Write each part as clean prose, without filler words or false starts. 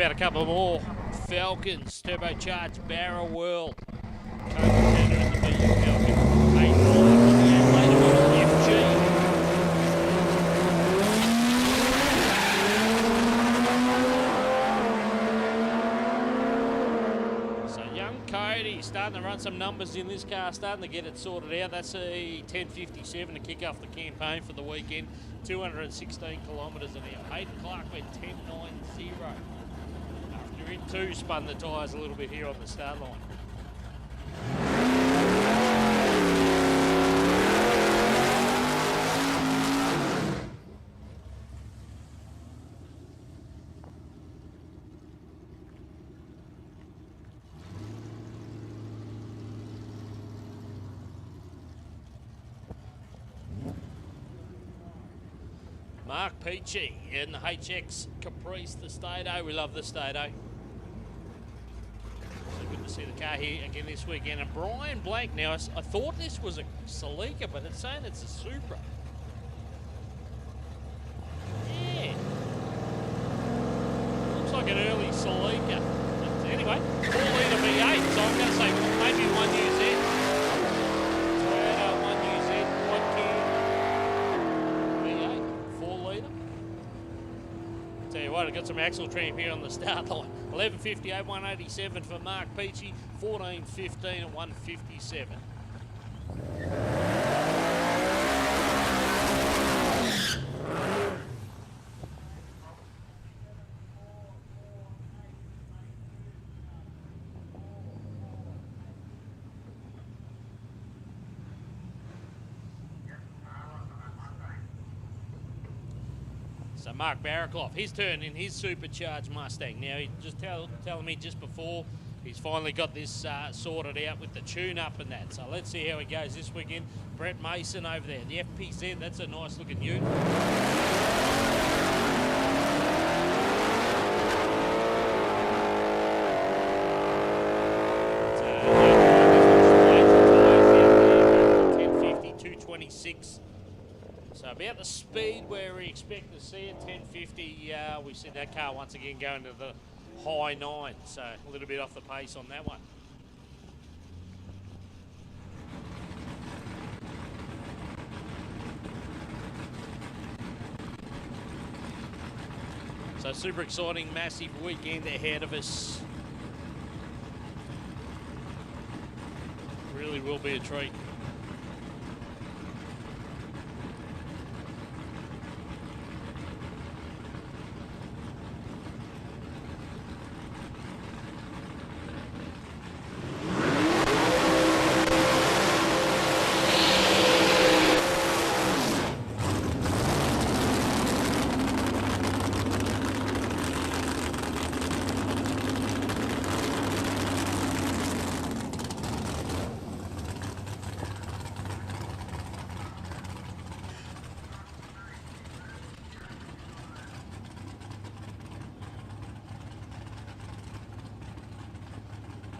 about a couple more? Falcons, turbocharged barrel world. Co-contender in the BU Falcon. 8 later on the FG. So young Cody starting to run some numbers in this car, starting to get it sorted out. That's a 10.57 to kick off the campaign for the weekend. 216 kilometres an hour. Hayden Clark went 10.90. After in two, spun the tyres a little bit here on the start line. Mark Peachy in the HX Caprice, the Stato. We love the Stato. So good to see the car here again this weekend. And Brian Blank, now I thought this was a Celica, but it's saying it's a Supra. Yeah. Looks like an early Celica. But anyway, 4-litre V8, so I'm going to say maybe 1UZ. Tell you what, I've got some axle trim here on the start line. 11.58, 187 for Mark Peachy, 14.15 at 157. So Mark Barraclough, his turn in his supercharged Mustang. Now, he just telling me just before he's finally got this sorted out with the tune-up and that. So let's see how it goes this weekend. Brett Mason over there, the FPZ, that's a nice looking ute. So about the speed where we expect to see it, 1050. We see that car once again going to the high 9, so a little bit off the pace on that one. So super exciting, massive weekend ahead of us. Really will be a treat.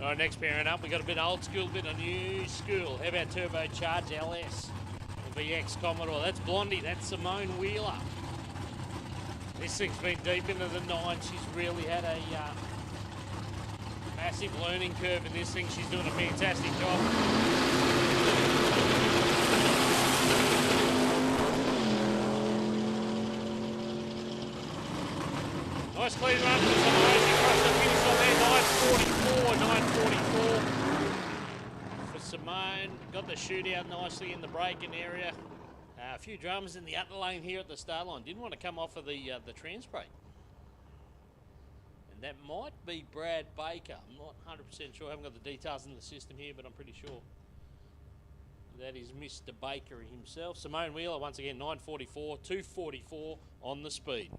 All right, next pairing up, we got a bit old school, bit of new school. How about turbocharged LS, the VX Commodore? That's Blondie, that's Simone Wheeler. This thing's been deep into the 9. She's really had a massive learning curve in this thing. She's doing a fantastic job. Nice clean run for Simone. She crushed the finish on there. 9.44 for Simone. Got the shootout nicely in the braking area. A few drums in the outer lane here at the start line. Didn't want to come off of the trans brake. And that might be Brad Baker. I'm not 100% sure. I haven't got the details in the system here, but I'm pretty sure that is Mr. Baker himself. Simone Wheeler, once again, 9.44, 2.44 on the speed.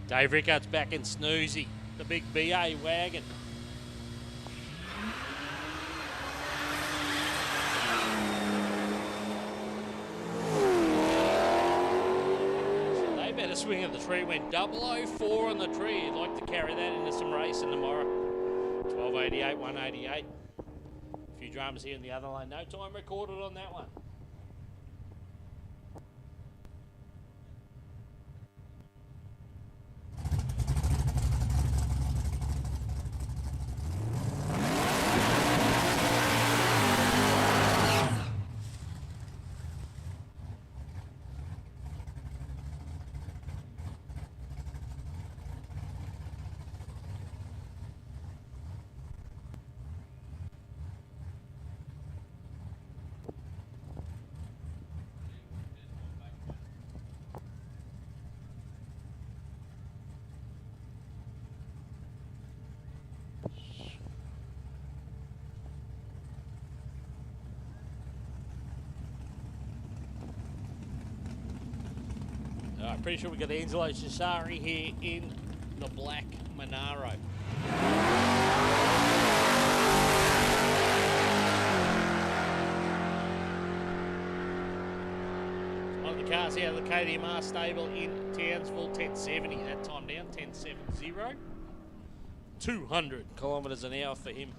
Dave Rickards back in Snoozy, the big BA wagon. swing of the tree, went 004 on the tree. He'd like to carry that into some racing tomorrow. 1288, 188. A few dramas here in the other lane. No time recorded on that one. I'm pretty sure we got Angelo Cesari here in the black Monaro. One of the cars out of the KDMR stable in Townsville, 1070. That time down, 1070. 200 kilometres an hour for him.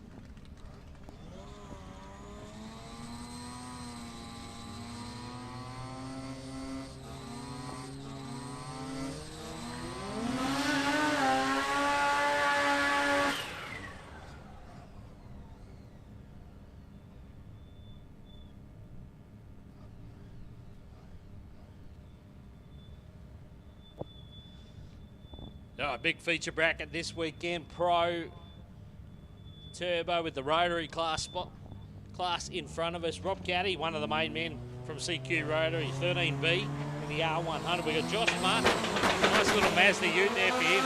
Big feature bracket this weekend. Pro Turbo with the rotary class in front of us. Rob Caddy, one of the main men from CQ Rotary, 13B in the R100. We got Josh Martin, nice little Mazda ute there for him.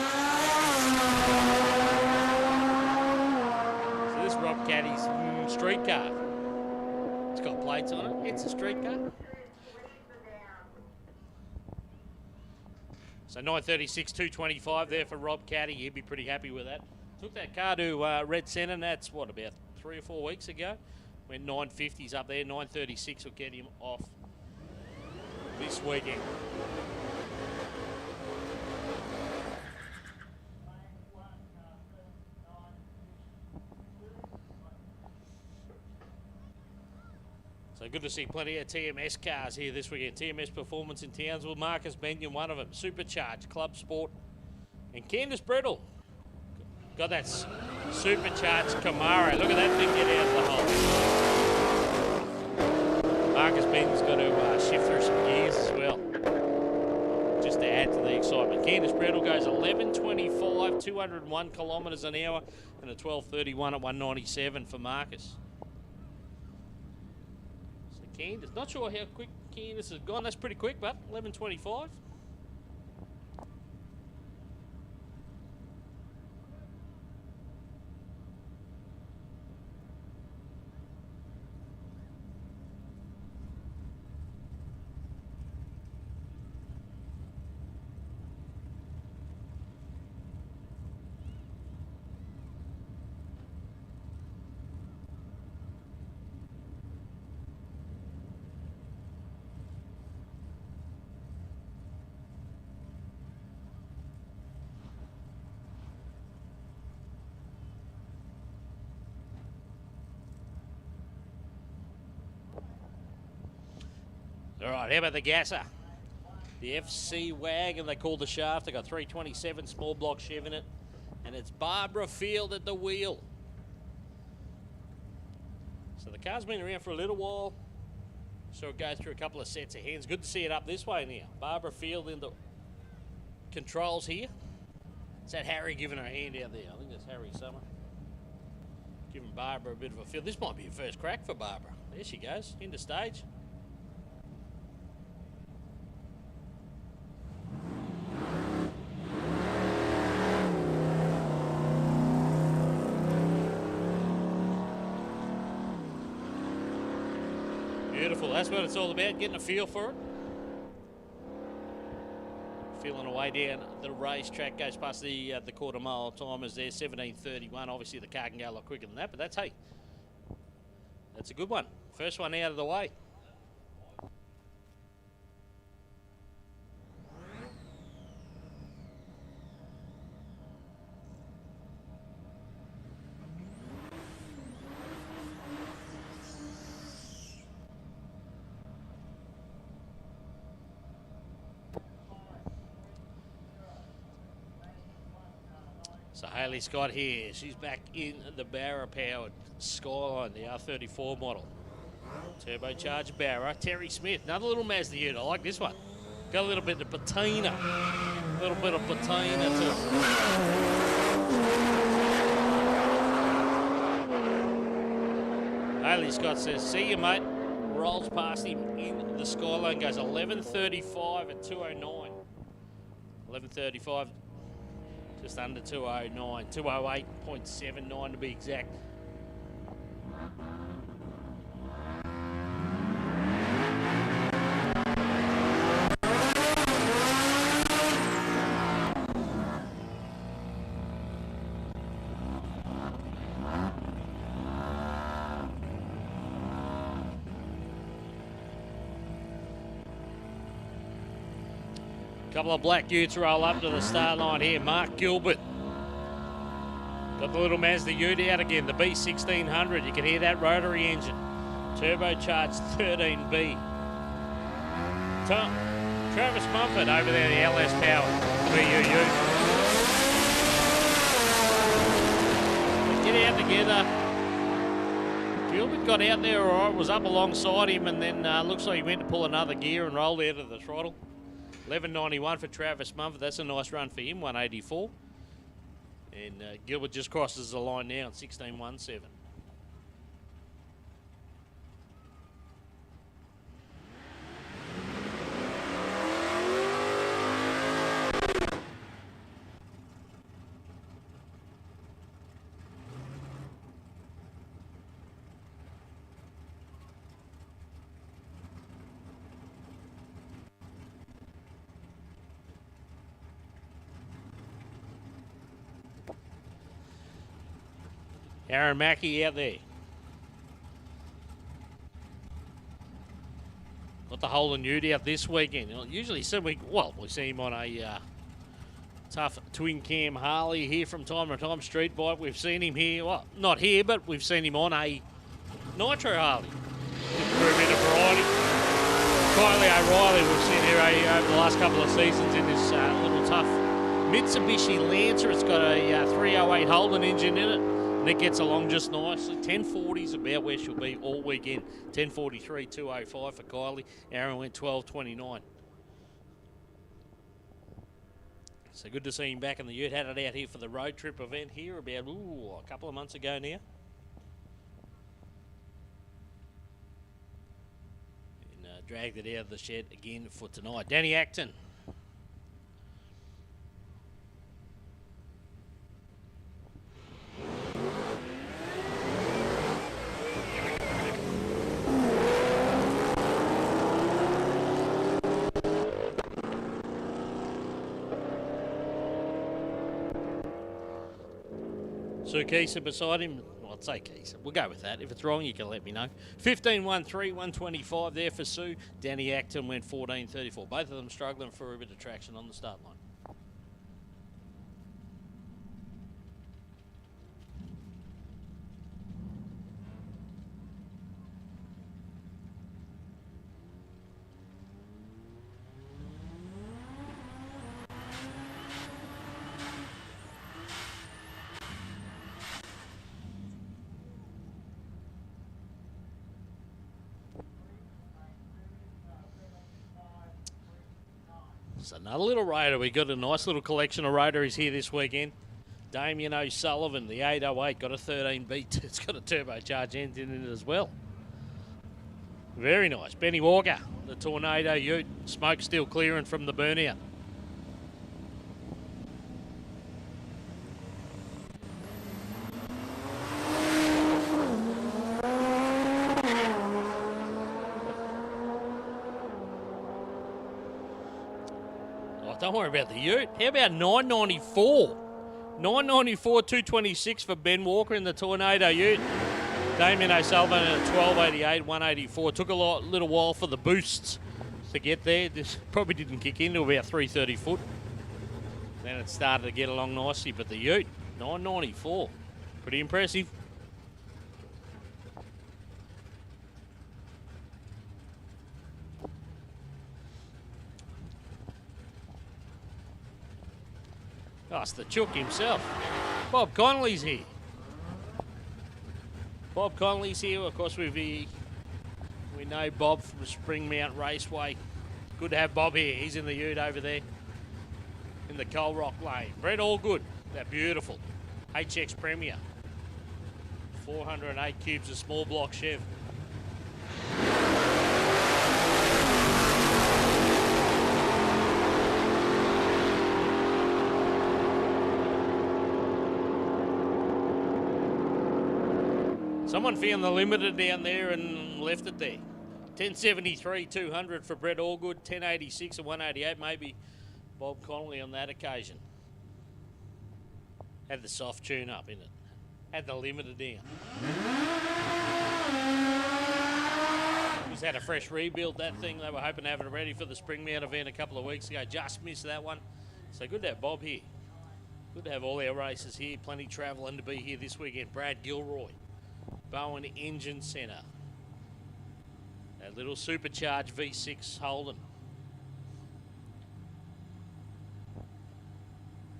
So this is Rob Caddy's street car. It's got plates on it. It's a street car. So 936, 225 there for Rob Caddy. He'd be pretty happy with that. Took that car to Red Centre, and that's, what, about 3 or 4 weeks ago? Went 950s up there. 936 will get him off this weekend. So good to see plenty of TMS cars here this weekend. TMS Performance in Townsville. Marcus Benyon, one of them. Supercharged, Club Sport. And Candice Brettle. Got that supercharged Camaro. Look at that thing get out of the hole. Marcus Benyon's got to shift through some gears as well, just to add to the excitement. Candice Brettle goes 11.25, 201 kilometres an hour, and a 12.31 at 197 for Marcus. Candice, not sure how quick Candice has gone. That's pretty quick, but 11.25. All right, how about the gasser? The FC wagon, they call the shaft. They got 327 small block Chev in it. And it's Barbara Field at the wheel. So the car's been around for a little while. So it goes through a couple of sets of hands. Good to see it up this way now. Barbara Field in the controls here. Is that Harry giving her a hand out there? I think that's Harry Summer. Giving Barbara a bit of a feel. This might be a first crack for Barbara. There she goes, into stage. Beautiful, that's what it's all about, getting a feel for it. Feeling a way down the racetrack, goes past the quarter mile timers there, 17.31. Obviously the car can go a lot quicker than that, but that's, hey, that's a good one. First one out of the way. So Hayley Scott here. She's back in the Barra-powered Skyline, the R34 model. Turbocharged Barra. Terry Smith, another little Mazda ute. I like this one. Got a little bit of patina. A little bit of patina too. Hayley Scott says, see you, mate. Rolls past him in the Skyline, goes 11.35 at 2:09. 11.35, just under 2:09. 2:08.79 to be exact. Couple of black utes roll up to the start line here. Mark Gilbert. Got the little Mazda ute out again, the B1600. You can hear that rotary engine. Turbocharged 13B. Travis Mumford over there, the LS Power VUU. Get out together. Gilbert got out there all right, was up alongside him, and then looks like he went to pull another gear and rolled out of the throttle. 11.91 for Travis Mumford. That's a nice run for him, 184. And Gilbert just crosses the line now at 16.17. Aaron Mackey out there. Got the Holden ute out this weekend. Usually we see him on a tough twin cam Harley here from time to time, street bike. We've seen him here, well, not here, but we've seen him on a Nitro Harley for a bit of variety. Kylie O'Reilly we've seen here over the last couple of seasons in this little tough Mitsubishi Lancer. It's got a 308 Holden engine in it. And it gets along just nicely. 1040 is about where she'll be all weekend. 1043, 205 for Kylie. Aaron went 1229. So good to see him back in the ute. Had it out here for the road trip event here about a couple of months ago now. And dragged it out of the shed again for tonight. Danny Acton. Sue Keeser beside him. Well, I'd say Keeser. We'll go with that. If it's wrong, you can let me know. 15.13, 125 there for Sue. Danny Acton went 14.34. Both of them struggling for a bit of traction on the start line. So another little rotor. We got a nice little collection of rotaries here this weekend. Damien O'Sullivan, the 808, got a 13B. It's got a turbocharged engine in it as well. Very nice. Benny Walker, the Tornado ute. Smoke still clearing from the burnout. Don't worry about the ute. How about 994? 994, 226 for Ben Walker in the Tornado ute. Damien O'Sullivan at 1288, 184. Took a little while for the boosts to get there. This probably didn't kick into about 330 foot. Then it started to get along nicely, but the ute, 994. Pretty impressive. Oh, it's the Chook himself. Bob Connolly's here. Bob Connolly's here. Of course, we know Bob from Spring Mount Raceway. Good to have Bob here. He's in the ute over there in the Coal Rock lane. Brett Allgood, that beautiful HX Premier. 408 cubes of small block Chev. Someone found the limiter down there and left it there. 1073, 200 for Brett Allgood, 1086 and 188 maybe Bob Connolly on that occasion. Had the soft tune up in it. Had the limiter down. Just had a fresh rebuild, that thing. They were hoping to have it ready for the Spring Mount event a couple of weeks ago. Just missed that one. So good to have Bob here. Good to have all our races here. Plenty travelling to be here this weekend. Brad Gilroy, Bowen Engine Centre. That little supercharged V6 Holden.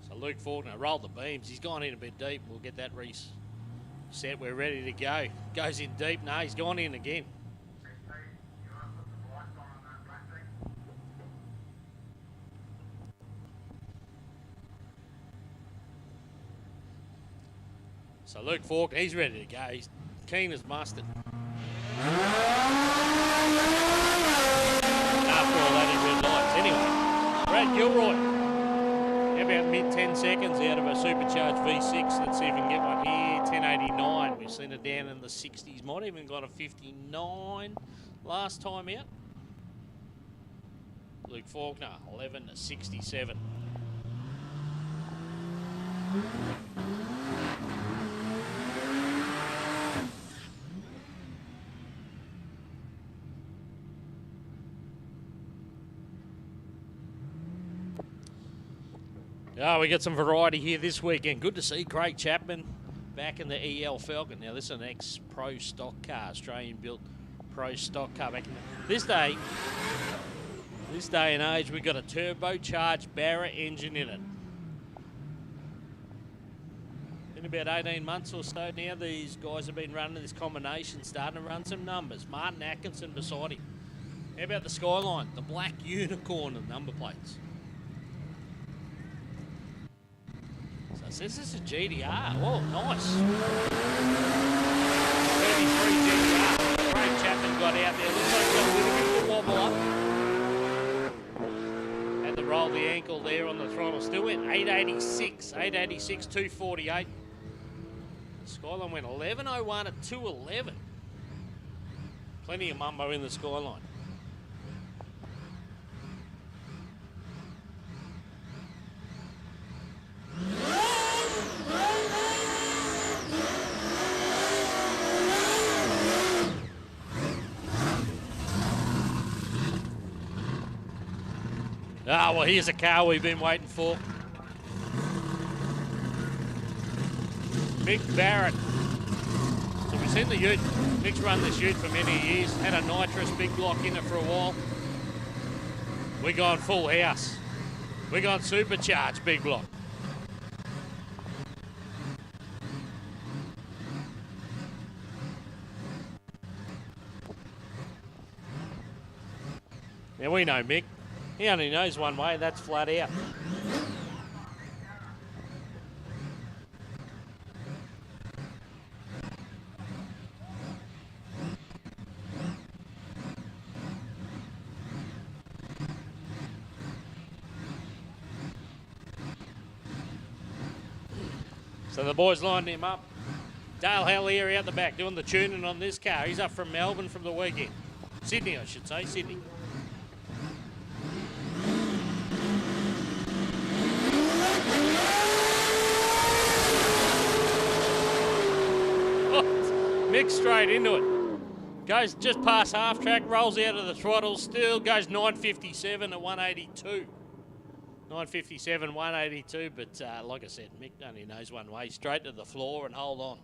So Luke Faulkner rolled the beams. He's gone in a bit deep. We'll get that reset. We're ready to go. Goes in deep. No, he's gone in again. So Luke Faulkner, he's ready to go. He's keen as mustard. After all that, he red lights. Anyway, Brad Gilroy, how about mid 10 seconds out of a supercharged V6? Let's see if we can get one here. 1089. We've seen it down in the 60s. Might even got a 59 last time out. Luke Faulkner, 11 to 67. Oh, we got some variety here this weekend. Good to see Craig Chapman back in the EL Falcon. Now, this is an ex-pro stock car, Australian-built pro stock car. Back in this day and age, we've got a turbocharged Barra engine in it. In about 18 months or so now, these guys have been running this combination, starting to run some numbers. Martin Atkinson beside him. How about the Skyline, the black unicorn of number plates? This is a GDR. Oh, nice. 33 GDR. Craig Chapman got out there. Looks like he's got a little bit of a wobble up. Had to roll the ankle there on the throttle. Still went 886. 886, 248. Skyline went 1101 at 211. Plenty of mumbo in the Skyline. Ah, well, here's a car we've been waiting for. Mick Barrett. So we've seen the ute. Mick's run this ute for many years. Had a nitrous big block in it for a while. We're going full house. We're going supercharged big block. Now we know Mick. He only knows one way, and that's flat out. So the boys lined him up. Dale Hallier out the back doing the tuning on this car. He's up from Melbourne from the weekend. Sydney, I should say, Sydney. Mick straight into it. Goes just past half track, rolls out of the throttle, still goes 957 at 182. 957, 182, but like I said, Mick only knows one way, straight to the floor and hold on.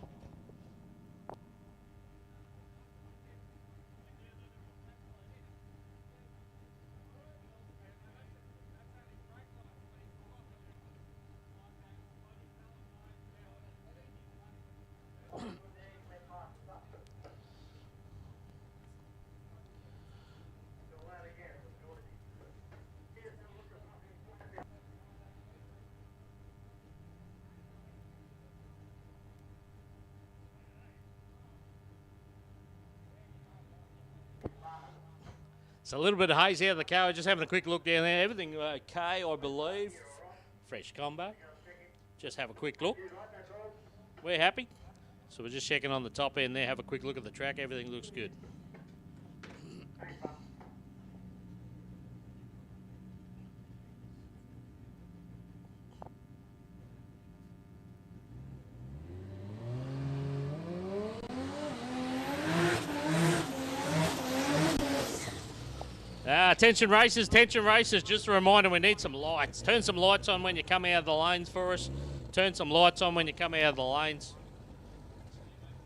So a little bit of haze out of the car. We're just having a quick look down there. Everything okay, I believe. Fresh combo. Just have a quick look. We're happy. So we're just checking on the top end there. Have a quick look at the track. Everything looks good. Attention racers, just a reminder, we need some lights. Turn some lights on when you come out of the lanes for us. Turn some lights on when you come out of the lanes.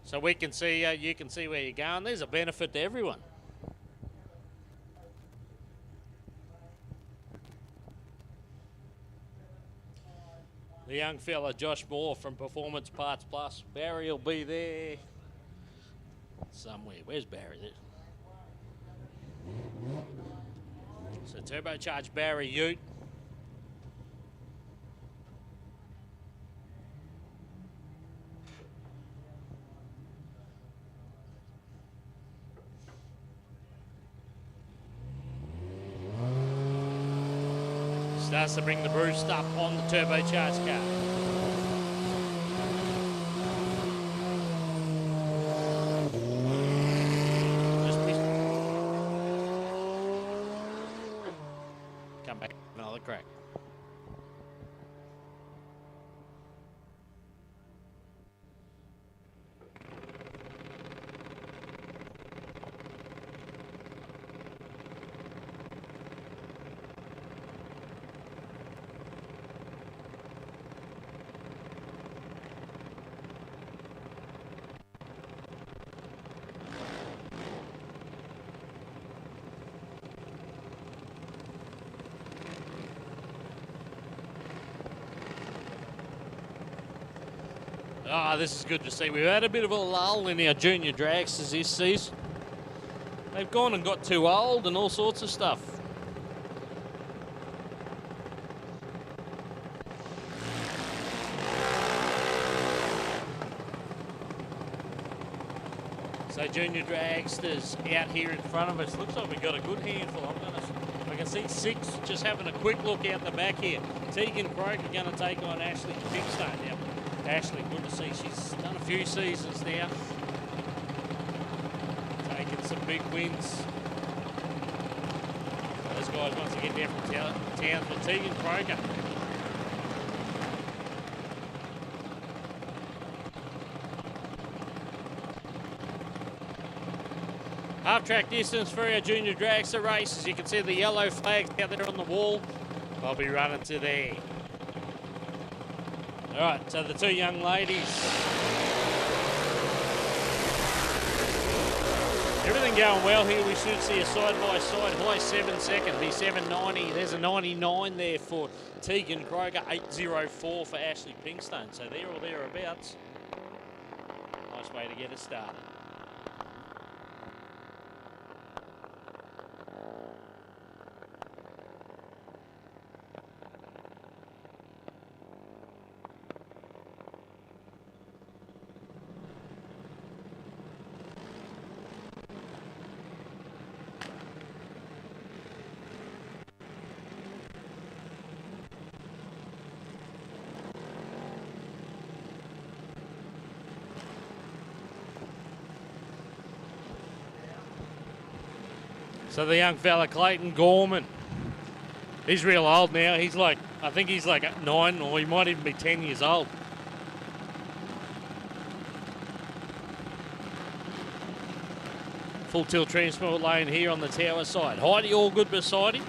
So we can see, you can see where you're going. There's a benefit to everyone. The young fella, Josh Moore from Performance Parts Plus. Barry will be there somewhere. Where's Barry? There. So turbocharged Barry Ute. Starts to bring the boost up on the turbocharged car. Come back, another crack. Ah, this is good to see. We've had a bit of a lull in our junior dragsters this season. They've gone and got too old and all sorts of stuff. So junior dragsters out here in front of us. Looks like we've got a good handful. I can see 6 just having a quick look out the back here. Tegan Croker going to take on Ashley Pinkstone now. Ashley, good to see. She's done a few seasons now. Taking some big wins. Those guys once again down from towns with Tegan Croker. Half-track distance for our junior dragster race. As you can see the yellow flags out there on the wall. I'll be running to there. All right, so the 2 young ladies. Everything going well here. We should see a side-by-side high 7 second. The 790. There's a 99 there for Tegan Kroger. 804 for Ashley Pinkstone. So there or thereabouts. Nice way to get it started. So the young fella, Clayton Gorman, he's real old now. He's like, I think he's like 9 or he might even be 10 years old. Full tilt transport lane here on the tower side. Heidi Allgood beside him.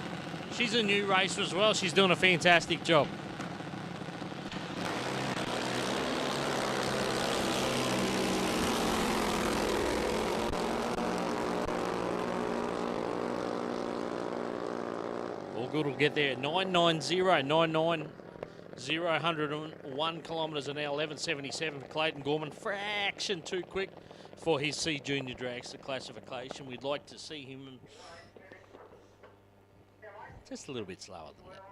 She's a new racer as well. She's doing a fantastic job. Good will get there at 990, 101 kilometres an hour, 11.77 for Clayton Gorman. Fraction too quick for his C Junior Dragster classification. We'd like to see him just a little bit slower than that.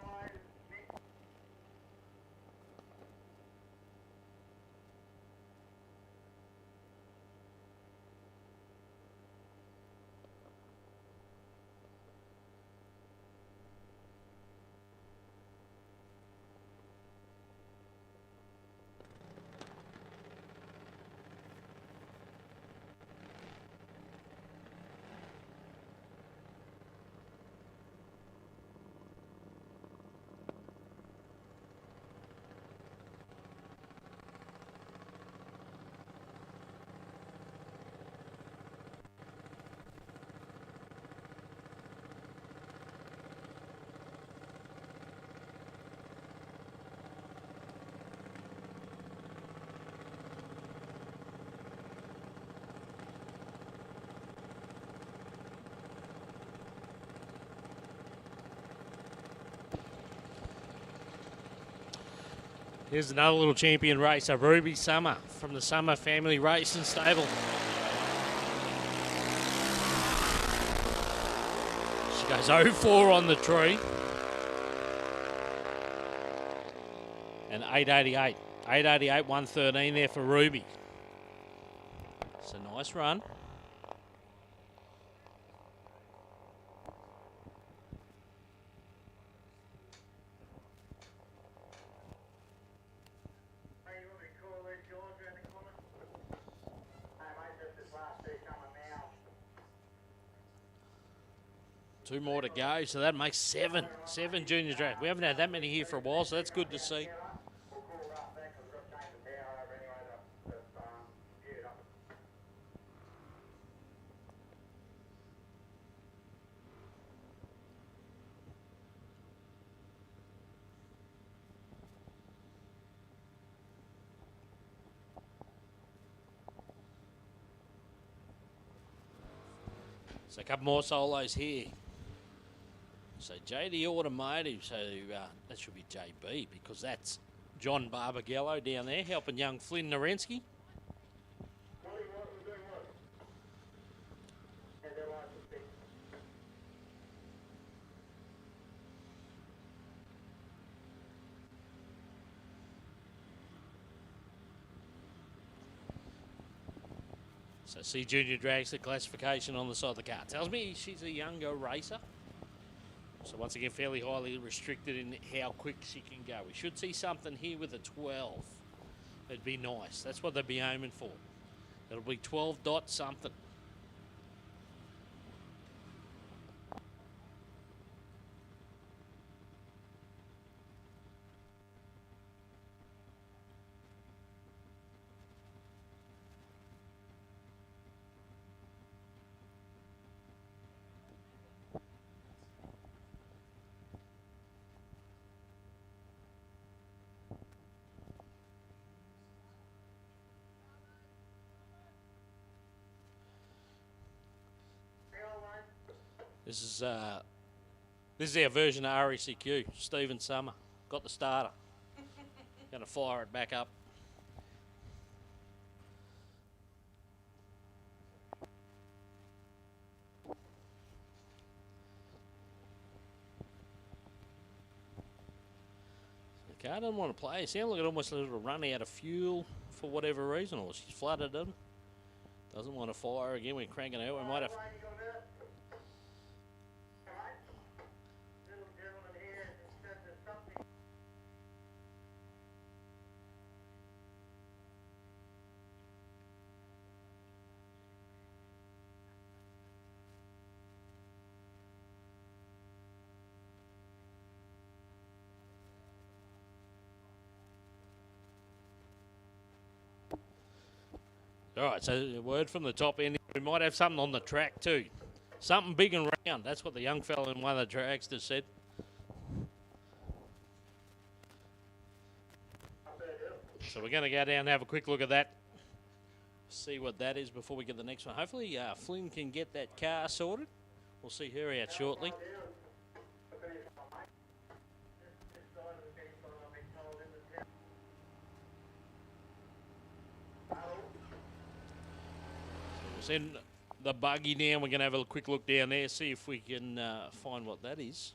Here's another little champion racer, Ruby Summer from the Summer Family Racing Stable. She goes 0-4 on the tree. And 888. 888, 113 there for Ruby. It's a nice run. Two more to go, so that makes seven junior drag. We haven't had that many here for a while, so that's good to see. So a couple more solos here. So JD Automotive, so that should be JB because that's John Barbagello down there helping young Flynn Narensky. So C Junior drags the classification on the side of the car. Tells me she's a younger racer. So once again, fairly highly restricted in how quick she can go. We should see something here with a 12. It'd be nice. That's what they'd be aiming for. It'll be 12 dot something. This is our version of RECQ. Stephen Summer got the starter. Going to fire it back up. The car doesn't want to play. It sounds like it almost a little run out of fuel for whatever reason, or she's flooded it. Doesn't want to fire again. We're cranking out. We might have. All right, so a word from the top end. We might have something on the track too. Something big and round. That's what the young fella in one of the dragsters said. So we're going to go down and have a quick look at that. See what that is before we get the next one. Hopefully Flynn can get that car sorted. We'll see her out shortly. Send the buggy down. We're going to have a quick look down there, see if we can find what that is.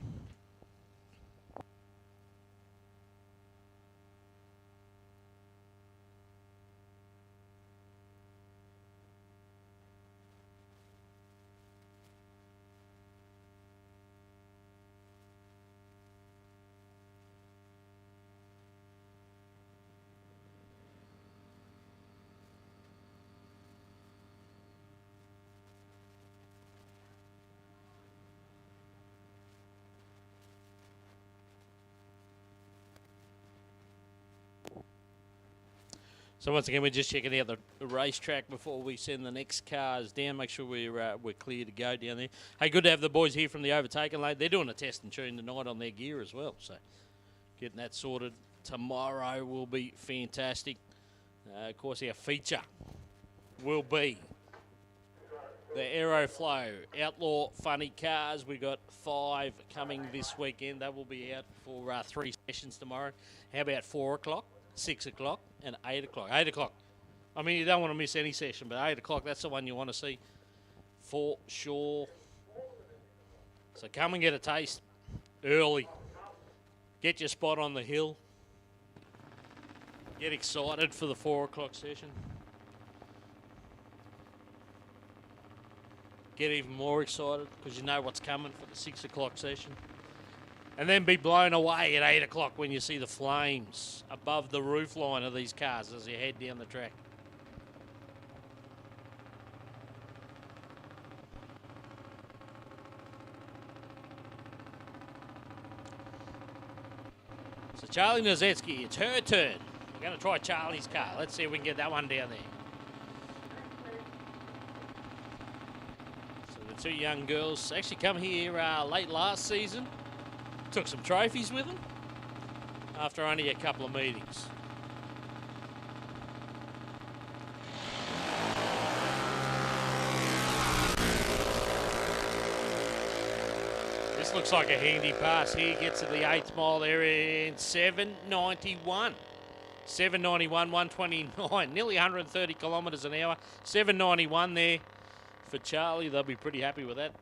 So once again, we're just checking out the racetrack before we send the next cars down. Make sure we're clear to go down there. Hey, good to have the boys here from the Overtaking lane. They're doing a test and tune tonight on their gear as well. So getting that sorted tomorrow will be fantastic. Of course, our feature will be the Aeroflow Outlaw Funny cars. We've got 5 coming this weekend. They will be out for 3 sessions tomorrow. How about 4 o'clock? 6 o'clock, and 8 o'clock. 8 o'clock. I mean, you don't want to miss any session, but 8 o'clock, that's the one you want to see for sure. So come and get a taste early. Get your spot on the hill. Get excited for the 4 o'clock session. Get even more excited because you know what's coming for the 6 o'clock session. And then be blown away at 8 o'clock when you see the flames above the roof line of these cars as you head down the track. So Charlie Nozetsky, it's her turn. We're going to try Charlie's car. Let's see if we can get that one down there. So the two young girls actually come here late last season. Took some trophies with them after only a couple of meetings. This looks like a handy pass here. Gets to the 8th mile there in 7:91. 7:91, 129, nearly 130 kilometres an hour. 7:91 there for Charlie. They'll be pretty happy with that.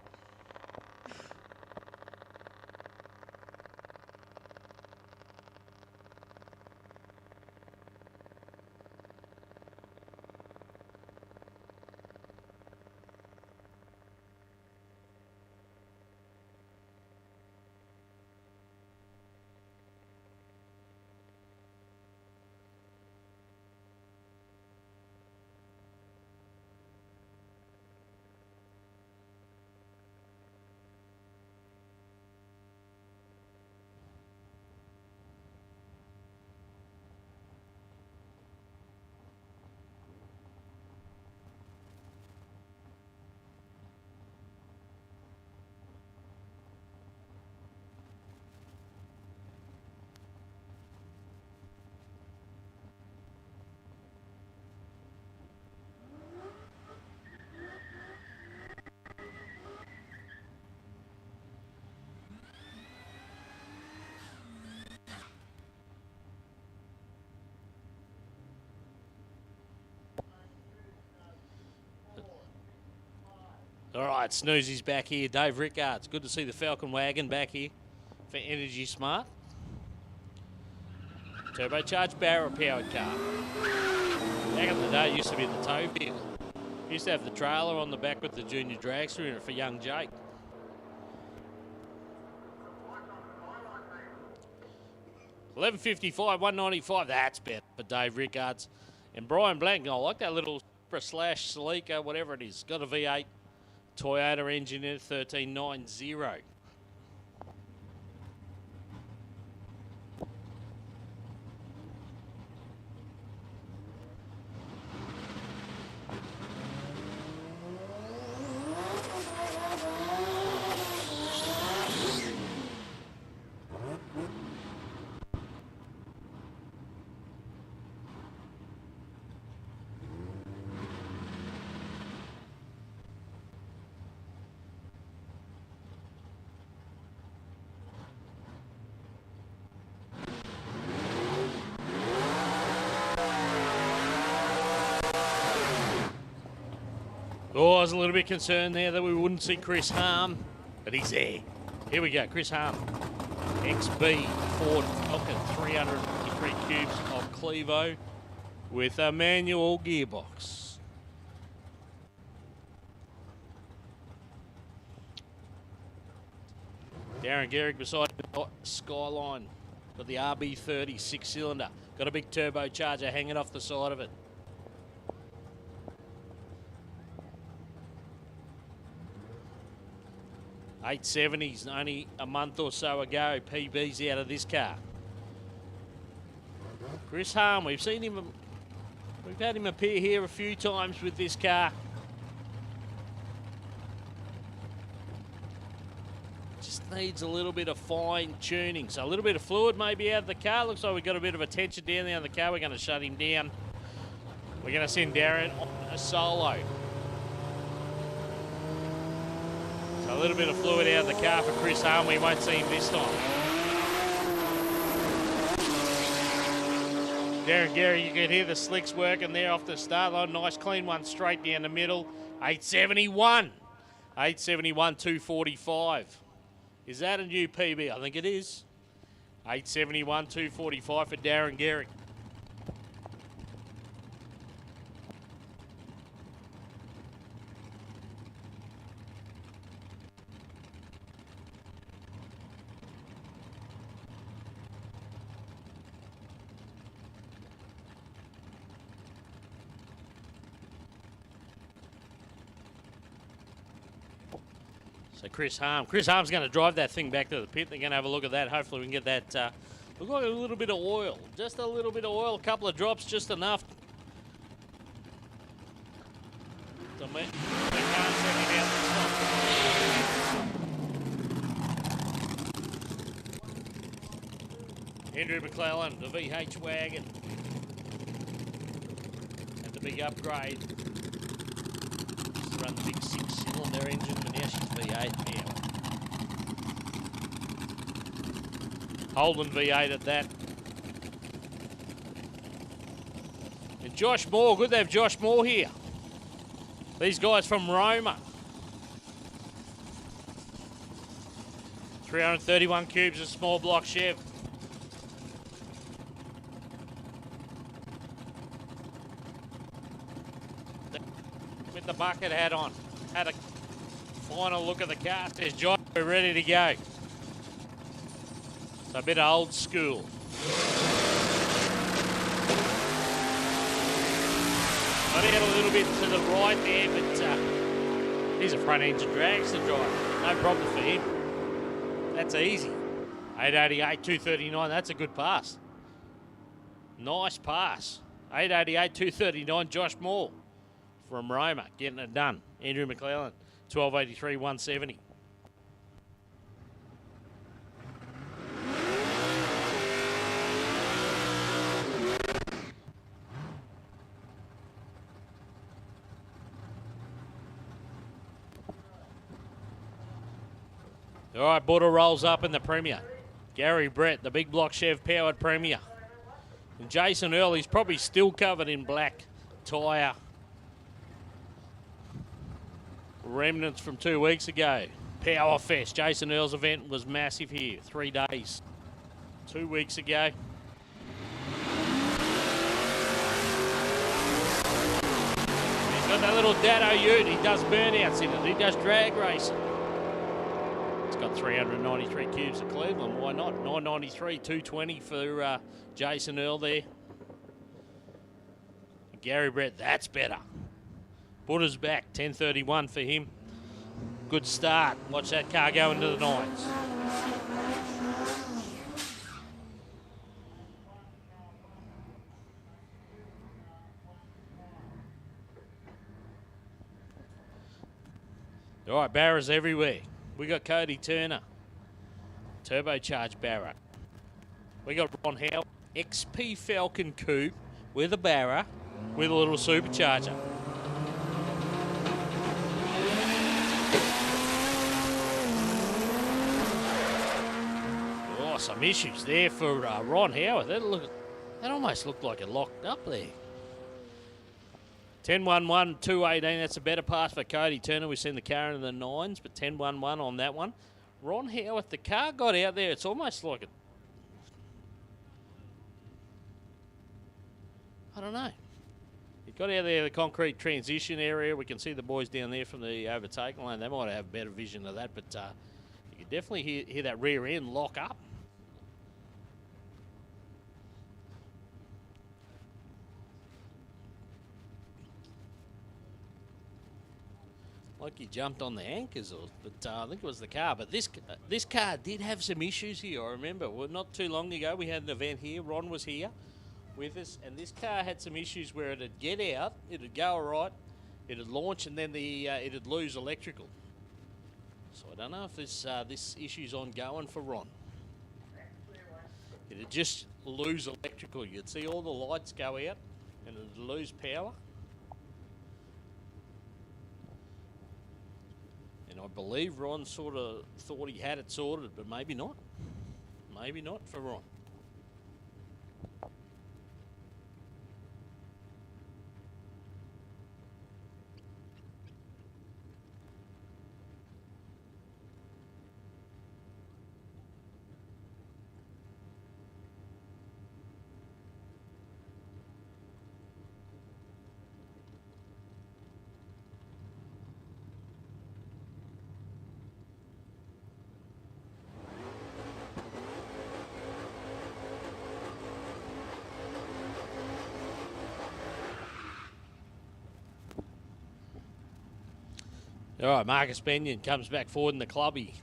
All right, Snoozy's back here. Dave Rickards. Good to see the Falcon Wagon back here for Energy Smart. Turbocharged barrel-powered car. Back in the day, it used to be the tow vehicle. Used to have the trailer on the back with the junior dragster in it for young Jake. $11.55, $1.95. That's better for Dave Rickards. And Brian Blank, I like that little Celica, whatever it is. Got a V8 Toyota engine in it, 1390. Oh, I was a little bit concerned there that we wouldn't see Chris Harm, but he's there. Here we go, Chris Harm. XB Ford Falcon 353 cubes of Clevo with a manual gearbox. Darren Gehrig beside the Skyline. Got the RB30 6-cylinder. Got a big turbocharger hanging off the side of it. $870s only a month or so ago. PB's out of this car. Chris Harm, we've seen him. We've had him appear here a few times with this car. Just needs a little bit of fine tuning. So a little bit of fluid maybe out of the car. Looks like we've got a bit of a tension down there on the car. We're going to shut him down. We're going to send Darren on a solo. A little bit of fluid out of the car for Chris Harm. We won't see him this time. Darren Gary, you can hear the slicks working there off the start line. Nice clean one straight down the middle. 871. 871, 245. Is that a new PB? I think it is. 871, 245 for Darren Gary. So Chris Harm. Chris Harm's going to drive that thing back to the pit. They're going to have a look at that. Hopefully we can get that. Look like a little bit of oil. Just a little bit of oil. A couple of drops, just enough. To make the car setting out the stop. Andrew McClellan, the VH wagon. And the big upgrade. Used to run the big 6-cylinder engine, but now she's V8 now. Holden V8 at that. And Josh Moore, good to have Josh Moore here. These guys from Roma. 331 cubes of small block Chev. With the bucket hat on. Had a final look at the car. Says Josh, we're ready to go. So a bit of old school. Got out a little bit to the right there, but he's a front engine dragster driver. No problem for him. That's easy. 888, 239, that's a good pass. Nice pass. 888, 239, Josh Moore from Roma, getting it done. Andrew McClellan, 1283, 170. All right, Border rolls up in the Premier. Gary Brett, the big block Chev powered Premier. And Jason Earl, he's probably still covered in black tyre. Remnants from 2 weeks ago. Power Fest. Jason Earl's event was massive here. 3 days. 2 weeks ago. He's got that little Dado ute. He does burnouts in it. He does drag racing. It's got 393 cubes of Cleveland. Why not? 993, 220 for Jason Earl there. Gary Brett, that's better. Buddha's back, 1031 for him. Good start. Watch that car go into the nines. All right, Barras everywhere. We got Cody Turner, turbocharged Barra. We got Ron Howe, XP Falcon Coupe with a Barra with a little supercharger. Oh, some issues there for Ron Howard. That almost looked like it locked up there. 10-1-1, 218, that's a better pass for Cody Turner. We've seen the car in the nines, but 10-1-1 on that one. Ron Howard, the car got out there. It's almost like it. I don't know. It got out there, the concrete transition area. We can see the boys down there from the overtaking lane. They might have better vision of that, but you can definitely hear that rear end lock up. Like he jumped on the anchors, but I think it was the car. But this car did have some issues here. I remember, well, not too long ago, we had an event here. Ron was here with us, and this car had some issues where it'd get out, it'd go all right, it'd launch, and then it'd lose electrical. So I don't know if this issue's ongoing for Ron. It'd just lose electrical. You'd see all the lights go out, and it'd lose power. And I believe Ron sort of thought he had it sorted, but maybe not. Maybe not for Ron. All right, Marcus Benyon comes back forward in the clubby.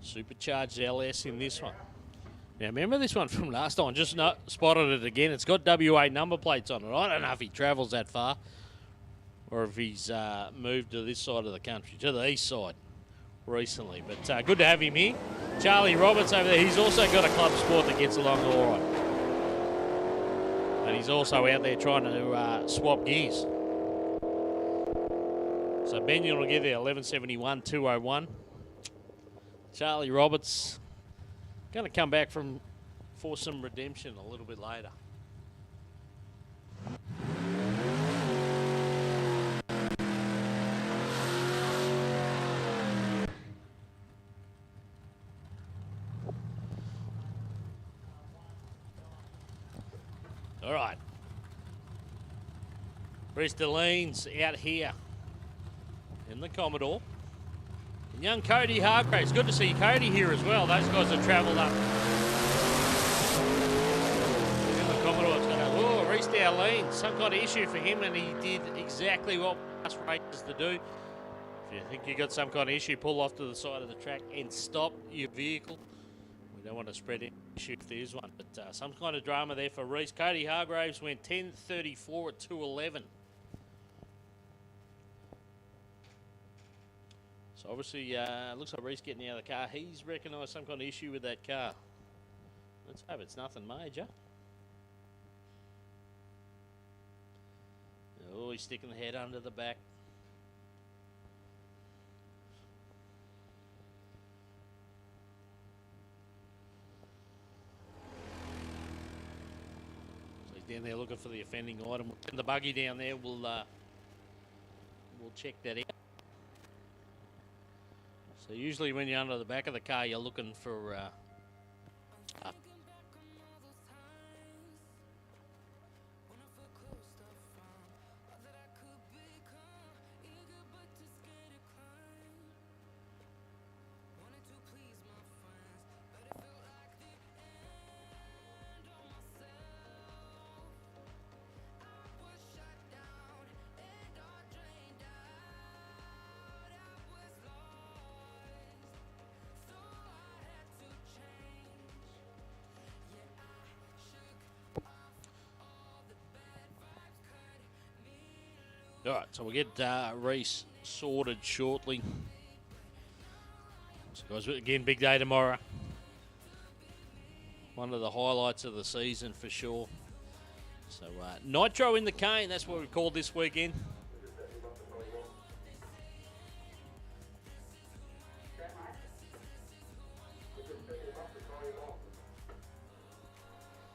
Supercharged LS in this one. Now, remember this one from last time? Just spotted it again. It's got WA number plates on it. I don't know if he travels that far or if he's moved to this side of the country, to the east side recently. But good to have him here. Charlie Roberts over there. He's also got a club sport that gets along all right. And he's also out there trying to swap gears. So Benyon will get there 11.71, 2:01. Charlie Roberts going to come back for some redemption a little bit later. All right. Reese Delene's out here in the Commodore. And young Cody Hargraves. Good to see Cody here as well. Those guys have travelled up. In the Commodore, it's going to, Reese Delene's some kind of issue for him, and he did exactly what us racers to do. If you think you got some kind of issue, pull off to the side of the track and stop your vehicle. We don't want to spread an issue if there is one, but some kind of drama there for Reese. Cody Hargraves went 10.34 at 2:11. So obviously, looks like Reese getting out of the car. He's recognised some kind of issue with that car. Let's hope it's nothing major. Oh, he's sticking the head under the back. So he's down there looking for the offending item. We'll send the buggy down there. We'll check that out. So usually when you're under the back of the car, you're looking for all right, so we'll get Reese sorted shortly. So guys, again, big day tomorrow. One of the highlights of the season for sure. So Nitro in the cane, that's what we've called this weekend.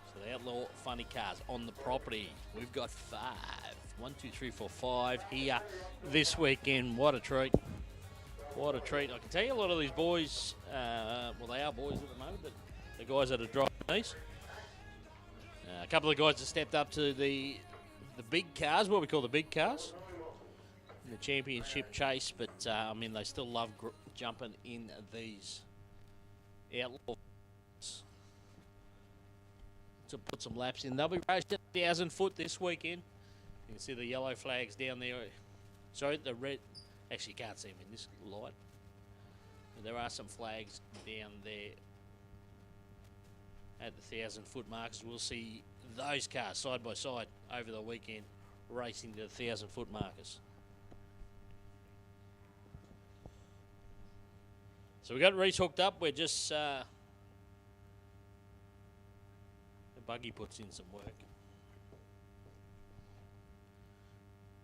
So the Outlaw Funny cars on the property. We've got 5. 1, 2, 3, 4, 5 here this weekend. What a treat. What a treat. I can tell you a lot of these boys, well, they are boys at the moment, but the guys that are driving these. A couple of guys that stepped up to the big cars, what we call the big cars, in the championship chase, but I mean, they still love jumping in these Outlaw to put some laps in. They'll be racing 1,000 foot this weekend. You can see the yellow flags down there. Sorry, the red. Actually, you can't see them in this light. But there are some flags down there at the 1,000 foot markers. We'll see those cars side by side over the weekend racing to the 1,000 foot markers. So we got Reese hooked up. We're just the buggy puts in some work.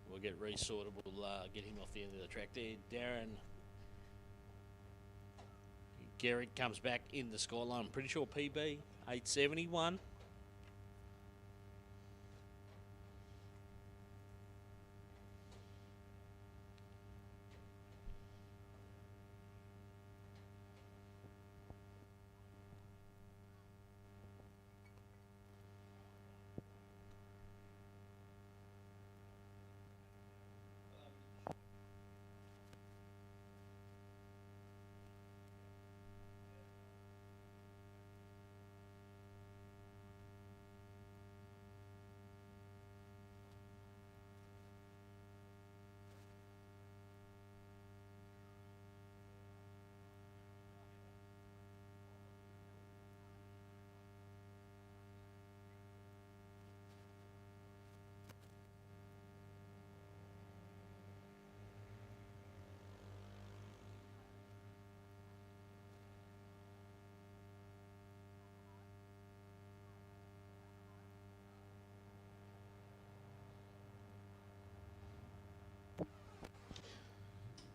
We'll get Reese sorted. We'll get him off the end of the track there. Darren Garrick comes back in the skyline. I'm pretty sure PB 871.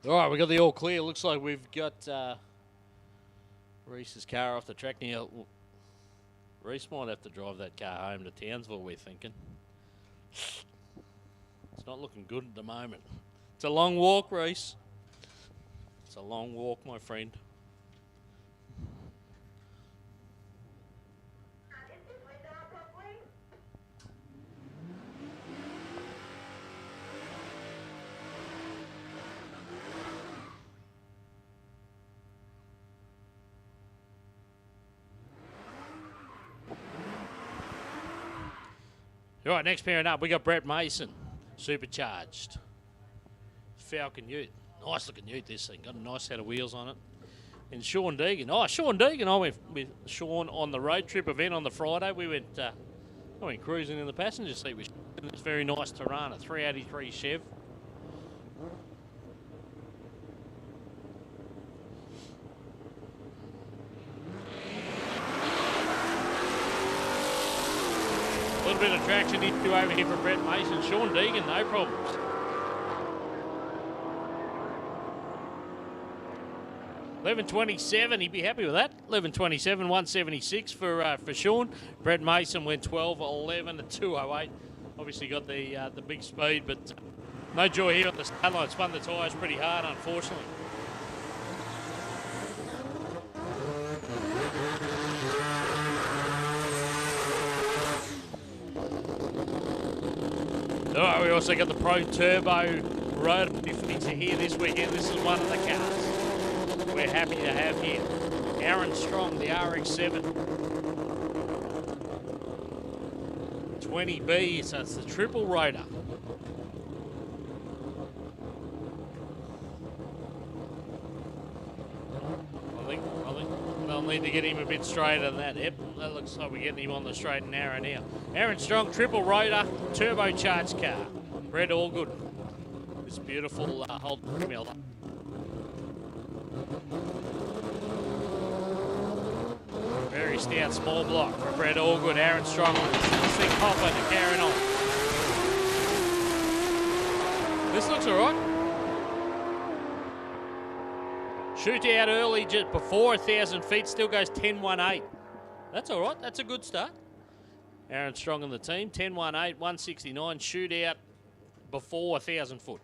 All right, we got the all clear. Looks like we've got Reese's car off the track now. Reese might have to drive that car home to Townsville, we're thinking. It's not looking good at the moment. It's a long walk, Reese. It's a long walk, my friend. All right, next pairing up, we got Brett Mason, supercharged. Falcon Ute. Nice looking Ute, this thing. Got a nice set of wheels on it. And Sean Deegan. Oh, Sean Deegan. I went with Sean on the road trip event on the Friday. I went cruising in the passenger seat with Sean. This very nice Tirana, 383 Chev. A little bit of traction into over here for Brett Mason. Sean Deegan, no problems. 11.27, he'd be happy with that. 11.27, 176 for Sean. Brett Mason went 12.11 at 2.08. Obviously got the big speed, but no joy here on the start line. Spun the tyres pretty hard, unfortunately. All right, we also got the Pro Turbo Road feature here this weekend. This is one of the cars we're happy to have here. Aaron Strong, the RX-7. 20B, so it's the triple rotor. I think they'll need to get him a bit straighter than that. Yep, that looks like we're getting him on the straight and narrow now. Aaron Strong, triple rotor, turbocharged car. Red Allgood. This beautiful Holden Miller. Very stout small block for Brett Allgood. Aaron Strong with this thing hopping and carrying on. This looks all right. Shootout early just before 1,000 feet, still goes 10.18. That's all right, that's a good start. Aaron Strong on the team, 10.18, 169, shootout before 1,000 foot.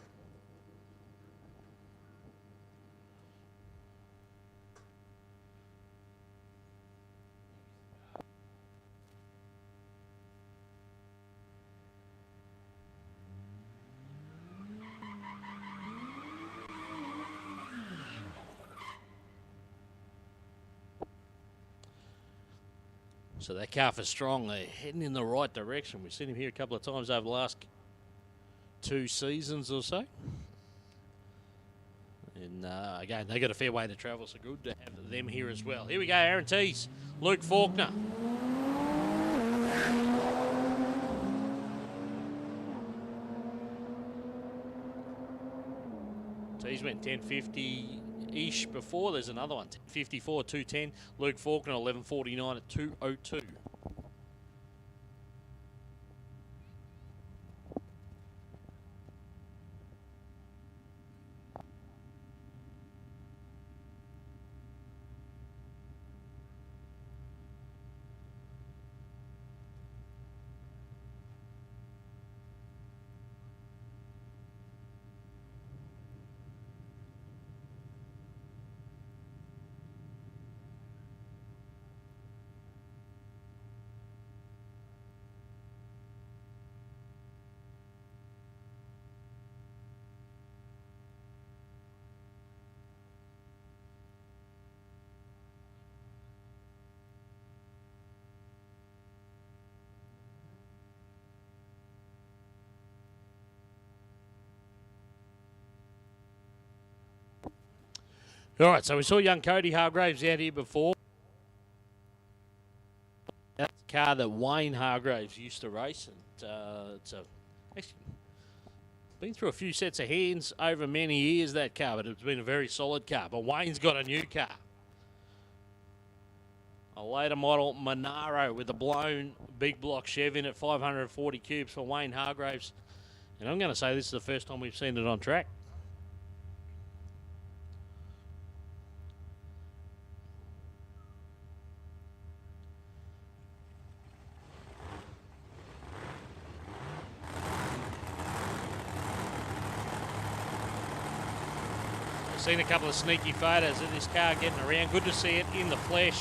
So that car for Strong, they're heading in the right direction. We've seen him here a couple of times over the last 2 seasons or so. And again, they got a fair way to travel, so good to have them here as well. Here we go, Aaron Tees, Luke Faulkner. Tees went 10.50-ish before. There's another one, 10.54, 2.10. Luke Faulkner, 11.49 at 2.02. All right, so we saw young Cody Hargraves out here before. That's the car that Wayne Hargraves used to race. And actually been through a few sets of hands over many years, that car, but it's been a very solid car. But Wayne's got a new car. A later model Monaro with a blown big block Chev in at 540 cubes for Wayne Hargraves. And I'm going to say this is the first time we've seen it on track. Seen a couple of sneaky photos of this car getting around. Good to see it in the flesh.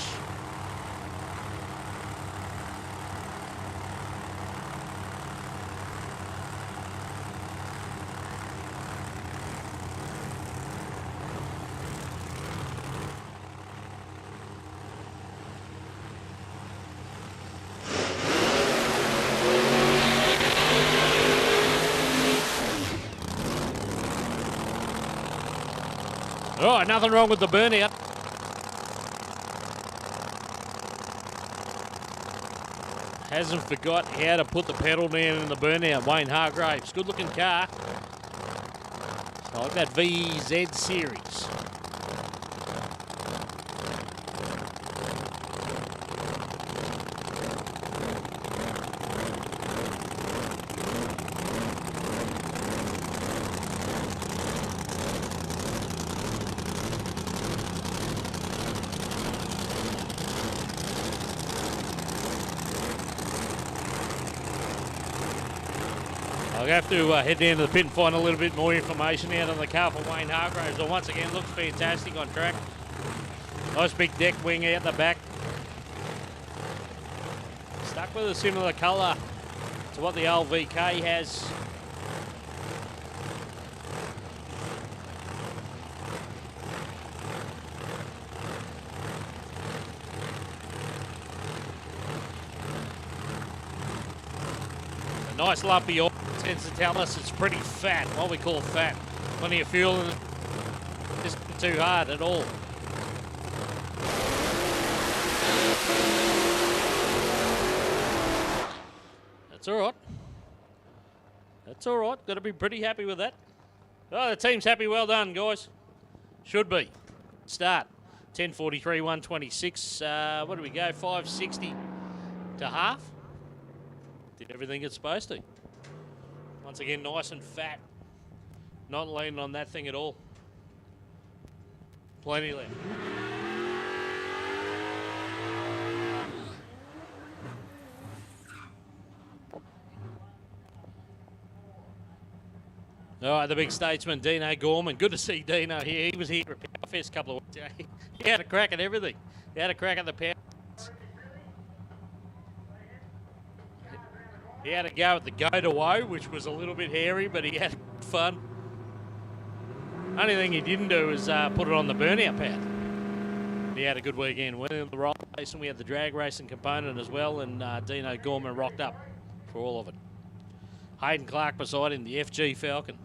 All right, nothing wrong with the burnout. Hasn't forgot how to put the pedal down in the burnout. Wayne Hargraves, good looking car. I like that VZ series. I'll have to head down to the pit and find a little bit more information out on the car for Wayne Hargraves. But once again, looks fantastic on track. Nice big deck wing out the back. Stuck with a similar colour to what the old VK has. A nice lumpy oil. Tends to tell us it's pretty fat, what we call fat. Plenty of fuel and it isn't too hard at all. That's all right. That's all right. Got to be pretty happy with that. Oh, the team's happy. Well done, guys. Should be. Start. 10:43, 126. What do we go? 560 to half. Did everything it's supposed to. Once again, nice and fat. Not leaning on that thing at all. Plenty left. All right, the big statesman, Dino Gorman. Good to see Dino here. He was here at Powerfest a couple of weeks ago. He had a crack at everything. He had a crack at the power. He had a go at the go-to-woe, which was a little bit hairy, but he had fun. Only thing he didn't do is put it on the burnout pad. He had a good weekend. Went in the roll race, and we had the drag racing component as well, and Dino Gorman rocked up for all of it. Hayden Clark beside him, the FG Falcon.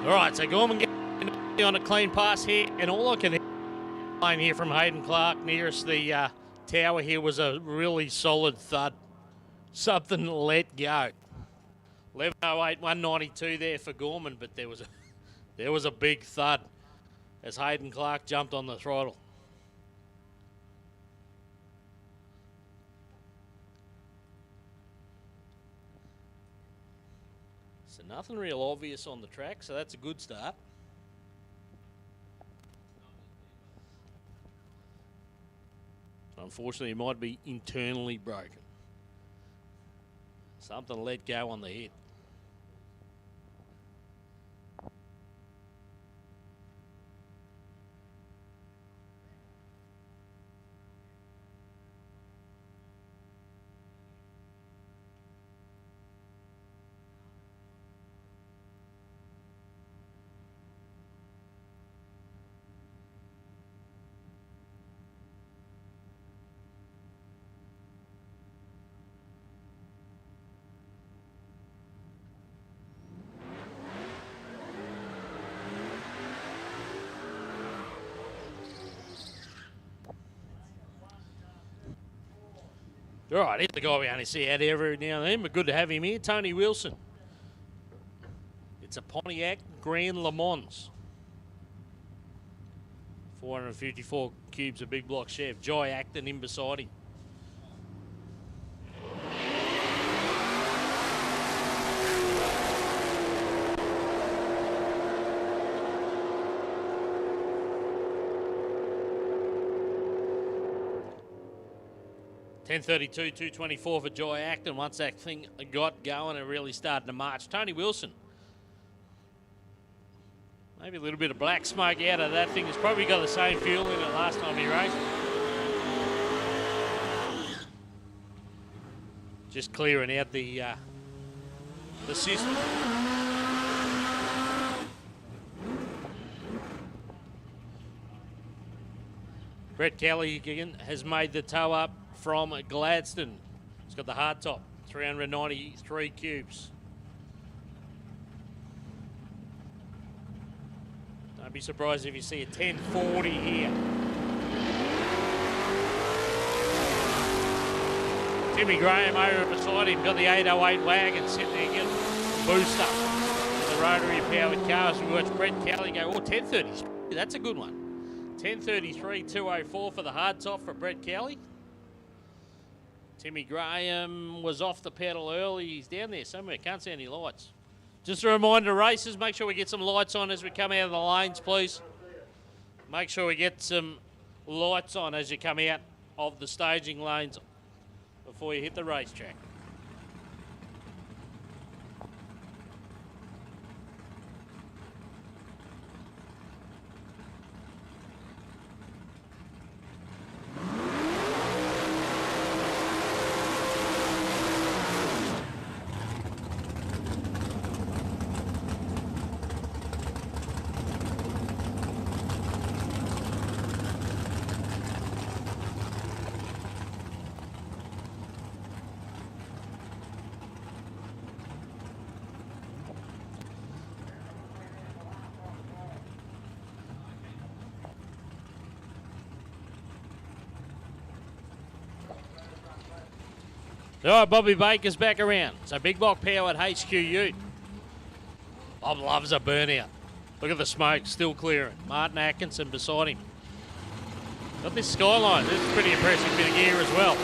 All right, so Gorman getting on a clean pass here, and all I can hear from Hayden Clark nearest the tower here was a really solid thud. Something let go. 11:08, 192 there for Gorman, but there was a big thud as Hayden Clark jumped on the throttle. So nothing real obvious on the track, so that's a good start. Unfortunately, it might be internally broken. Something let go on the head. All right, here's the guy we only see out every now and then, but good to have him here. Tony Wilson It's a Pontiac Grand Le Mans. 454 cubes of big block chef. Jai Acton in beside him. $10.32, $2.24 for Jai Acton. Once that thing got going, it really started to march. Tony Wilson. Maybe a little bit of black smoke out of that thing. It's probably got the same fuel in it last time he raced. Just clearing out the system. Brett Kelly again has made the tow up from Gladstone. He's got the hard top, 393 cubes. Don't be surprised if you see a 1040 here. Timmy Graham over beside him, got the 808 wagon sitting there getting boost up in the rotary powered cars. We watch Brett Kelly go, 1030, that's a good one. 1033, 204 for the hard top for Brett Kelly. Timmy Graham was off the pedal early. He's down there somewhere. Can't see any lights. Just a reminder, racers, make sure we get some lights on as we come out of the lanes, please. Make sure we get some lights on as you come out of the staging lanes before you hit the racetrack. All right, Bobby Baker's back around. So big block powered HQ Ute. Bob loves a burnout. Look at the smoke, still clearing. Martin Atkinson beside him. Got this Skyline. This is a pretty impressive bit of gear as well.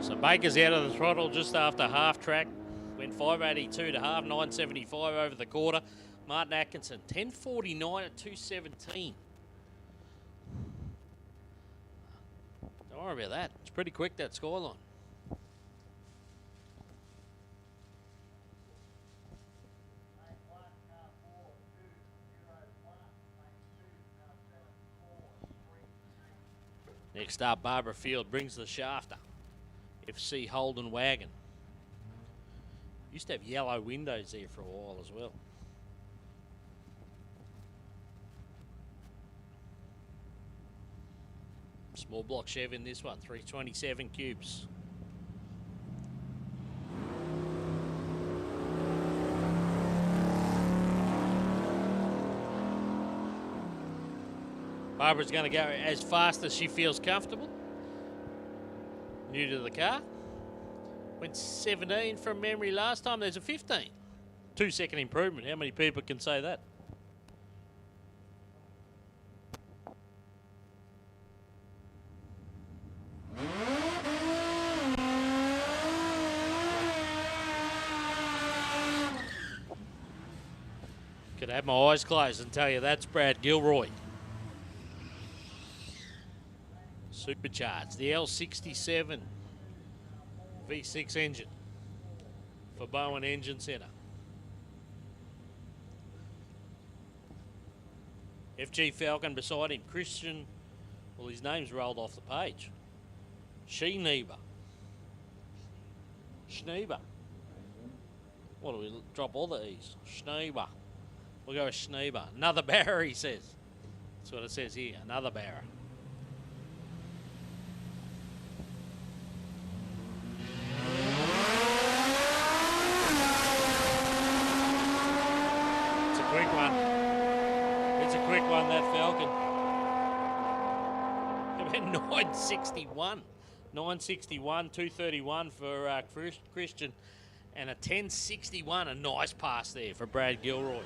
So Baker's out of the throttle just after half track. Went 582 to half, 975 over the quarter. Martin Atkinson, 1049 at 217. Don't worry about that. It's pretty quick, that Skyline. Next up, Barbara Field brings the shafter. FC Holden wagon. Used to have yellow windows there for a while as well. Small block Chev in this one, 327 cubes. Barbara's going to go as fast as she feels comfortable. New to the car. Went 17 from memory last time. There's a 15. 2-second improvement. How many people can say that? Could have my eyes closed and tell you that's Brad Gilroy. Supercharged. The L67 V6 engine for Bowen Engine Centre. FG Falcon beside him. Christian, well, his name's rolled off the page. Schneeber. What do we drop all the E's? Schneeber. We'll go with Schneeber. Another Barra, he says. That's what it says here. Another Barra. It's a quick one. It's a quick one, that Falcon. About 961. 961, 231 for Christian, and a 1061. A nice pass there for Brad Gilroy.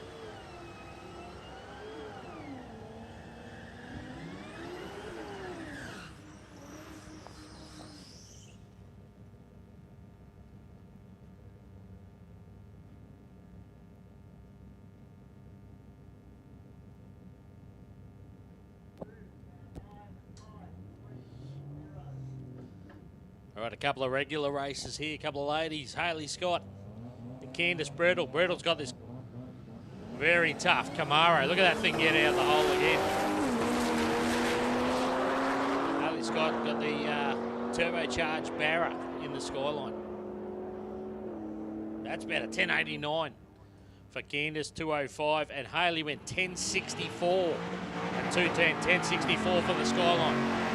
All right, a couple of regular races here, a couple of ladies. Hayley Scott and Candice Brettle. Brettle's got this very tough Camaro. Look at that thing get out the hole again. Hayley Scott got the turbocharged Barra in the Skyline. That's about a 1089 for Candice, 205, and Hayley went 1064 and 210, 1064 for the Skyline.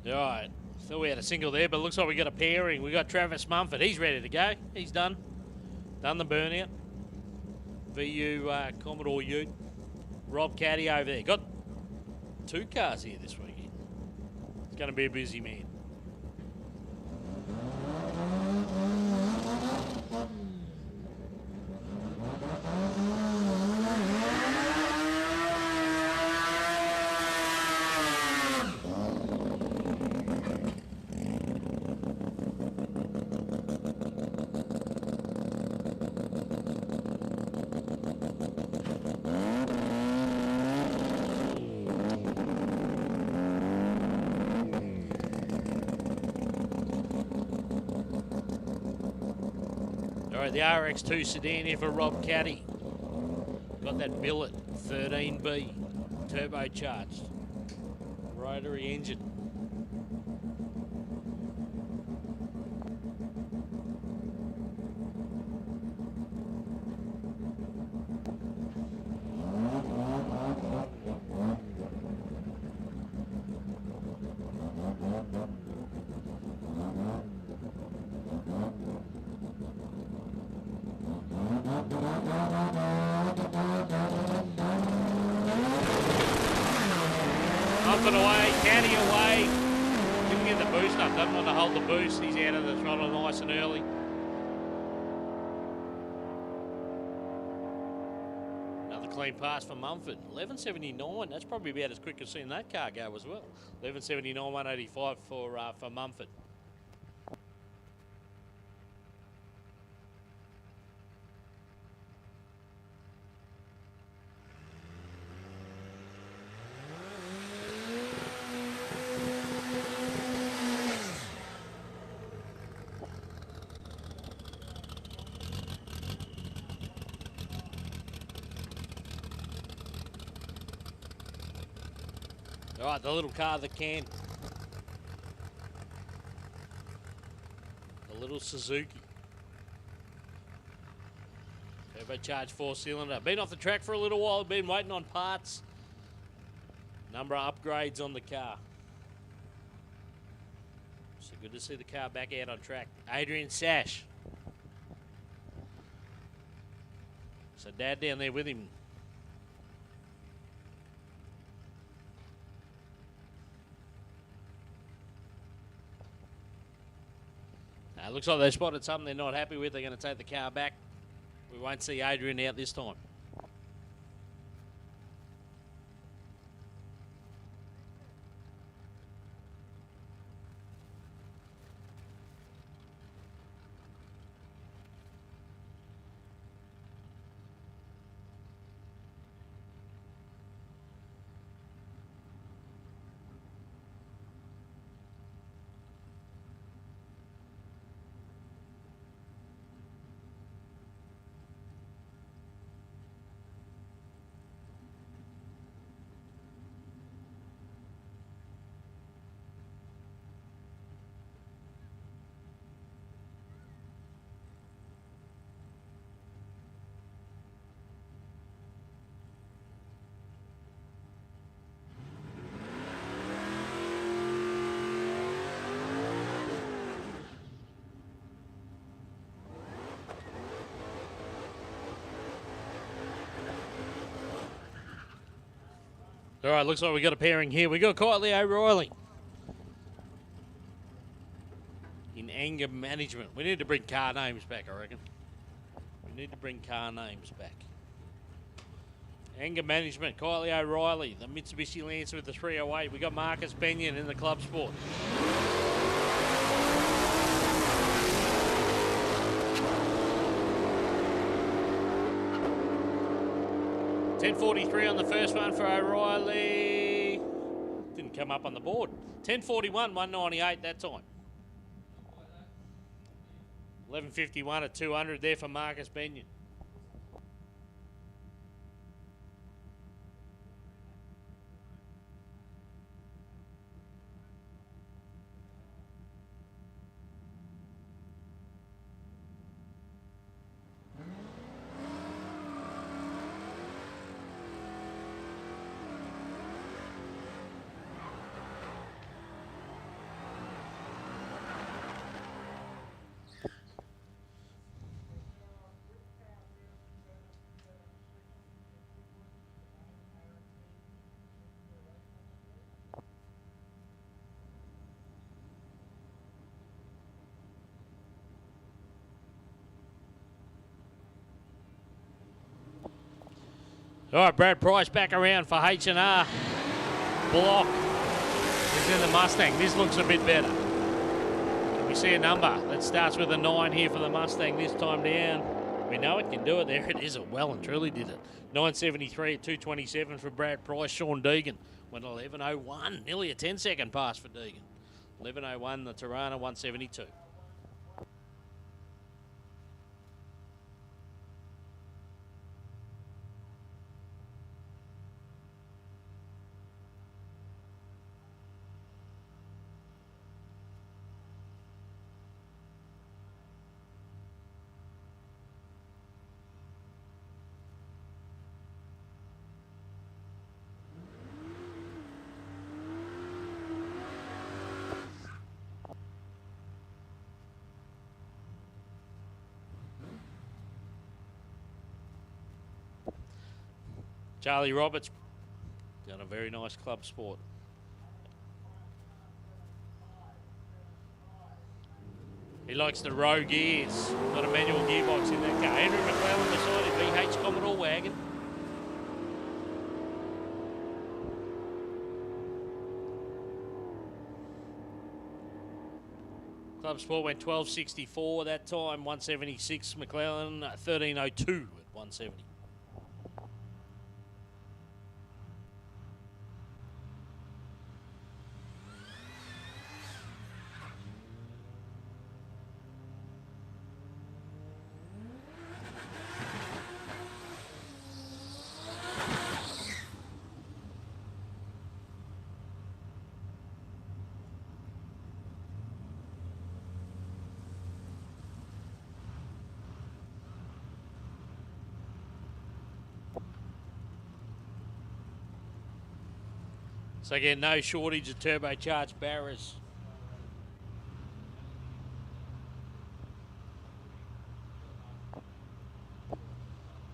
All right, thought we had a single there, but it looks like we got a pairing. We got Travis Mumford. He's ready to go. He's done the burnout. VU Commodore Ute. Rob Caddy over there. Got 2 cars here this weekend. It's going to be a busy man. The RX2 sedan here for Rob Caddy. Got that billet 13B turbocharged rotary engine. Away, Caddy away. Didn't get the boost up, doesn't want to hold the boost. He's out of the throttle nice and early. Another clean pass for Mumford. 1179, that's probably about as quick as seeing that car go as well. 1179, 185 for Mumford. All right, the little car that can. The little Suzuki. Turbocharged 4-cylinder. Been off the track for a little while, been waiting on parts. Number of upgrades on the car. So good to see the car back out on track. Adrian Sash. So Dad down there with him. Looks like they spotted something they're not happy with. They're going to take the car back. We won't see Adrian out this time. All right, looks like we got a pairing here. We got Kylie O'Reilly in anger management. We need to bring car names back, I reckon. We need to bring car names back. Anger management, Kylie O'Reilly, the Mitsubishi Lancer with the 308. We got Marcus Benyon in the Club Sport. $10.43 on the first one for O'Reilly. Didn't come up on the board. $10.41, $1.98 that time. $11.51 at 200 there for Marcus Benyon. All right, Brad Price back around for H&R. Block is in the Mustang. This looks a bit better. Can we see a number that starts with a 9 here for the Mustang this time down? We know it can do it. There it is. It well and truly did it. 9.73 at 2.27 for Brad Price. Sean Deegan went 11.01. Nearly a 10-second pass for Deegan. 11.01, the Tirana, 172. Charlie Roberts done a very nice Club Sport. He likes the row gears. Got a manual gearbox in that car. Andrew McClellan beside him, VH Commodore wagon. Club Sport went 12.64 that time, 176. McClellan 13.02 at 170. So again, no shortage of turbocharged barras.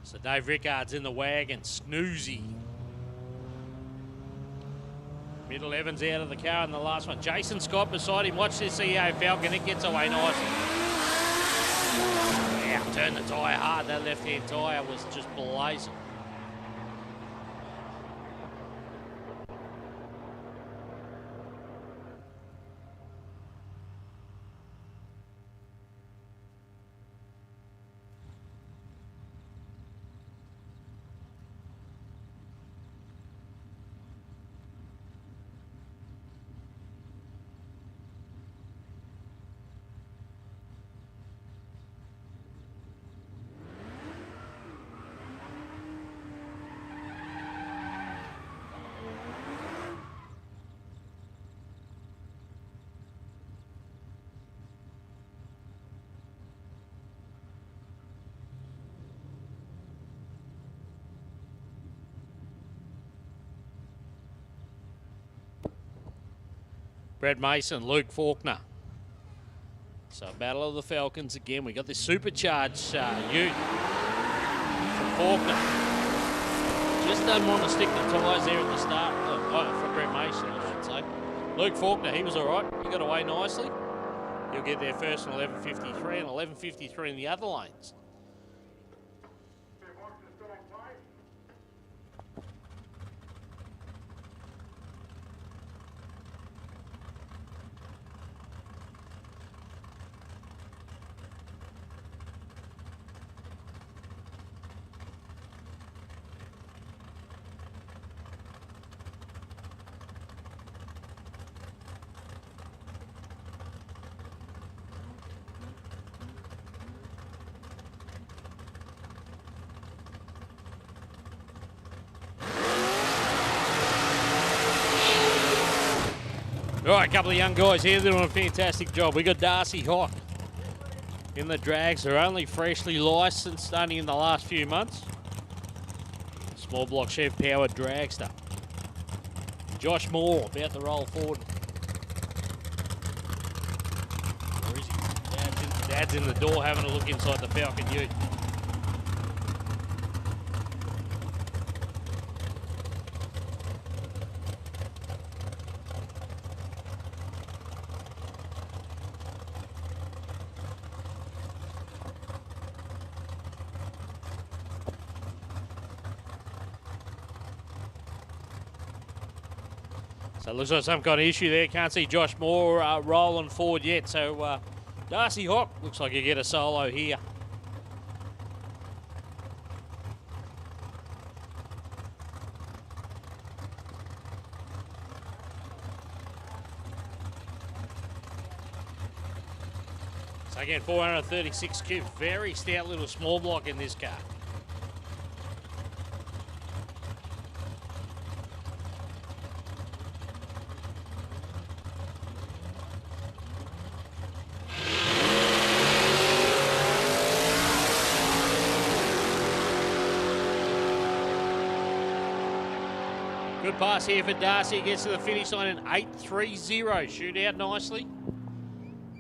So Dave Rickard's in the wagon, Snoozy. Middle Evans out of the car in the last one. Jason Scott beside him. Watch this EO Falcon, it gets away nicely. Wow, turned the tyre hard. That left-hand tyre was just blazing. Brad Mason, Luke Faulkner. So Battle of the Falcons again. We got this supercharged ute from Faulkner. Just doesn't want to stick the tyres there at the start. For Brett Mason, I should say. Luke Faulkner, he was all right. He got away nicely. He'll get there first in 11.53 and 11.53 in the other lanes. All right, a couple of young guys here doing a fantastic job. We got Darcy Hawk in the drags. They're only freshly licensed, only in the last few months. Small block Chev powered dragster. Josh Moore about to roll forward. Where is he? Dad's in the door having a look inside the Falcon Ute. So it looks like some kind of issue there. Can't see Josh Moore rolling forward yet. So Darcy Hawk looks like he'll get a solo here. So again, 436 cube. Very stout little small block in this car. Good pass here for Darcy. Gets to the finish line in 8.30. Shoot out nicely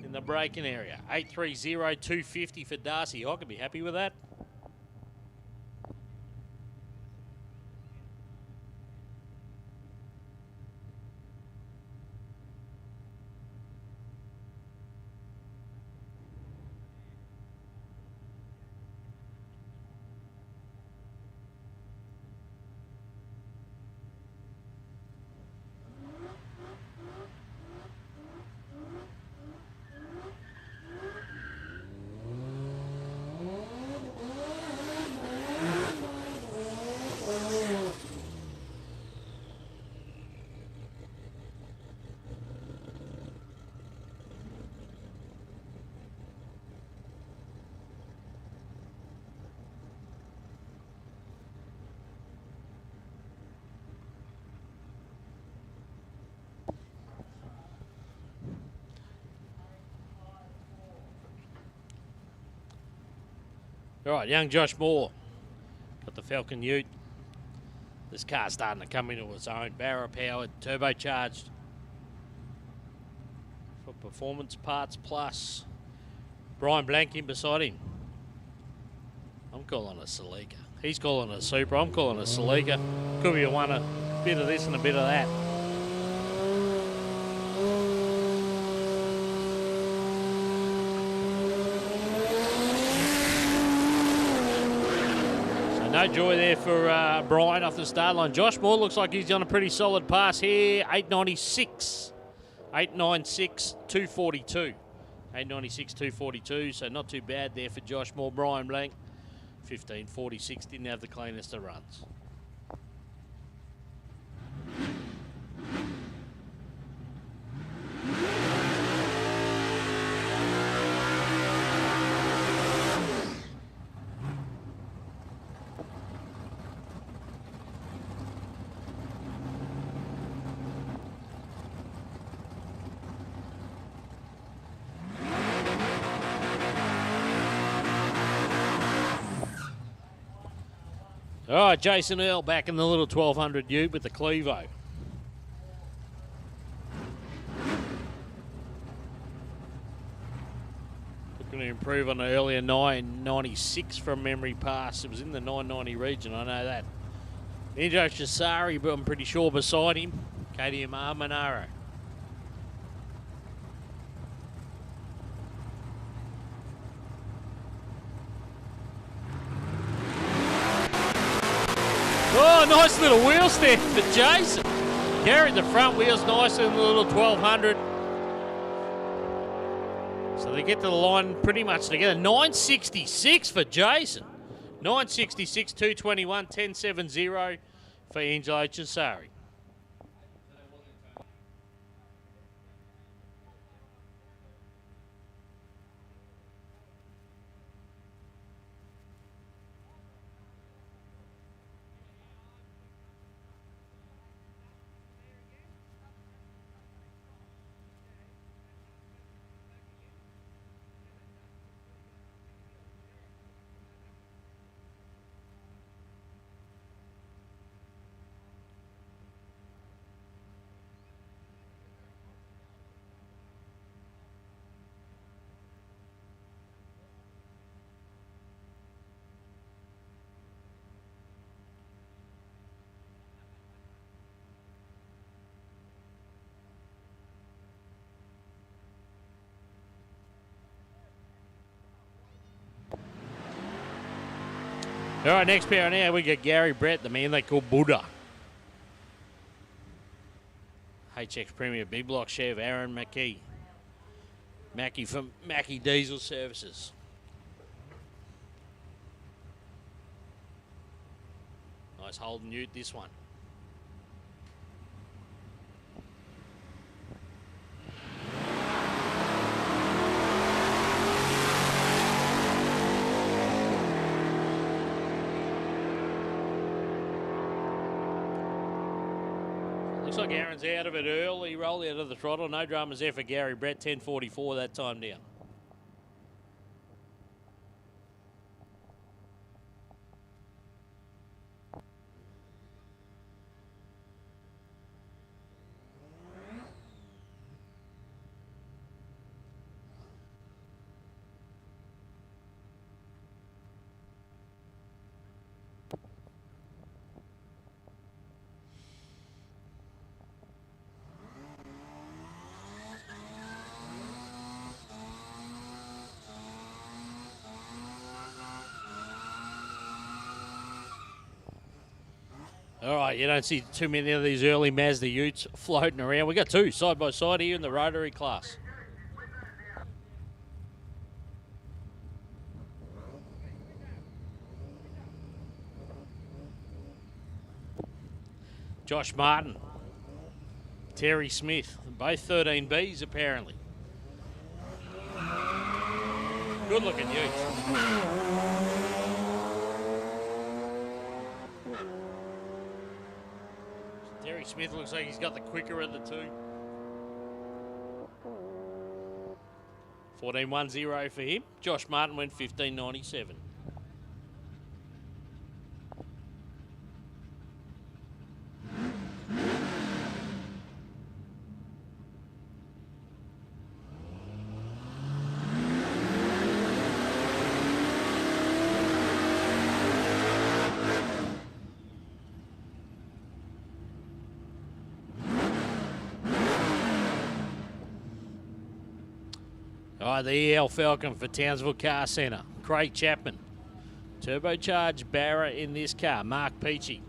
in the braking area. 8.30, 250 for Darcy. I could be happy with that. All right, young Josh Moore got the Falcon Ute. This car's starting to come into its own. Barra powered, turbocharged for Performance Parts Plus. Brian Blank in beside him. I'm calling a Celica. He's calling a Super. I'm calling a Celica. Could be a bit of this and a bit of that. No joy there for Brian off the start line. Josh Moore looks like he's on a pretty solid pass here. 8.96. 8.96, 242. 8.96, 242. So not too bad there for Josh Moore. Brian Blank, 15.46. Didn't have the cleanest of runs. All right, Jason Earl back in the little 1200 Ute with the Clevo. Looking to improve on the earlier 996 from memory pass. It was in the 990 region, I know that. Nitro Showdown, but I'm pretty sure beside him, KDMR Monaro. Oh, nice little wheel stand for Jason. Carried the front wheels nice in the little 1200. So they get to the line pretty much together. 966 for Jason. 966, 221, 1070 for Angelo Chisari. All right, next pair on air, we got Gary Brett, the man they call Buddha. HX Premier Big Block Chef Aaron Mackey. Mackey from Mackey Diesel Services. Nice Holden Ute, this one. Looks like Aaron's out of it early, rolled out of the throttle. No dramas there for Gary Brett, 10:44 that time down. All right, you don't see too many of these early Mazda Utes floating around. We got two side by side here in the rotary class. Josh Martin, Terry Smith, both 13Bs apparently. Good looking Utes. Terry Smith looks like he's got the quicker of the two. 14.10 for him. Josh Martin went 15.97. All right, the EL Falcon for Townsville Car Centre. Craig Chapman. Turbocharged Barra in this car. Mark Peachy.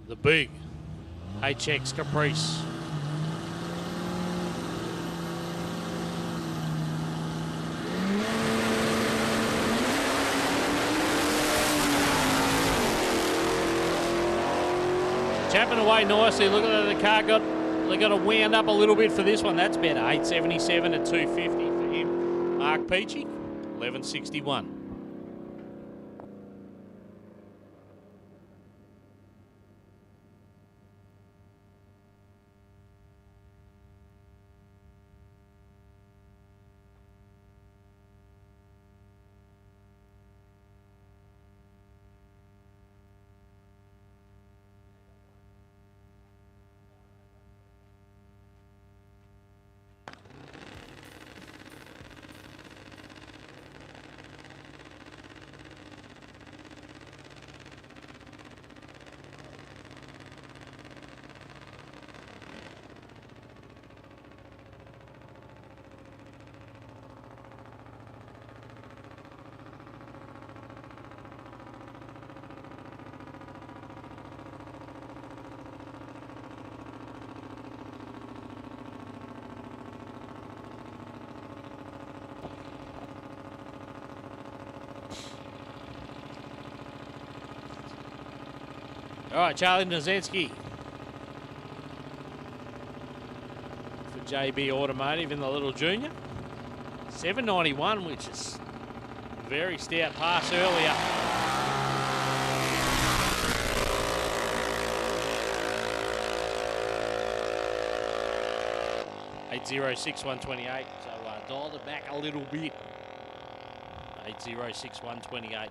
The big HX Caprice. Chapman away nicely. Look at that, the car they got to wound up a little bit for this one. That's better. 877 at 250 for him. Mark Peachy, 1161. All right, Charlie Nazensky for JB Automotive in the Little Junior. 791, which is a very stout pass earlier. .806 128, so dialed it back a little bit. 806 128.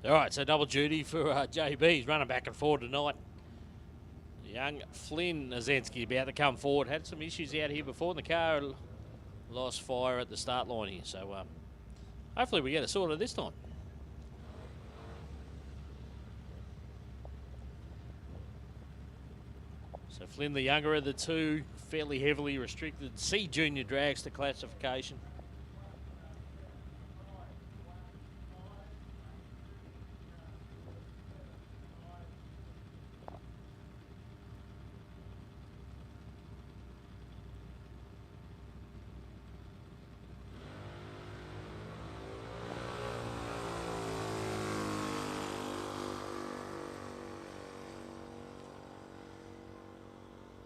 All right, so double duty for JB. He's running back and forward tonight. Young Flynn Nazensky about to come forward. Had some issues out here before, and the car lost fire at the start line here. So hopefully we get it sorted this time. So Flynn, the younger of the two, fairly heavily restricted C Junior dragster classification.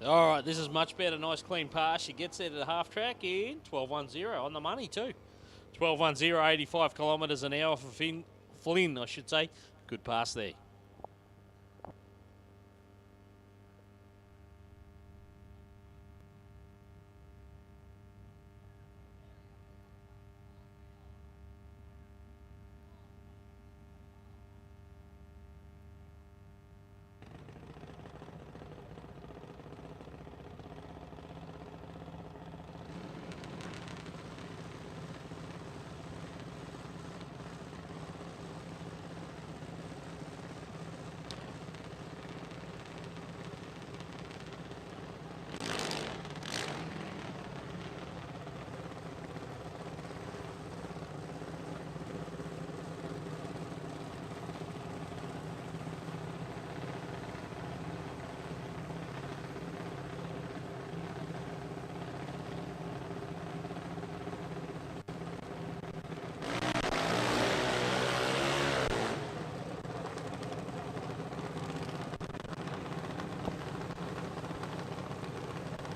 All right, this is much better. Nice clean pass. She gets there to the half track in 12.10 on the money too. 12.10, 85 kilometres an hour for Flynn, I should say. Good pass there.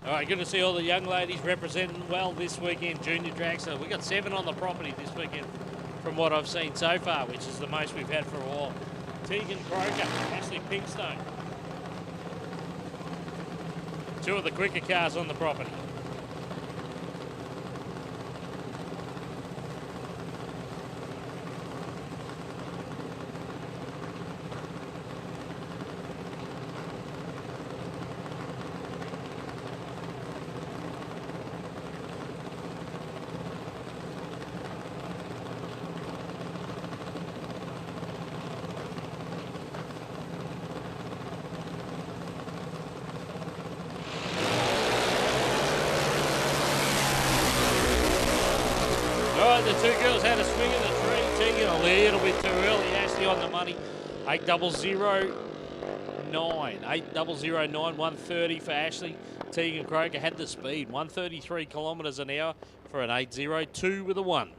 All right, good to see all the young ladies representing well this weekend, junior drag. So we got 7 on the property this weekend from what I've seen so far, which is the most we've had for a while. Tegan Croker, Ashley Pinkstone. 2 of the quicker cars on the property. The 2 girls had a swing in the 3. Tegan a little bit too early. Ashley on the money. 8.009. 8.009. 130 for Ashley. Tegan Croker had the speed. 133 kilometres an hour for an 8.02 with a 1.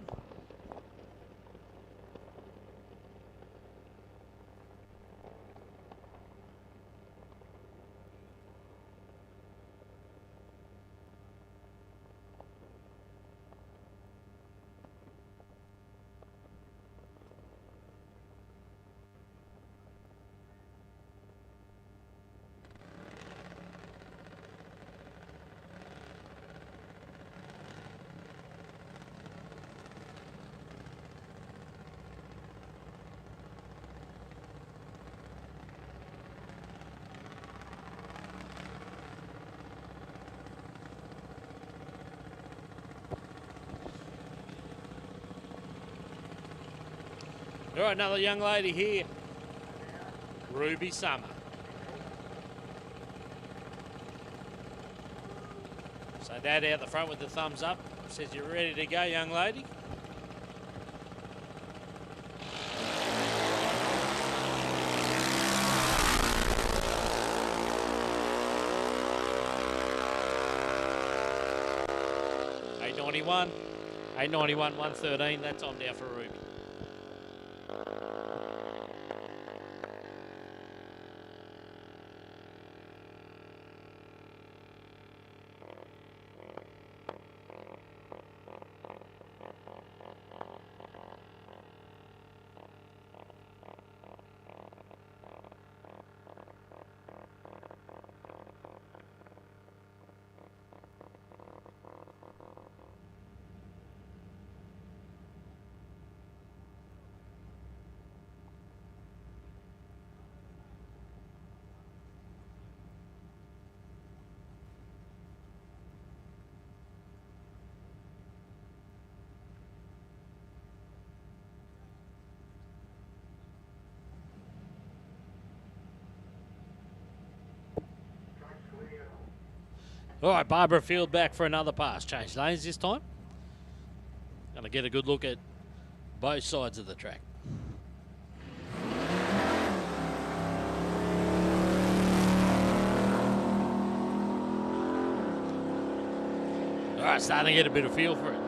All right, another young lady here. Ruby Summer. So Dad out the front with the thumbs up. Says you're ready to go, young lady. $8.91, 113. That time down for Ruby. All right, Barbara Field back for another pass. Change lanes this time. Going to get a good look at both sides of the track. All right, starting to get a bit of feel for it.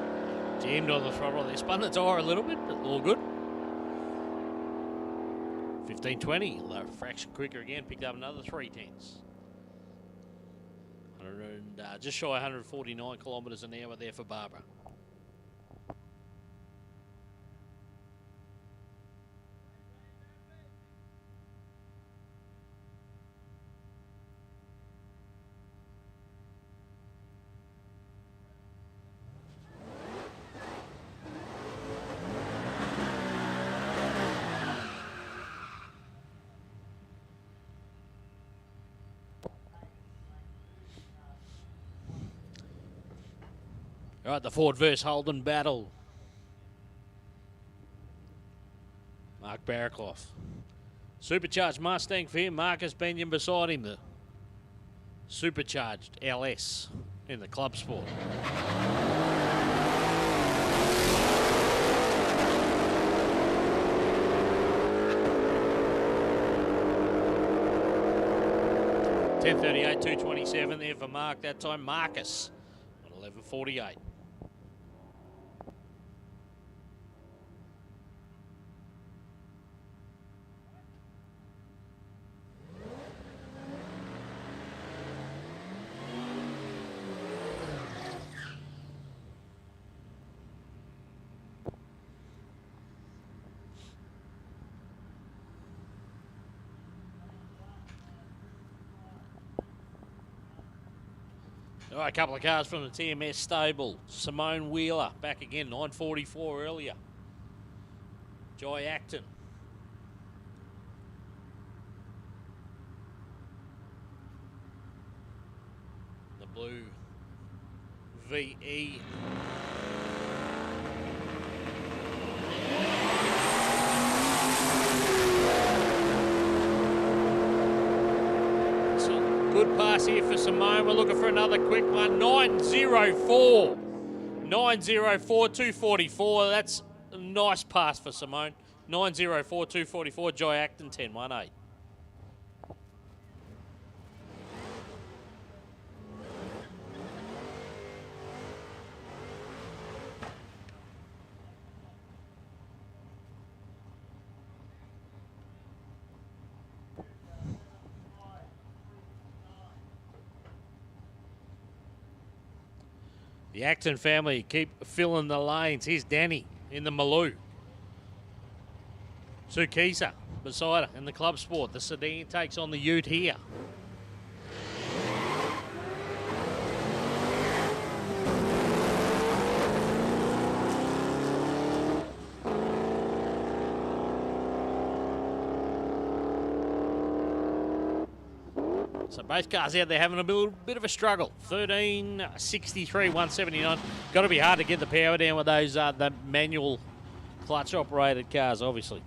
Jammed on the throttle. They spun the tyre a little bit, but all good. 15.20, low fraction quicker again. Picked up another 3/10. Just shy 149 kilometres an hour there for Barbara. All right, the Ford versus Holden battle. Mark Barraclough. Supercharged Mustang for him. Marcus Benyon beside him. The supercharged LS in the club sport. $10.38, 2:27 there for Mark. That time Marcus at 11:48. All right, a couple of cars from the TMS stable. Simone Wheeler, back again, 9:44 earlier. Joy Acton. The blue VE. Good pass here for Simone. We're looking for another quick one. 9.04. 9.04, 2:44. That's a nice pass for Simone. 9.04, 2:44. Joy Acton, 10.18. The Acton family keep filling the lanes. Here's Danny in the Maloo. Sukisa beside her in the club sport. The sedan takes on the ute here. So both cars out there having a little bit of a struggle. 13.63, 179. Got to be hard to get the power down with those the manual clutch operated cars, obviously.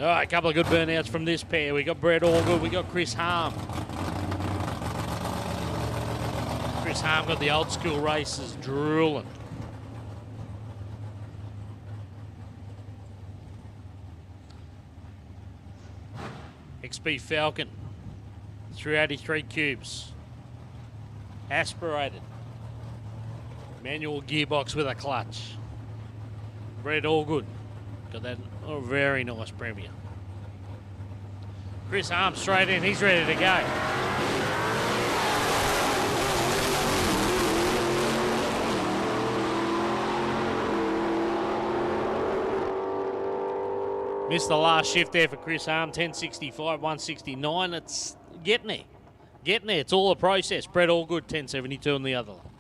All right, a couple of good burnouts from this pair. We got Brett Allgood, we got Chris Harm. Chris Harm got the old school races drooling. XP Falcon, 383 cubes. Aspirated. Manual gearbox with a clutch. Brett Allgood. Got that very nice Premier. Chris Harm straight in, he's ready to go. Missed the last shift there for Chris Harm, 1065, 169. It's getting there. Getting there, it's all a process. Brett Allgood, 1072 on the other one.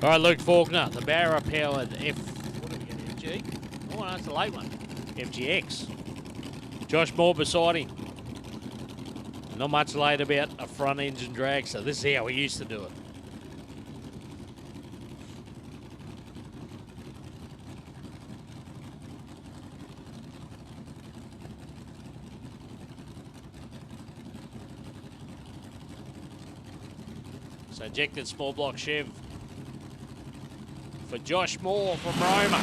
All right, Luke Faulkner, the Barra-powered what do we get, FG? Oh, no, it's a late one. FGX. Josh Moore beside him. Not much late about a front engine dragster. This is how we used to do it. So ejected small block Chev for Josh Moore from Roma.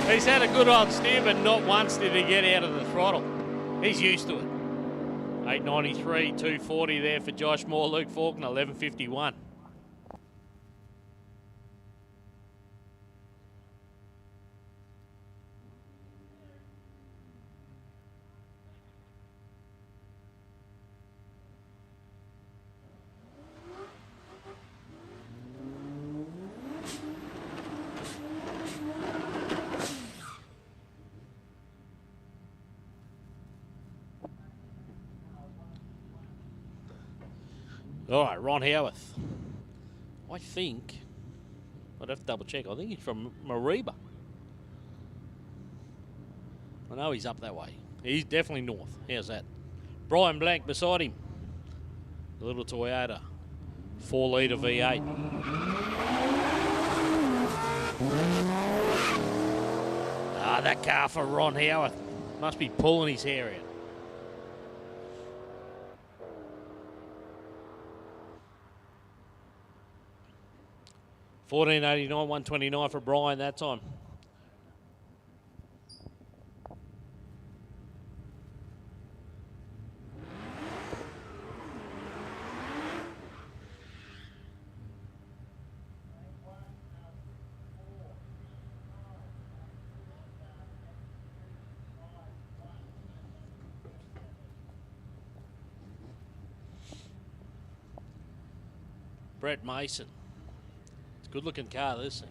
He's had a good old steer, but not once did he get out of the throttle. He's used to it. 893, 240 there for Josh Moore. Luke Faulkner, 1151. All right, Ron Howarth. I think, I'd have to double check, I think he's from Mariba. I know he's up that way. He's definitely north. How's that? Brian Blank beside him. The little Toyota 4-litre V8. Ah, that car for Ron Howarth. Must be pulling his hair out. $14.89, $129 for Brian that time. Brett Mason. Good looking car, this thing.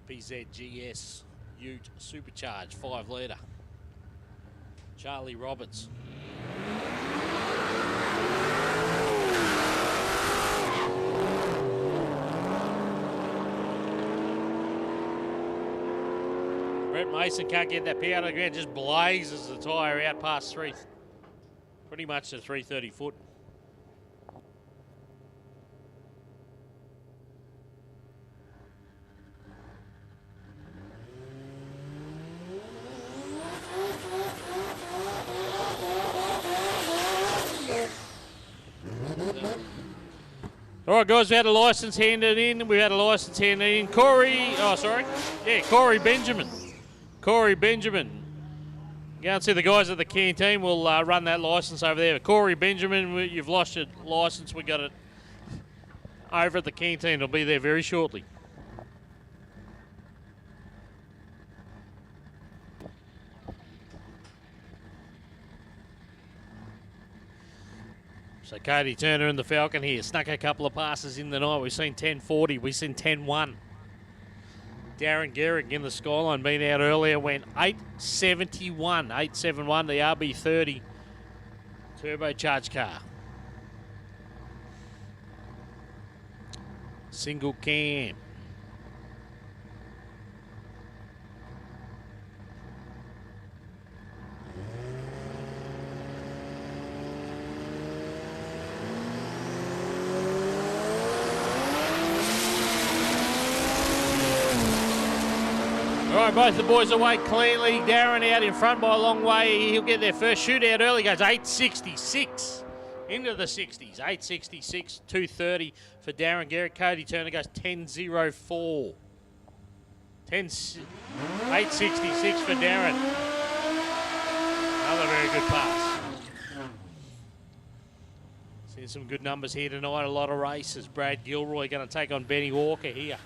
FPZ GS Ute Supercharged 5-litre. Charlie Roberts. Brett Mason can't get that power to the ground, just blazes the tyre out past pretty much to 330 foot. All right, guys, we had a licence handed in. Corey Benjamin. Go and see the guys at the canteen. We'll run that licence over there. Corey Benjamin, you've lost your licence. We got it over at the canteen. It'll be there very shortly. So Cody Turner and the Falcon here. Snuck a couple of passes in the night. We've seen 10.40. We've seen 10.1. Darren Gehrig in the skyline, been out earlier, went 8.71. 8.71, the RB30 turbocharged car. Single cam. All right, both the boys away cleanly. Darren out in front by a long way. He'll get their first shootout early. Goes 8.66 into the 60s. 8.66, 2.30 for Darren Gehrig. Cody Turner goes 10.04. 8.66 for Darren. Another very good pass. Seeing some good numbers here tonight. A lot of races. Brad Gilroy going to take on Benny Walker here.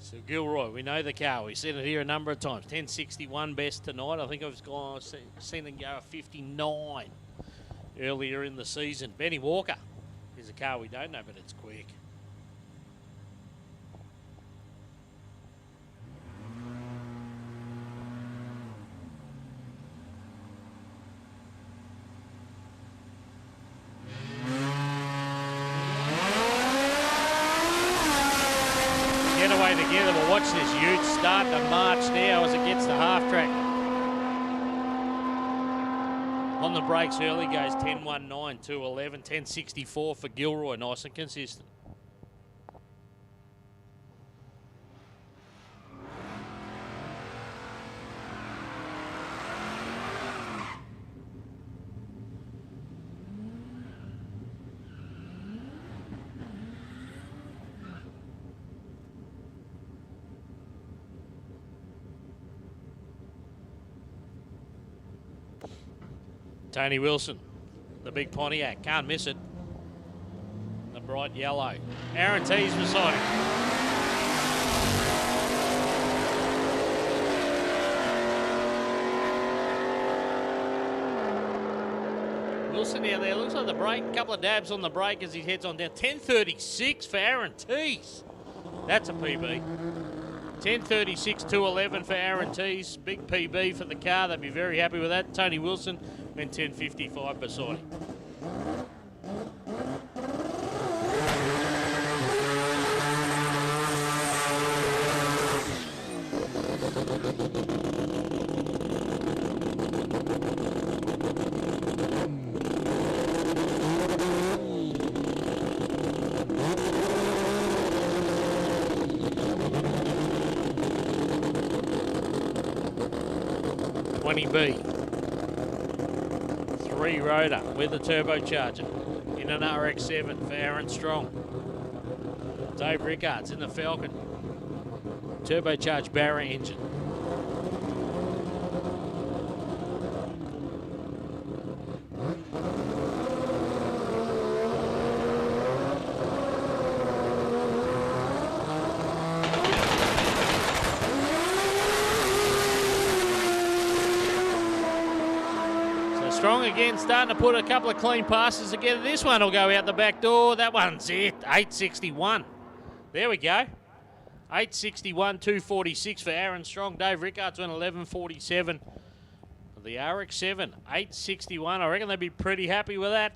So Gilroy, we know the car. We've seen it here a number of times. 10.61 best tonight. I think I've seen them go a 59 earlier in the season. Benny Walker is a car we don't know, but it's quick. Getaway together, but watch this ute start to march now as it gets to half track. On the brakes early goes 10.19, 2.11, 10.64 for Gilroy, nice and consistent. Tony Wilson, the big Pontiac, can't miss it. The bright yellow. Aaron T's beside him. Wilson now there, looks like the brake, a couple of dabs on the brake as he heads on down. 10.36 for Aaron T's. That's a PB. 10.36, 2.11 for Aaron T's. Big PB for the car. They'd be very happy with that. Tony Wilson went 10.55 beside him. B. 3-rotor with a turbocharger in an RX-7 for Aaron Strong. Dave Rickards in the Falcon. Turbocharged Barra engine. Strong again, starting to put a couple of clean passes together. This one will go out the back door. That one's it. 8.61. There we go. 8.61, 2.46 for Aaron Strong. Dave Rickards went 11.47 for the RX-7. 8.61. I reckon they'd be pretty happy with that.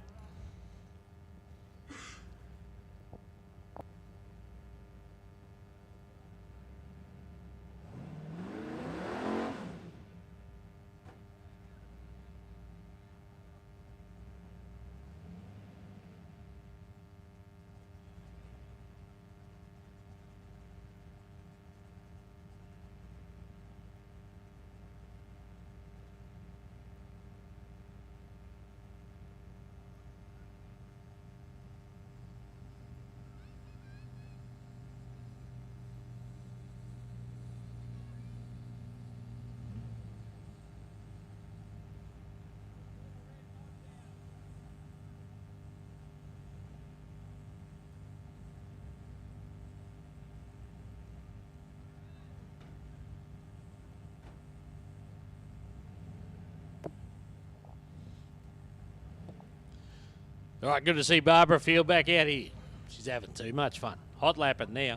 All right, good to see Barbara Field back out here. She's having too much fun. Hot lapping now.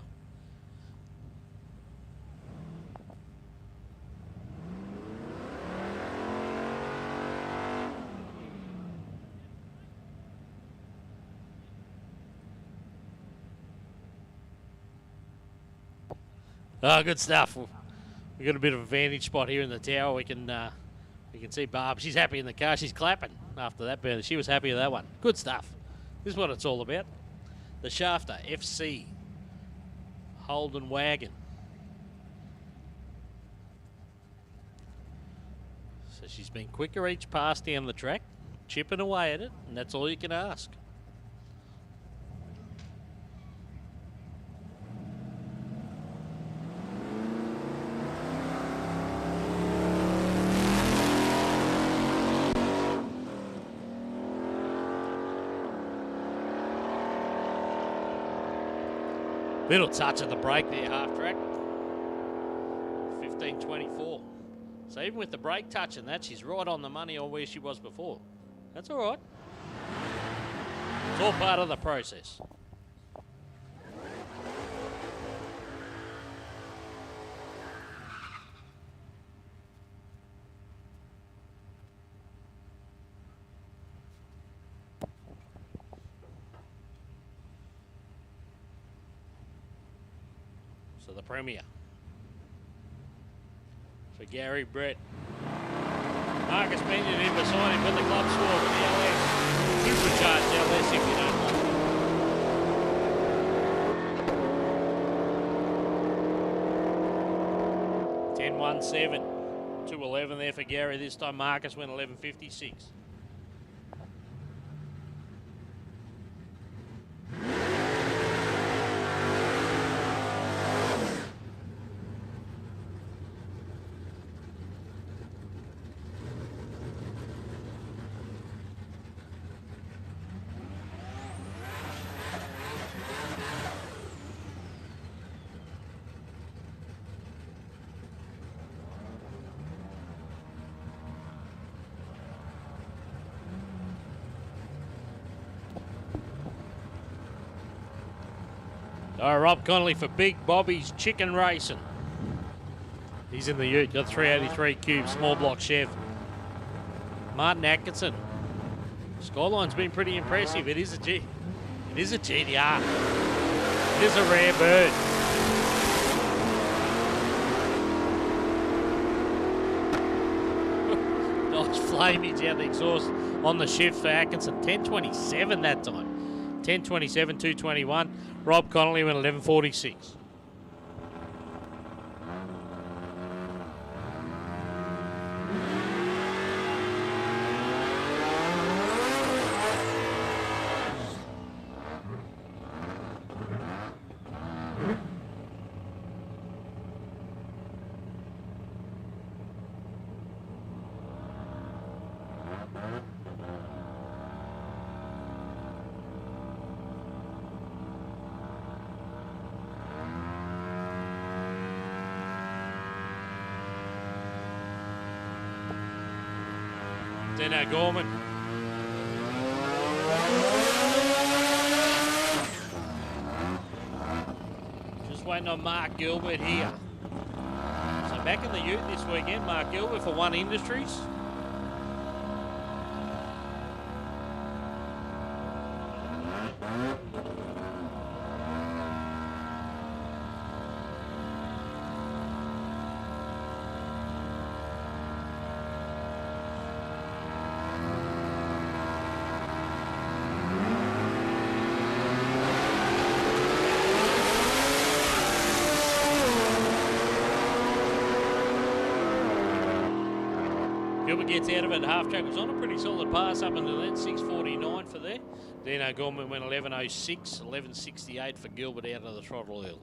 Oh, good stuff. We've got a bit of a vantage spot here in the tower. We can see Barb. She's happy in the car. She's clapping after that burn. She was happy with that one. Good stuff. This is what it's all about. The Shafter FC Holden wagon. So she's been quicker each pass down the track, chipping away at it, and that's all you can ask. Little touch of the brake there, half track. 15.24. So even with the brake touch and that, she's right on the money on where she was before. That's all right. It's all part of the process. So the Premier for Gary Brett. Marcus Benyon in beside him with the club swore for the LS. Supercharged LS if you don't mind. 10.17. 2.11 there for Gary. This time Marcus went 11.56. All right, Rob Connolly for Big Bobby's Chicken Racing. He's in the ute, got 383 cube, small block Chev. Martin Atkinson. Skyline's been pretty impressive. It is a GTR. It is a rare bird. Nice flamage out the exhaust on the shift for Atkinson. 10.27 that time. 10.27, 2.21. Rob Connolly went 11.46. Dino Gorman. Just waiting on Mark Gilbert here. So back in the ute this weekend, Mark Gilbert for One Industries. Gilbert gets out of it. Half track was on a pretty solid pass up until then. 6.49 for there. Dino Gorman went 11.06. 11.68 for Gilbert out of the throttle early.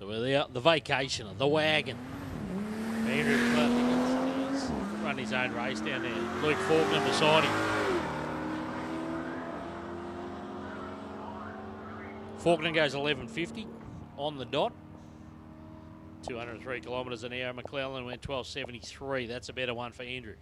So we're the vacationer, the wagon. Andrew he's run his own race down there. Luke Faulkner beside him. Faulkner goes 11.50 on the dot. 203 kilometres an hour. McClellan went 12.73. That's a better one for Andrew.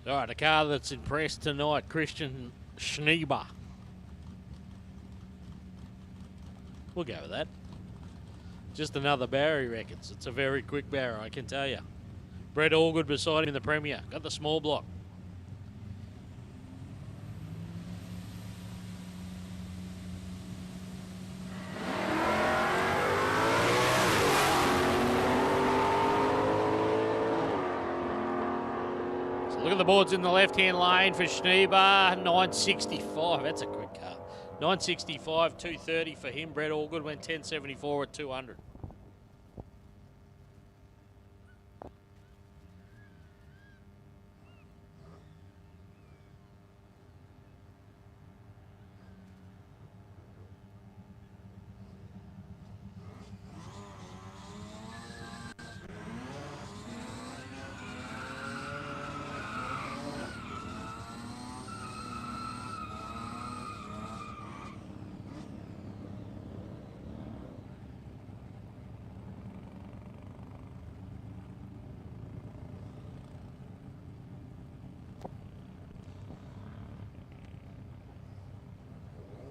All right, a car that's impressed tonight, Christian Schneeber. We'll go with that. Just another barrow, he reckons. It's a very quick barrow, I can tell you. Brett Allgood beside him in the Premier. Got the small block. Look at the boards in the left-hand lane for Schneeber, 965. That's a quick car. 965, 230 for him. Brett Allgood went 1074 at 200.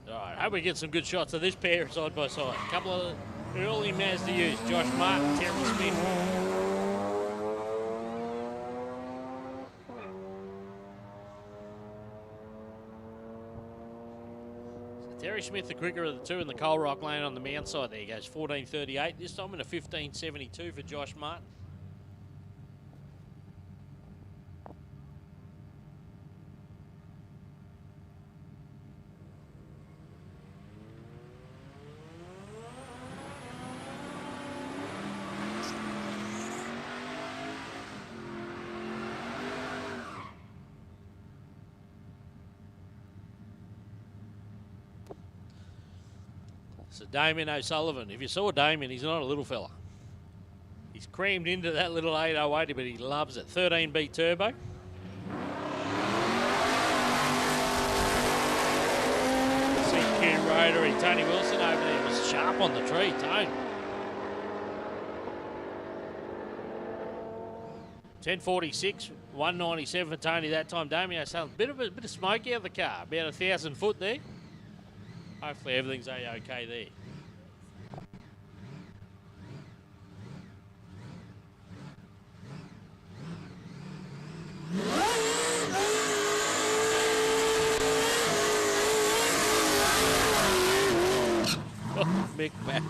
All right, hope we get some good shots of this pair side by side. A couple of early Mazda use. Josh Martin, Terry Smith. So Terry Smith, the quicker of the two in the Coal Rock lane on the Mount side. There he goes, 14.38. This time in a 15.72 for Josh Martin. So Damien O'Sullivan, if you saw Damien, he's not a little fella. He's crammed into that little 808, but he loves it. 13B turbo. CQ rotary. Tony Wilson over there was sharp on the tree, Tony. 10.46, 197 for Tony that time. Damien O'Sullivan, bit of smoke out of the car, about 1,000 foot there. Hopefully everything's okay there. Oh, Mick Barrett.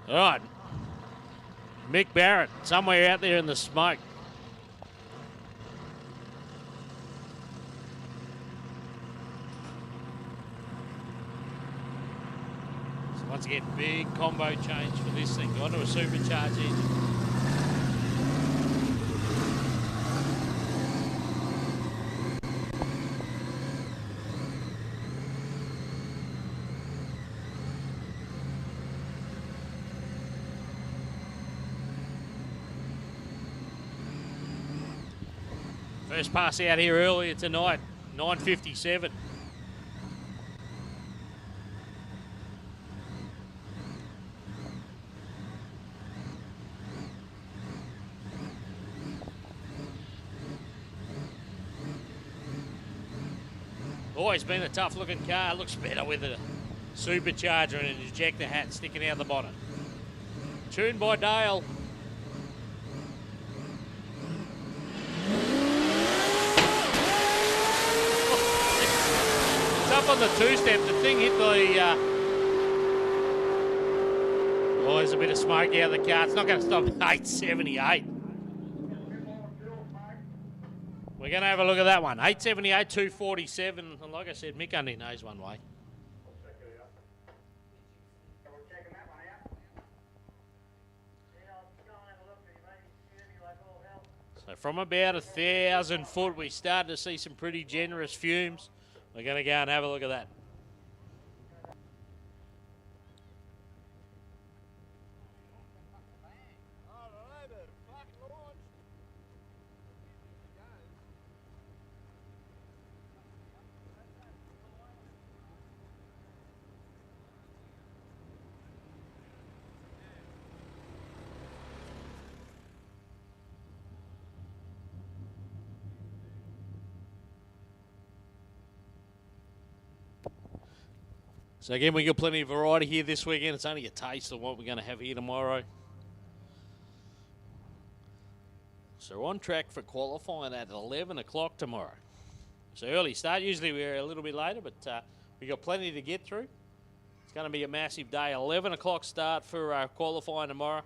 All right. Mick Barrett, somewhere out there in the smoke. Once again, big combo change for this thing. Gone to a supercharged engine. First pass out here earlier tonight, 9.57. Always been a tough looking car. Looks better with a supercharger and an ejector hat sticking out the bottom. Tuned by Dale. up on the two-step. The thing hit the... Oh, there's a bit of smoke out of the car. It's not going to stop at 878. We're going to have a look at that one. 878, 247. And like I said, Mick only knows one way. So from about 1,000 foot, we started to see some pretty generous fumes. We're going to go and have a look at that. So again, we got plenty of variety here this weekend. It's only a taste of what we're going to have here tomorrow. So we're on track for qualifying at 11 o'clock tomorrow. So early start. Usually we're a little bit later, but we got plenty to get through. It's going to be a massive day. 11 o'clock start for qualifying tomorrow.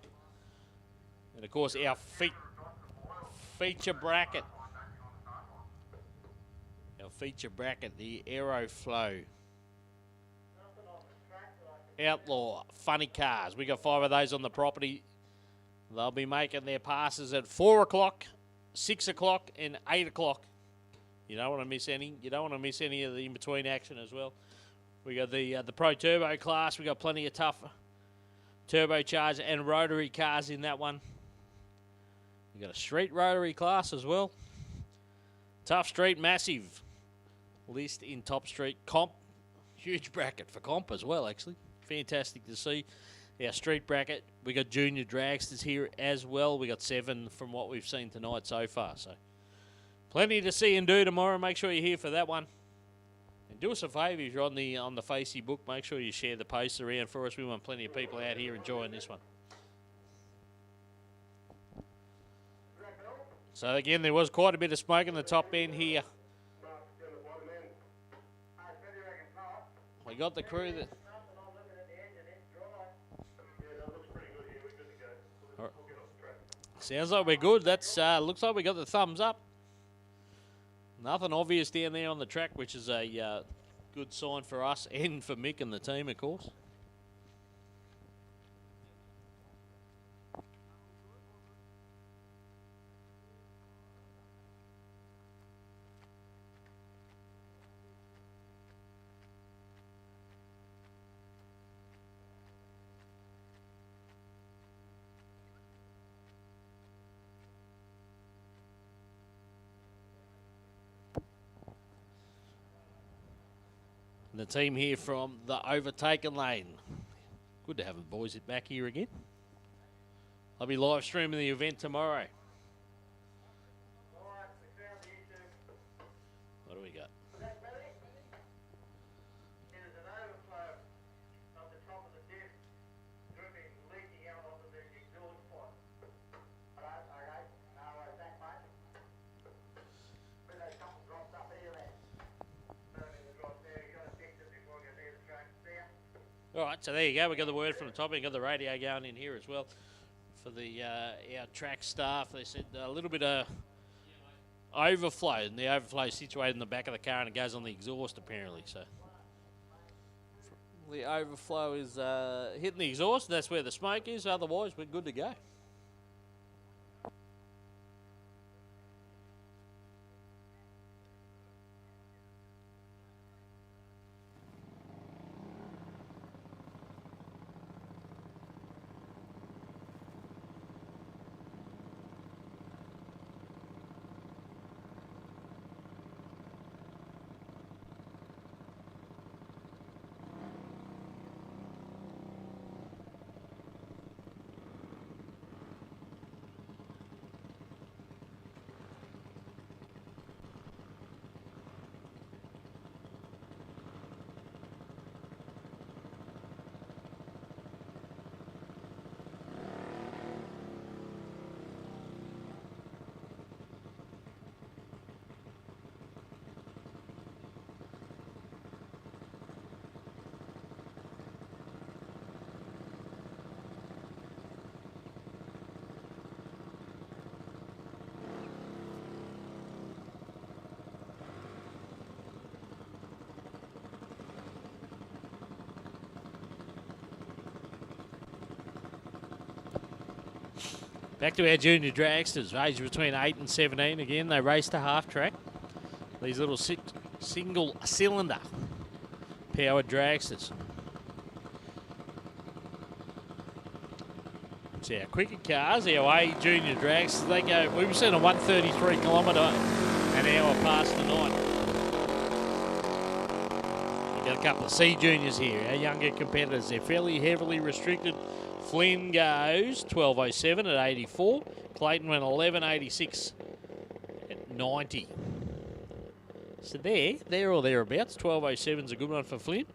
And of course our feature bracket. Our feature bracket, the Aeroflow Outlaw Funny cars. We got 5 of those on the property. They'll be making their passes at 4 o'clock, 6 o'clock, and 8 o'clock. You don't want to miss any. You don't want to miss any of the in-between action as well. We got the Pro Turbo class. We got plenty of tough turbocharged and rotary cars in that one. We got a street rotary class as well. Tough street, massive list in top street comp. Huge bracket for comp as well, actually. Fantastic to see. Our street bracket. We got junior dragsters here as well. We got 7 from what we've seen tonight so far. So plenty to see and do tomorrow. Make sure you're here for that one. And do us a favour if you're on the Facey book. Make sure you share the posts around for us. We want plenty of people out here enjoying this one. So again, there was quite a bit of smoke in the top end here. We got the crew that... Sounds like we're good. That's looks like we got the thumbs up. Nothing obvious down there on the track, which is a good sign for us and for Mick and the team, of course. The team here from the Overtaking lane. Good to have the boys back here again. I'll be live streaming the event tomorrow. What do we got? All right, so there you go. We got the word from the top. We got the radio going in here as well for the our track staff. They said a little bit of overflow, and the overflow is situated in the back of the car, and it goes on the exhaust apparently. So the overflow is hitting the exhaust. That's where the smoke is. Otherwise, we're good to go. Back to our junior dragsters, aged between 8 and 17. Again, they race to half track. These little single cylinder powered dragsters. So our quicker cars, our A junior dragsters, they go, we've seen a 133 kilometre an hour past the night. We've got a couple of C juniors here, our younger competitors. They're fairly heavily restricted. Flynn goes 12.07 at 84. Clayton went 11.86 at 90. So there or thereabouts. 12.07 is a good one for Flynn.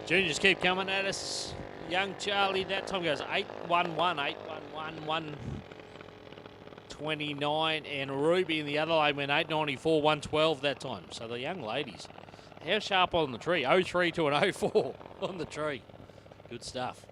Juniors keep coming at us. Young Charlie, that time goes 8.11, 8.11, 1:29, and Ruby in the other lane went 8.94, 1:12 that time. So the young ladies, how sharp on the tree? 03 to an 04 on the tree. Good stuff.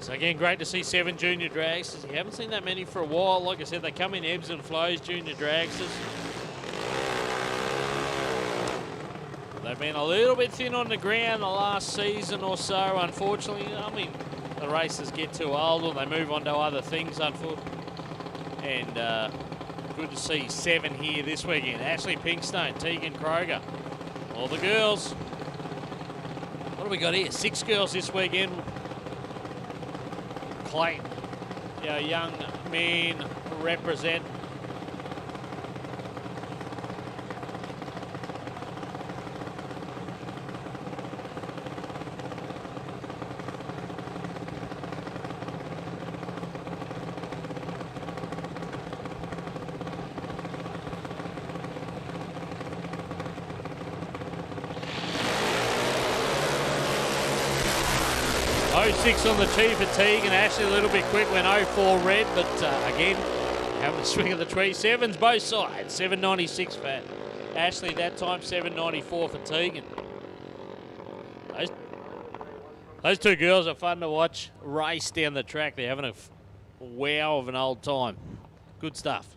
So again, great to see 7 junior dragsters. You haven't seen that many for a while. Like I said, they come in ebbs and flows, junior dragsters. They've been a little bit thin on the ground the last season or so, unfortunately. I mean, the racers get too old or they move on to other things, unfortunately. And good to see 7 here this weekend. Ashley Pinkstone, Tegan Kroger, all the girls. What do we got here? 6 girls this weekend. Clayton, our young men represent. .06 on the tee for Teague, and Ashley a little bit quick, went 04 red, but again, having a swing of the tree. 7s both sides, 7.96 for Ashley that time, 7.94 for Teagan. Those 2 girls are fun to watch race down the track. They're having a wow of an old time. Good stuff.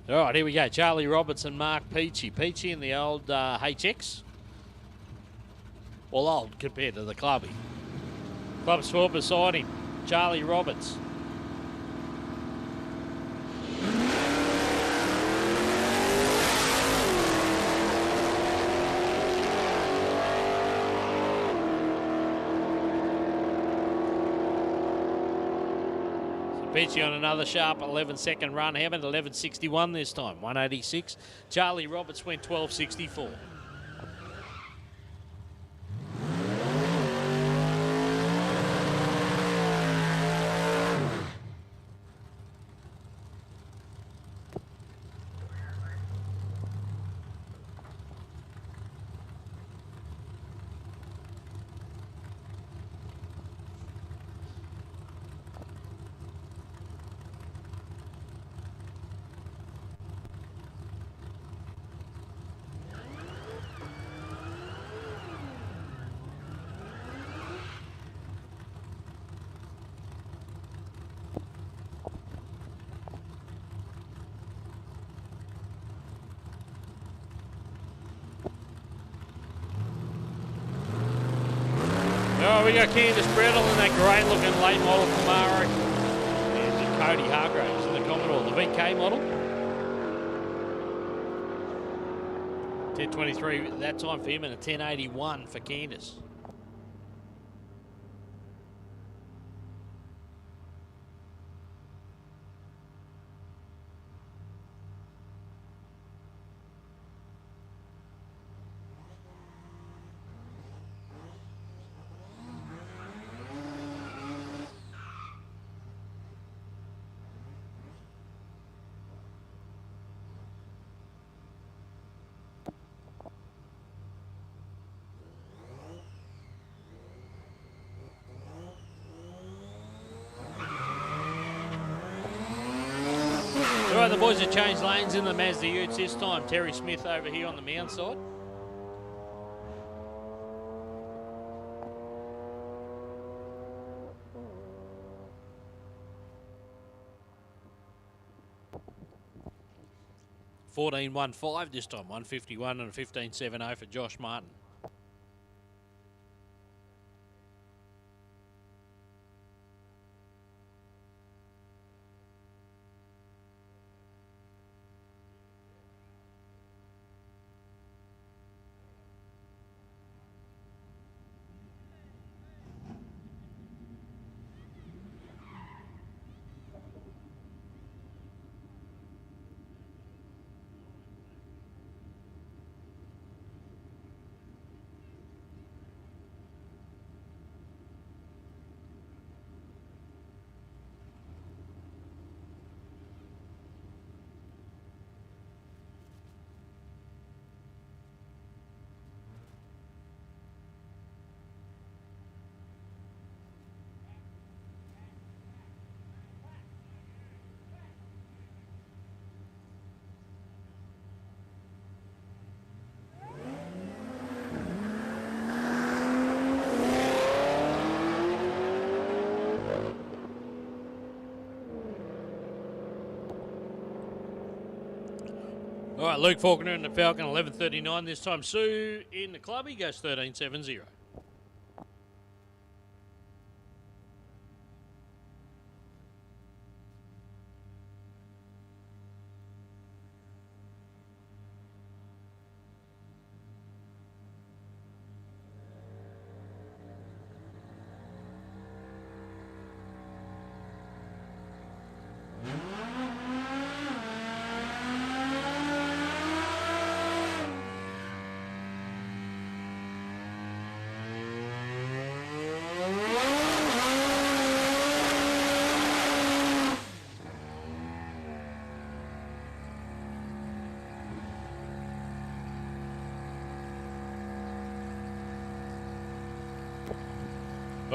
All right, here we go. Charlie Robertson, Mark Peachy. Peachy in the old HX. Well, old compared to the clubby. Club's 12 beside him, Charlie Roberts. Peachy on another sharp 11-second run. Hammond 11.61 this time, 186. Charlie Roberts went 12.64. Oh, we got Candice Brettle in that great-looking late model Palmyra. And Cody Hargraves in the Commodore, the VK model. 10.23 that time for him and a 10.81 for Candice. All right, the boys have changed lanes in the Mazda Utes this time. Terry Smith over here on the mound side. $14.15 this time, 151 and a 15.70 for Josh Martin. All right, Luke Faulkner in the Falcon, 11.39 this time. Sue in the club, he goes 13.70.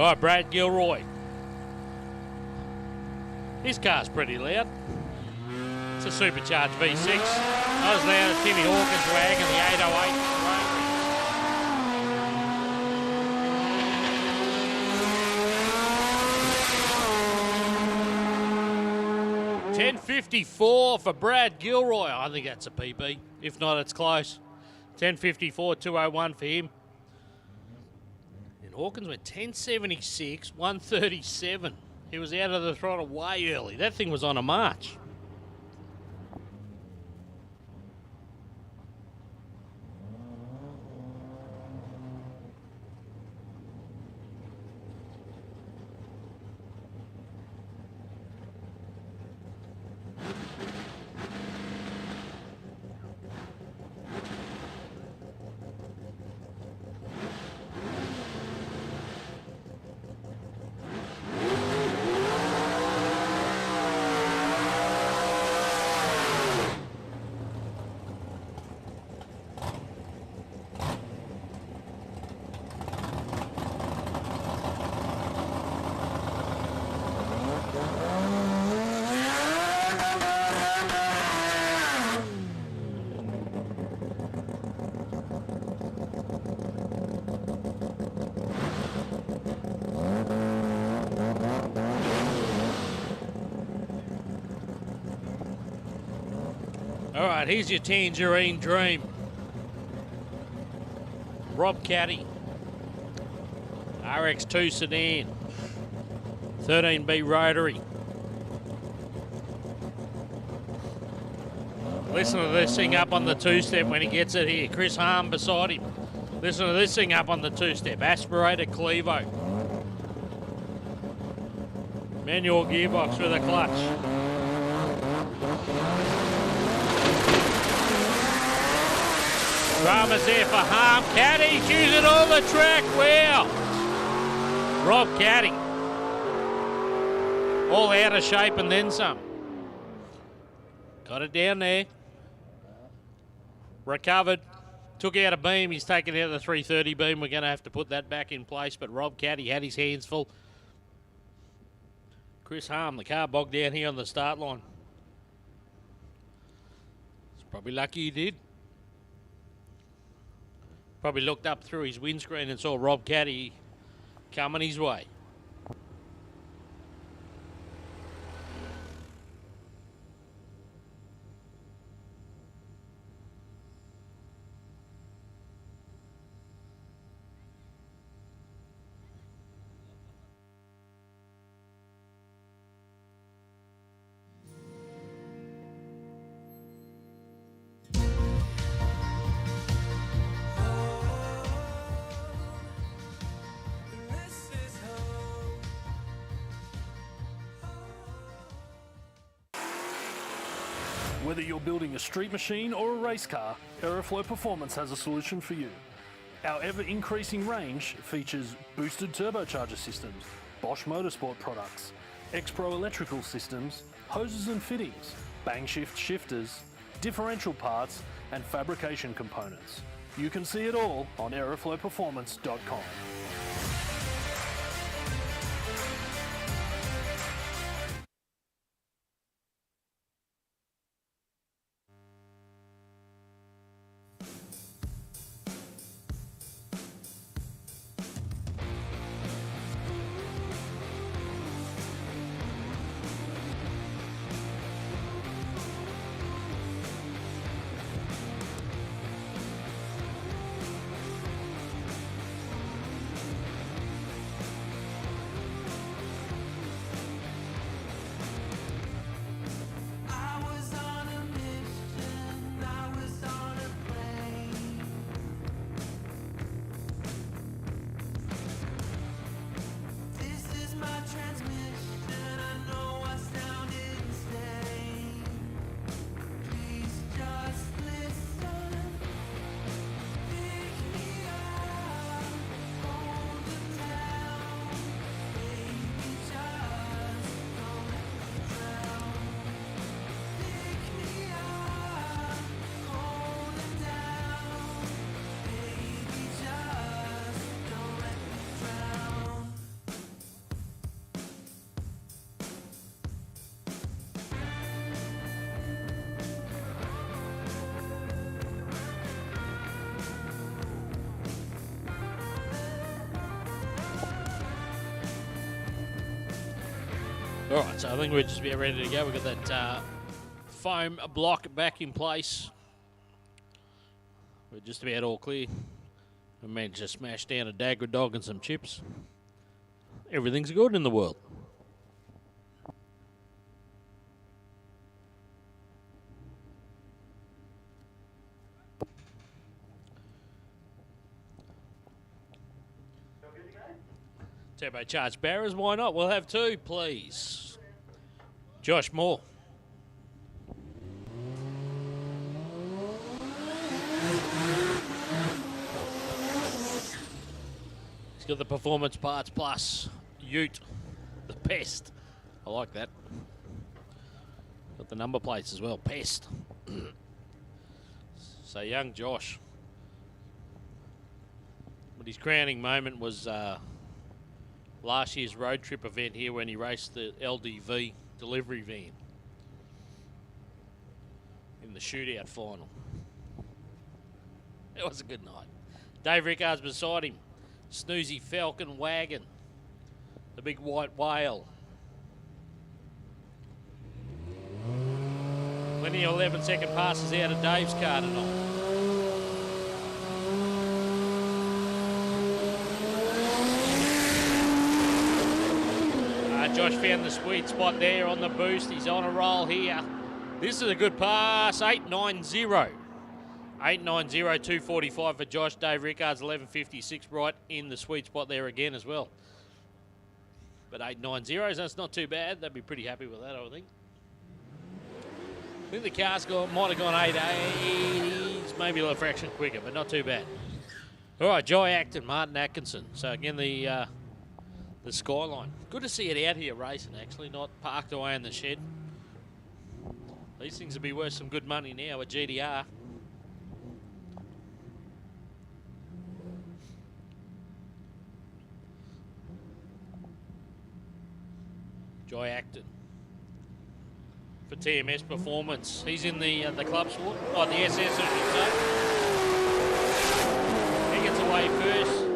All right, Brad Gilroy. His car's pretty loud. It's a supercharged V6. Not as loud as Timmy Hawkins' wagon, the 808. 10.54 for Brad Gilroy. I think that's a PB. If not, it's close. 10.54, 201 for him. Hawkins went 10.76, 137. He was out of the throttle way early. That thing was on a march. All right, here's your Tangerine Dream. Rob Caddy, RX2 sedan, 13B rotary. Listen to this thing up on the two-step when he gets it here. Chris Harm beside him. Listen to this thing up on the two-step. Aspirator Clevo. Manual gearbox with a clutch. Dramas there for Harm. Caddy's using all the track. Wow. Rob Caddy. All out of shape and then some. Got it down there. Recovered. Took out a beam. He's taken out the 330 beam. We're going to have to put that back in place. But Rob Caddy had his hands full. Chris Harm, the car bogged down here on the start line. He's probably lucky he did. Probably looked up through his windscreen and saw Rob Caddy coming his way. Whether you're building a street machine or a race car, Aeroflow Performance has a solution for you. Our ever-increasing range features boosted turbocharger systems, Bosch Motorsport products, X-Pro electrical systems, hoses and fittings, bang shift shifters, differential parts, and fabrication components. You can see it all on aeroflowperformance.com. All right, so I think we're just about ready to go. We've got that foam block back in place. We're just about all clear. I managed to smash down a Dagger dog and some chips. Everything's good in the world. Turbocharged barriers, why not? We'll have two, please. Josh Moore. He's got the Performance Parts Plus Ute, the Pest. I like that. Got the number plates as well, Pest. So young Josh. But his crowning moment was last year's road trip event here when he raced the LDV delivery van in the shootout final. It was a good night. Dave Rickard's beside him. Snoozy Falcon Wagon. The big white whale. Plenty of 11-second passes out of Dave's car tonight. Josh found the sweet spot there on the boost. He's on a roll here. This is a good pass. 8.90. 8.90, 2.45 for Josh. Dave Rickard's 11.56 right in the sweet spot there again as well. But 8.90, that's not too bad. They'd be pretty happy with that, I would think. I think the car's might have gone 8.80s, maybe a little fraction quicker, but not too bad. All right, Jai Acton, Martin Atkinson. So again, the Skyline. Good to see it out here racing, actually, not parked away in the shed. These things will be worth some good money now at GDR. Jai Acton for TMS Performance. He's in the club sport. Oh, the SS, I should say. He gets away first.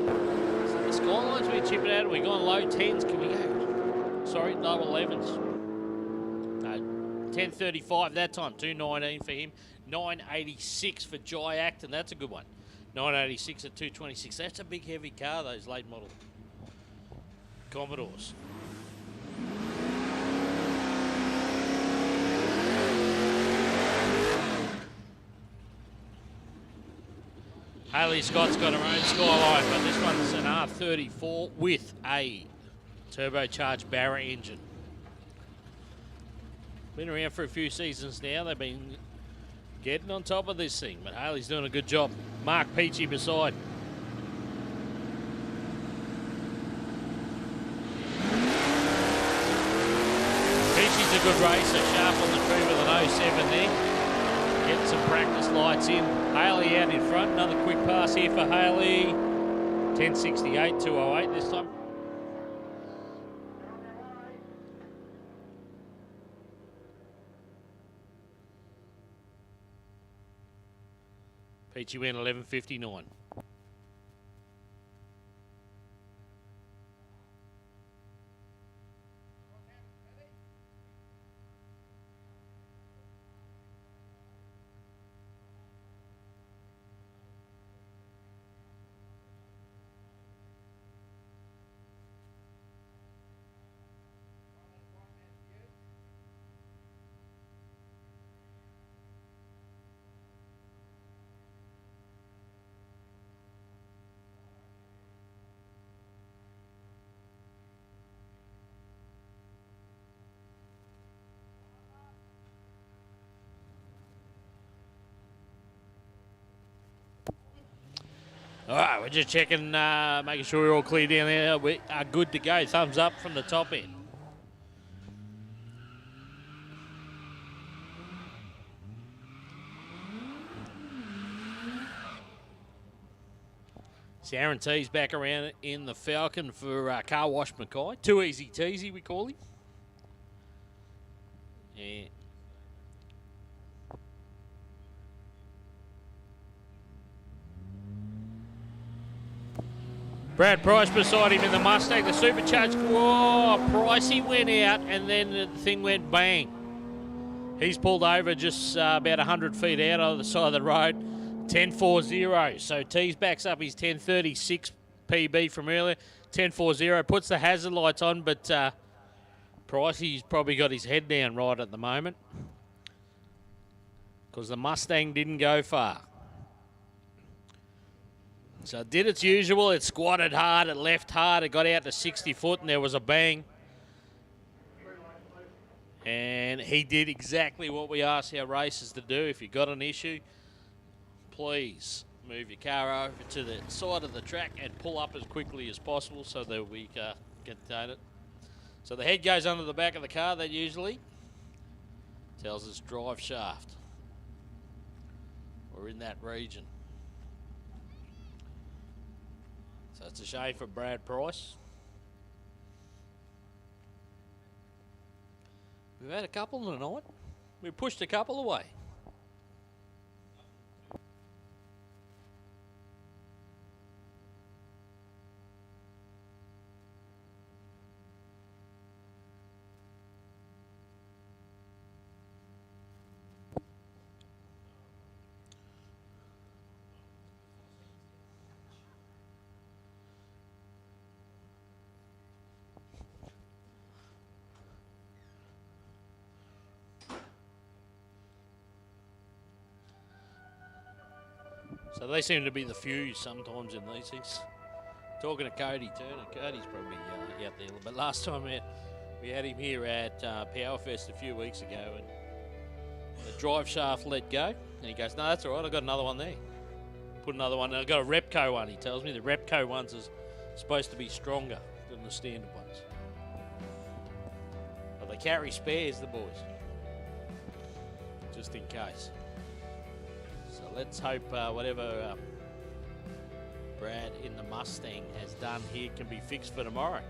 Skylines we're chipping out. We're going low 10s. Can we go? Sorry, low 11s. No, 10.35 that time. 2.19 for him. 9.86 for Jai Acton. That's a good one. 9.86 at 2.26. That's a big heavy car, those late model Commodores. Hayley Scott's got her own Skyline, but this one's an R34 with a turbocharged Barra engine. Been around for a few seasons now. They've been getting on top of this thing, but Hayley's doing a good job. Mark Peachy beside. Peachy's a good racer, sharp on the tree with an 07 there. Getting some practice lights in. Hayley out in front. Another quick pass here for Hayley. 10.68, 2.08 this time. Peachy went 11.59. All right, we're just checking, making sure we're all clear down there. We are good to go. Thumbs up from the top end. Aaron T's back around in the Falcon for Car Wash Mackay. Too easy teasy, we call him. Yeah. Brad Price beside him in the Mustang, the supercharged. Whoa, Pricey went out and then the thing went bang. He's pulled over just about 100 feet out on the side of the road. 10.40. So Tees backs up his 10.36 PB from earlier. 10.40 puts the hazard lights on, but Pricey's probably got his head down right at the moment because the Mustang didn't go far. So it did its usual. It squatted hard, it left hard, it got out to 60 foot, and there was a bang. And he did exactly what we ask our racers to do. If you've got an issue, please move your car over to the side of the track and pull up as quickly as possible so that we can contain it. So the head goes under the back of the car. That usually tells us drive shaft. We're in that region. So it's a shame for Brad Price. We've had a couple tonight. We pushed a couple away. So they seem to be the few sometimes in these things. Talking to Cody Turner, Cody's probably out there. But last time we had him here at Powerfest a few weeks ago, and the drive shaft let go, and he goes, "No, that's all right. I got another one there. Put another one. I got a Repco one." He tells me the Repco ones is supposed to be stronger than the standard ones, but they carry spares, the boys, just in case. So let's hope whatever Brad in the Mustang has done here can be fixed for tomorrow.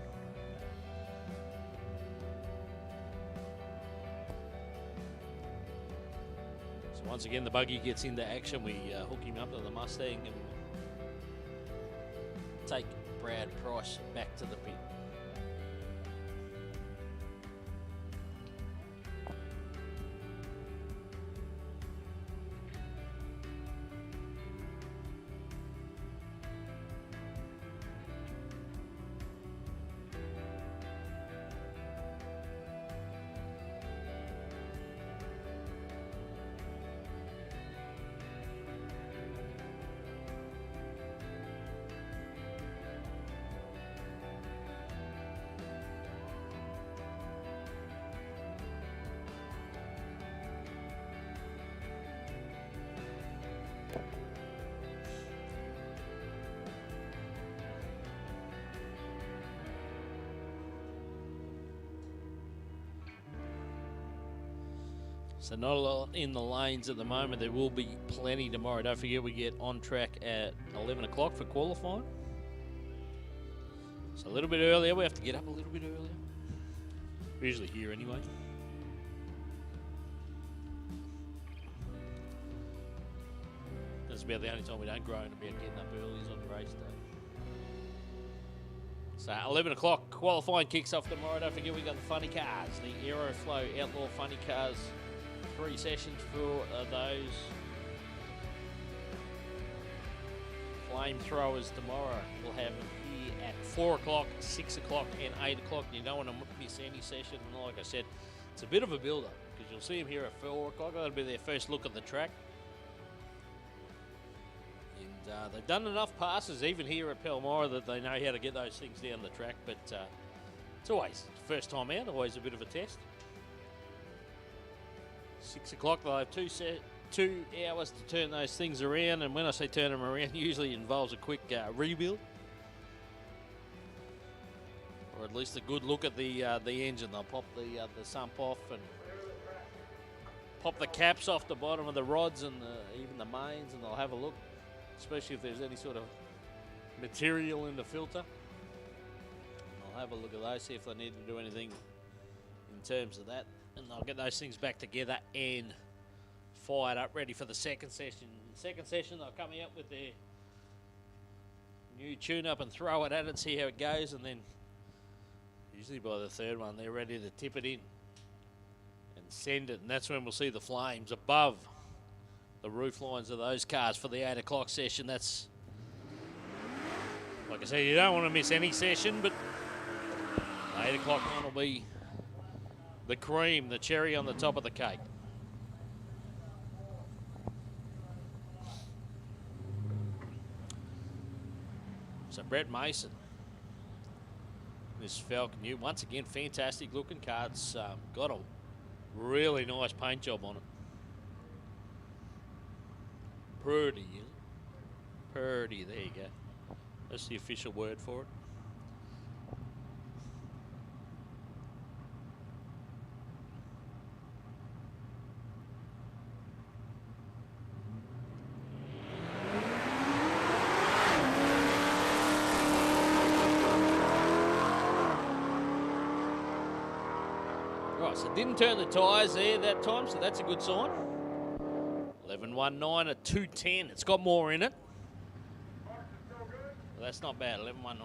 So once again, the buggy gets into action. We hook him up to the Mustang and take Brad Price back to the pit. So not a lot in the lanes at the moment. There will be plenty tomorrow. Don't forget we get on track at 11 o'clock for qualifying. So a little bit earlier. We have to get up a little bit earlier. We're usually here anyway. That's about the only time we don't groan about getting up early is on the race day. So 11 o'clock qualifying kicks off tomorrow. Don't forget we got the funny cars, the Aeroflow Outlaw Funny Cars. 3 sessions for those flamethrowers tomorrow. We'll have them here at 4 o'clock, 6 o'clock, and 8 o'clock. You don't want to miss any session. And like I said, it's a bit of a build-up because you'll see them here at 4 o'clock. That'll be their first look at the track. And they've done enough passes, even here at Palmyra, that they know how to get those things down the track. But it's always first time out, always a bit of a test. 6 o'clock, they'll have 2 hours to turn those things around, and when I say turn them around, usually it involves a quick rebuild, or at least a good look at the engine. They'll pop the sump off and pop the caps off the bottom of the rods and even the mains, and they'll have a look, especially if there's any sort of material in the filter. I'll have a look at those, see if they need to do anything in terms of that. And they'll get those things back together and fired up, ready for the second session. Second session, they'll come out with their new tune-up and throw it at it, see how it goes, and then usually by the third one, they're ready to tip it in and send it. And that's when we'll see the flames above the roof lines of those cars for the 8 o'clock session. That's, like I say, you don't want to miss any session, but the 8 o'clock one will be the cream, the cherry on the top of the cake. So Brett Mason, this Falcon U, once again, fantastic looking car. It's got a really nice paint job on it. Pretty, is it? Pretty, there you go. That's the official word for it. Right, so didn't turn the tyres there that time, so that's a good sign. 11.19 at 2:10. It's got more in it. Well, that's not bad. 11.19.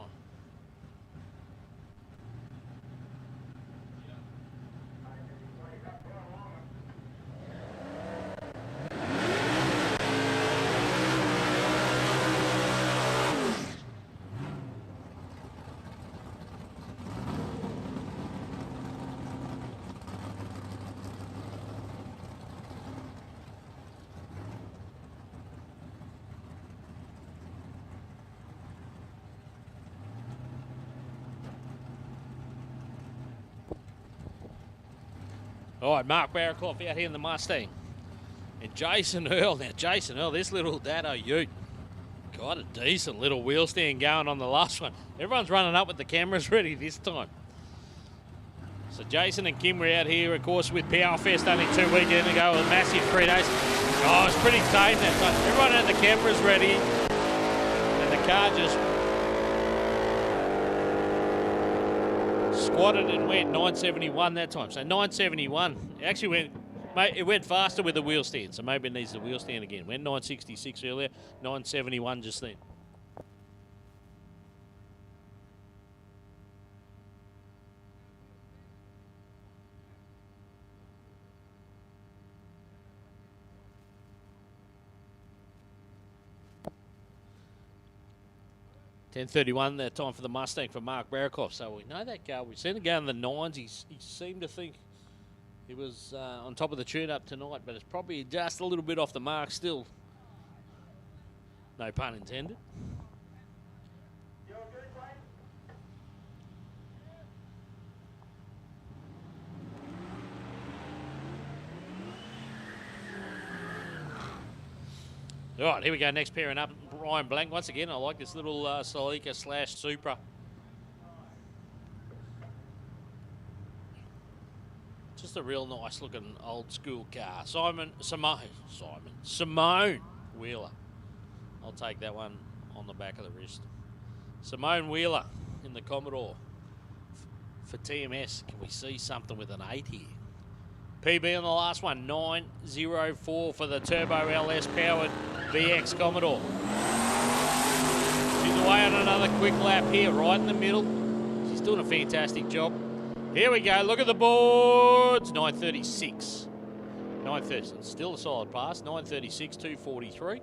All right, Mark Barraclough out here in the Mustang. And Jason Earl. Now, Jason Earl, this little Dado Ute, got a decent little wheel stand going on the last one. Everyone's running up with the cameras ready this time. So Jason and Kim were out here, of course, with Powerfest only 2 weekends ago, a massive 3 days. Oh, it's pretty tame that time. Everyone had the cameras ready, and the car just squatted and went 971 that time. So 971. It actually went faster with the wheel stand, so maybe it needs the wheel stand again. Went 966 earlier, 971 just then. $10.31 that time for the Mustang for Mark Barraclough. So we know that car. We've seen it go in the 9s. He seemed to think he was on top of the tune-up tonight, but it's probably just a little bit off the mark still. No pun intended. All right, here we go. Next pairing up, Ryan Blank. Once again, I like this little Celica / Supra. Just a real nice looking old school car. Simone Wheeler. I'll take that one on the back of the wrist. Simone Wheeler in the Commodore for TMS. Can we see something with an 8 here? PB on the last one, 904 for the Turbo LS powered VX Commodore. She's away on another quick lap here, right in the middle. She's doing a fantastic job. Here we go, look at the boards. 936. 930, still a solid pass. 936, 243.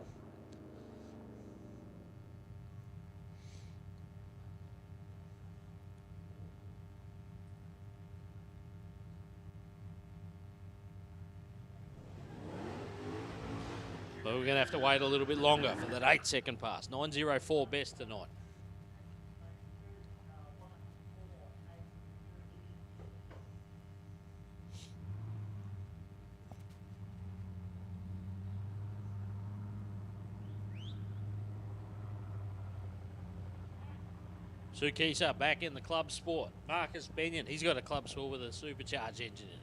But we're going to have to wait a little bit longer for that 8-second pass. 904 best tonight. Sukisa back in the club sport. Marcus Benyon, he's got a club sport with a supercharged engine in it.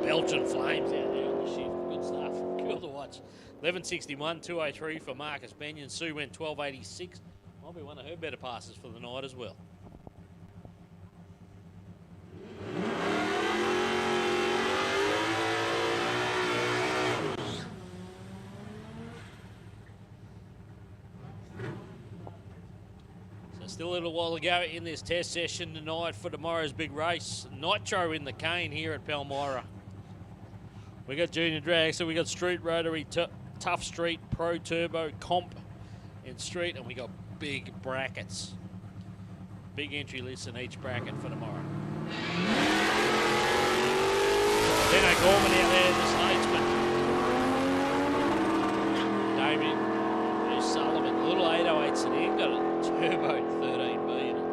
Belgian flames out there on the shift. Good stuff. Cool to watch. 11.61, 2.03 for Marcus Benyon. Sue went 12.86. Might be one of her better passes for the night as well. So Still a little while to go in this test session tonight for tomorrow's big race. Nitro in the cane here at Palmyra. We got junior drag, so we got street rotary, tough street, pro turbo, comp in street, and we got big brackets. Big entry list in each bracket for tomorrow. Dino Gorman out there in the Statesman. Damien Sullivan, a little 808 sedan, got a turbo 13B in it.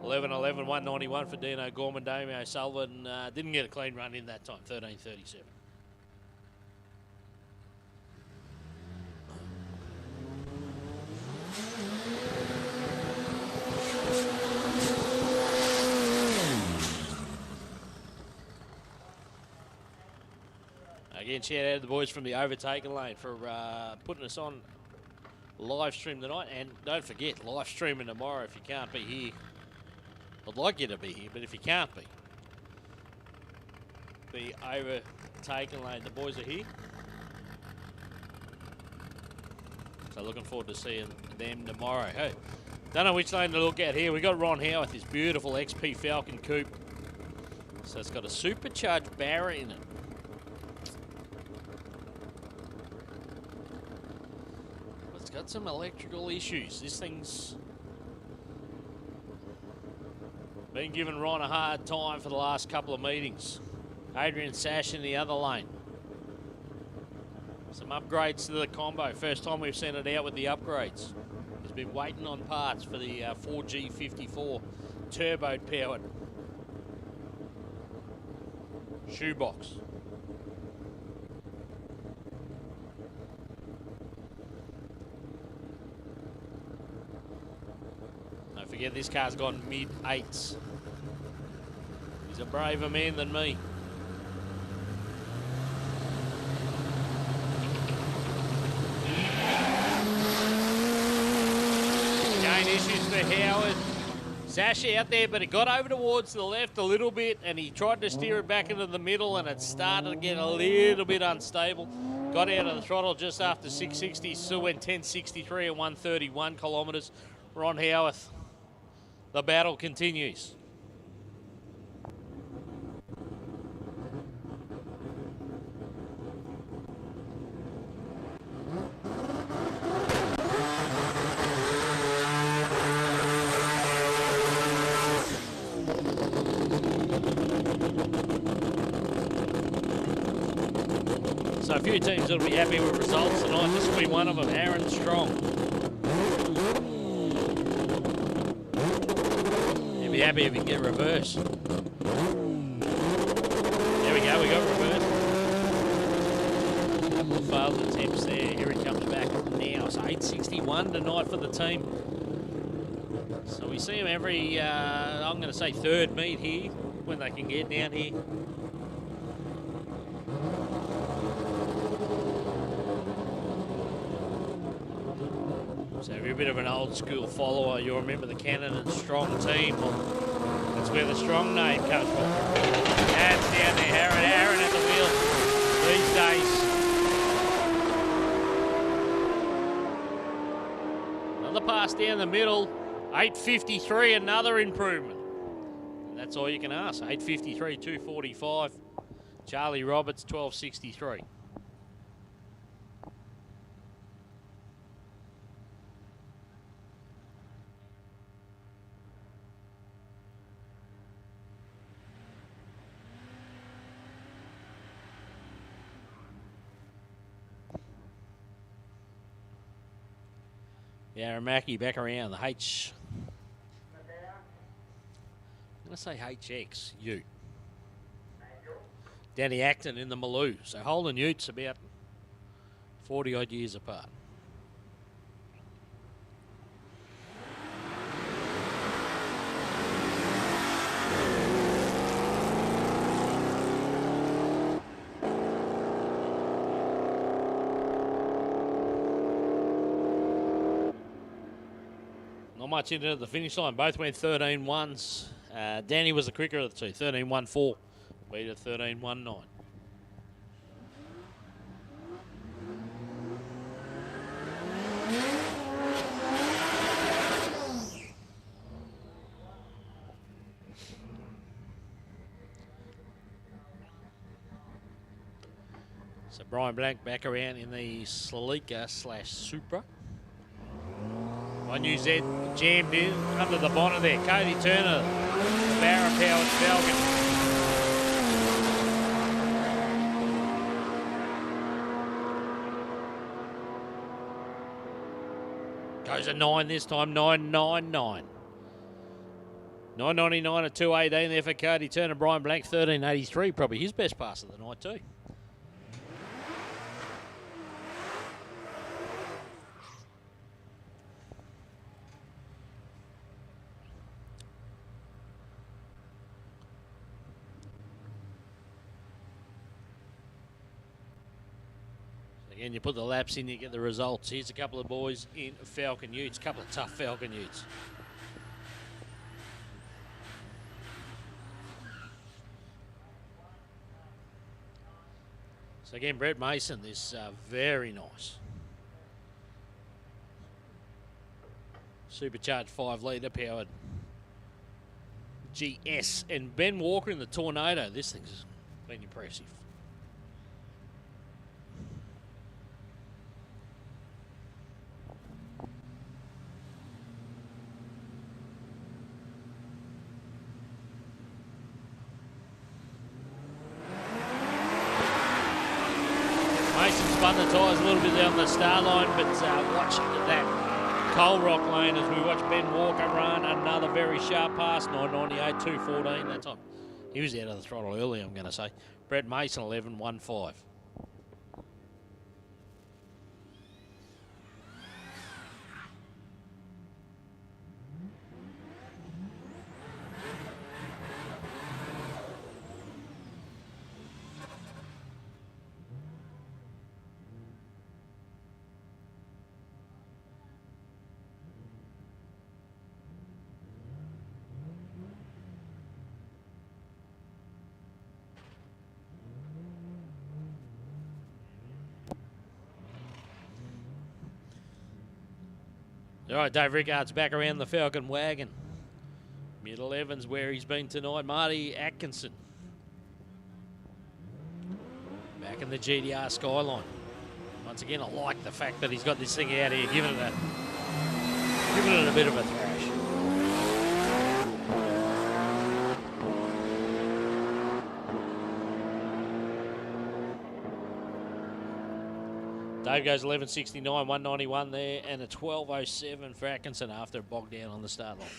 11-11, 191 for Dino Gorman. Damien O'Sullivan didn't get a clean run in that time, 13:37. Again, shout out to the boys from the Overtaking lane for putting us on live stream tonight. And don't forget, live streaming tomorrow if you can't be here. I'd like you to be here, but if you can't be, the Overtaking lane, the boys are here. So looking forward to seeing them tomorrow. Hey, don't know which lane to look at here. We got Ron Howe with his beautiful XP Falcon coupe. So it's got a supercharged Barra in it. Got some electrical issues. This thing's been giving Ron a hard time for the last couple of meetings. Adrian Sash in the other lane. Some upgrades to the combo. First time we've sent it out with the upgrades. He's been waiting on parts for the 4G54 turbo powered shoebox. Forget this car's gone mid-8s. He's a braver man than me. Again, issues for Howard. Sash out there, but it got over towards the left a little bit, and he tried to steer it back into the middle, and it started to get a little bit unstable. Got out of the throttle just after 660, still went 1063 at 131 kilometres. Ron Howarth. The battle continues. So a few teams will be happy with results tonight. This will be one of them, Aaron Strong. Be happy if we can get reverse. There we go, we got reverse. Couple of failed attempts there. Here he comes back now. So 861 tonight for the team. So we see him every, I'm going to say third meet here when they can get down here. So if you're a bit of an old school follower, you'll remember the Cannon and Strong team. Well, that's where the Strong name comes from. That's down there, Aaron at the wheel these days. Another pass down the middle, 853, another improvement. And that's all you can ask, 853, 245. Charlie Roberts, 1263. Yeah, Mackie back around the H. I'm going to say HX, Ute. Danny Acton in the Maloo. So Holden Ute's about 40 odd years apart. Not much into the finish line. Both went 13-1s. Danny was the quicker of the two. 13-1-4. Beat at 13-1-9. So Brian Blank back around in the Celica / Supra. One new Z jammed in under the bonnet there. Cody Turner, Barra-powered Falcon. Goes a 9 this time, 9.99. 9.99 at 2.18 there for Cody Turner. Brian Blank, 13.83, probably his best pass of the night too. Again, you put the laps in, you get the results. Here's a couple of boys in Falcon Utes, a couple of tough Falcon Utes. So again, Brett Mason, this very nice. Supercharged 5 litre powered GS. And Ben Walker in the Tornado. This thing's been impressive. Mason spun the tyres a little bit down the start line, but watch that Coal Rock lane as we watch Ben Walker run another very sharp pass, 9.98, 2.14 that time. He was out of the throttle early, I'm going to say. Brett Mason, 11.15. All right, Dave Rickard's back around the Falcon wagon. Mid-11s where he's been tonight. Marty Atkinson. Back in the GDR Skyline. Once again, I like the fact that he's got this thing out here, giving it a bit of a thrash. Dave goes 11.69, 191 there, and a 12.07 for Atkinson after it bogged down on the start line.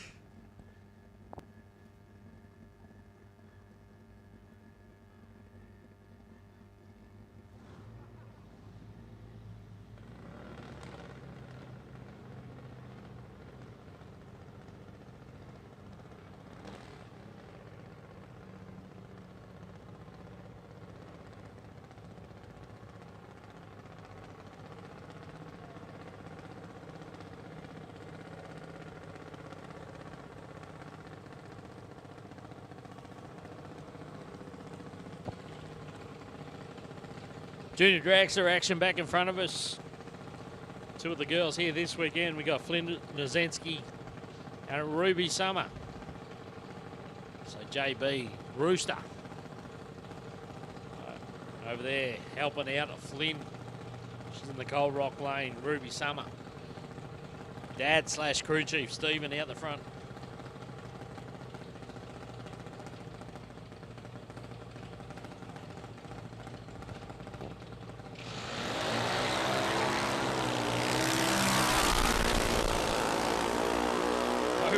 Junior dragster action back in front of us. Two of the girls here this weekend. We got Flynn Nazensky and Ruby Summer. So JB Rooster over there helping out Flynn. She's in the Coal Rock lane. Ruby Summer. Dad / crew chief Stephen out the front.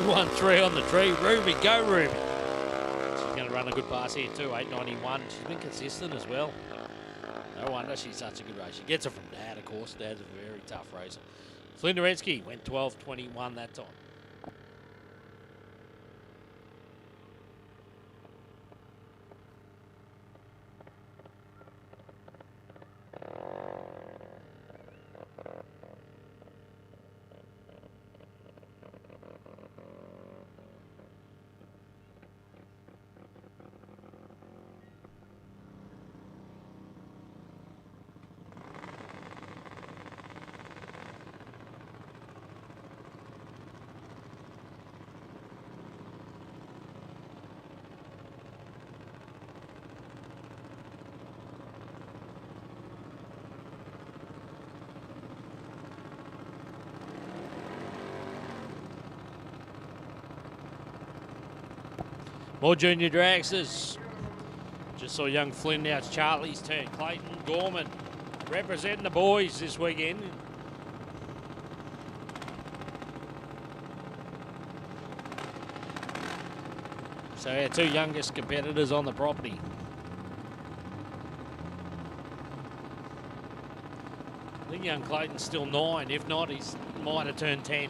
One 3 on the tree. Ruby, go Ruby. She's going to run a good pass here too, 8.91. She's been consistent as well. No wonder she's such a good racer. She gets it from Dad, of course. Dad's a very tough racer. Flynn Doretsky went 12.21 that time. More junior dragsters. Just saw young Flynn, now it's Charlie's turn. Clayton Gorman representing the boys this weekend. So our two youngest competitors on the property. I think young Clayton's still 9. If not, he might have turned 10.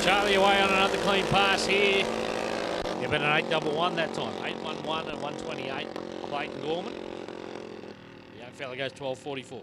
Charlie away on another clean pass here. Yeah, but an 8-1-1 that time. 8-1-1 and 128. Clayton Gorman. The young fella goes 12.44.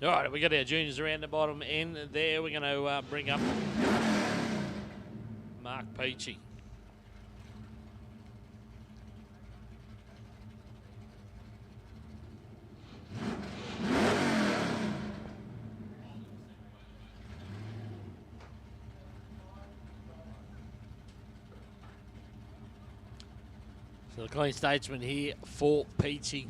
All right, we got our juniors around the bottom end there. We're going to bring up Mark Peachy. So the clean statesman here for Peachy.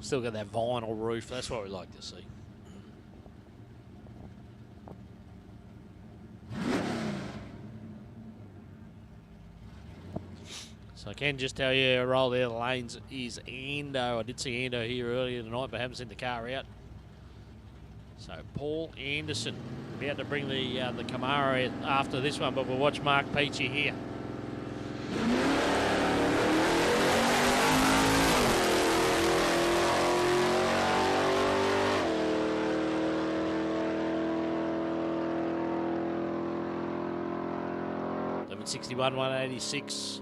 Still got that vinyl roof. That's what we like to see. So I can just tell you, roll there the lanes is Ando. I did see Ando here earlier tonight, but haven't seen the car out. So Paul Anderson about to bring the Camaro after this one, but we'll watch Mark Peachy here. Number 61, 186.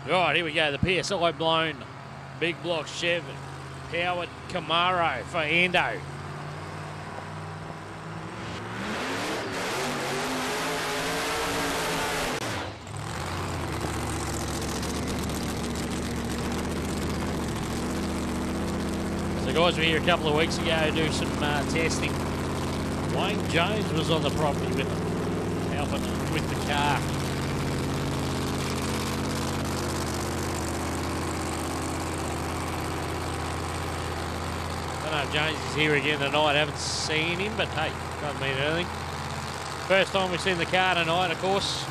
Right, here we go. The PSI blown big block Chev powered Camaro for Ando. So guys, we were here a couple of weeks ago to do some testing. Wayne Jones was on the property with them, helping with the car. I don't know if Jones is here again tonight. I haven't seen him, but hey, doesn't mean anything. First time we've seen the car tonight, of course.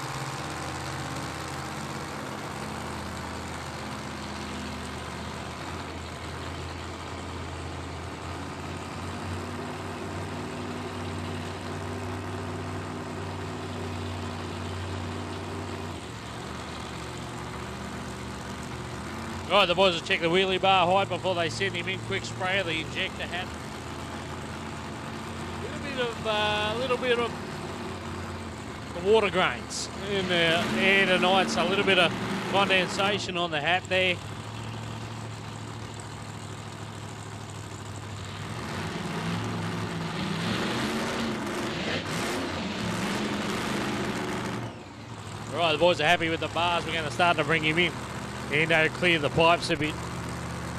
Right, the boys will check the wheelie bar height before they send him in. Quick spray of the injector hat. A little bit of water grains in the air tonight, so a little bit of condensation on the hat there. All right, the boys are happy with the bars. We're going to start to bring him in and clear the pipes a bit.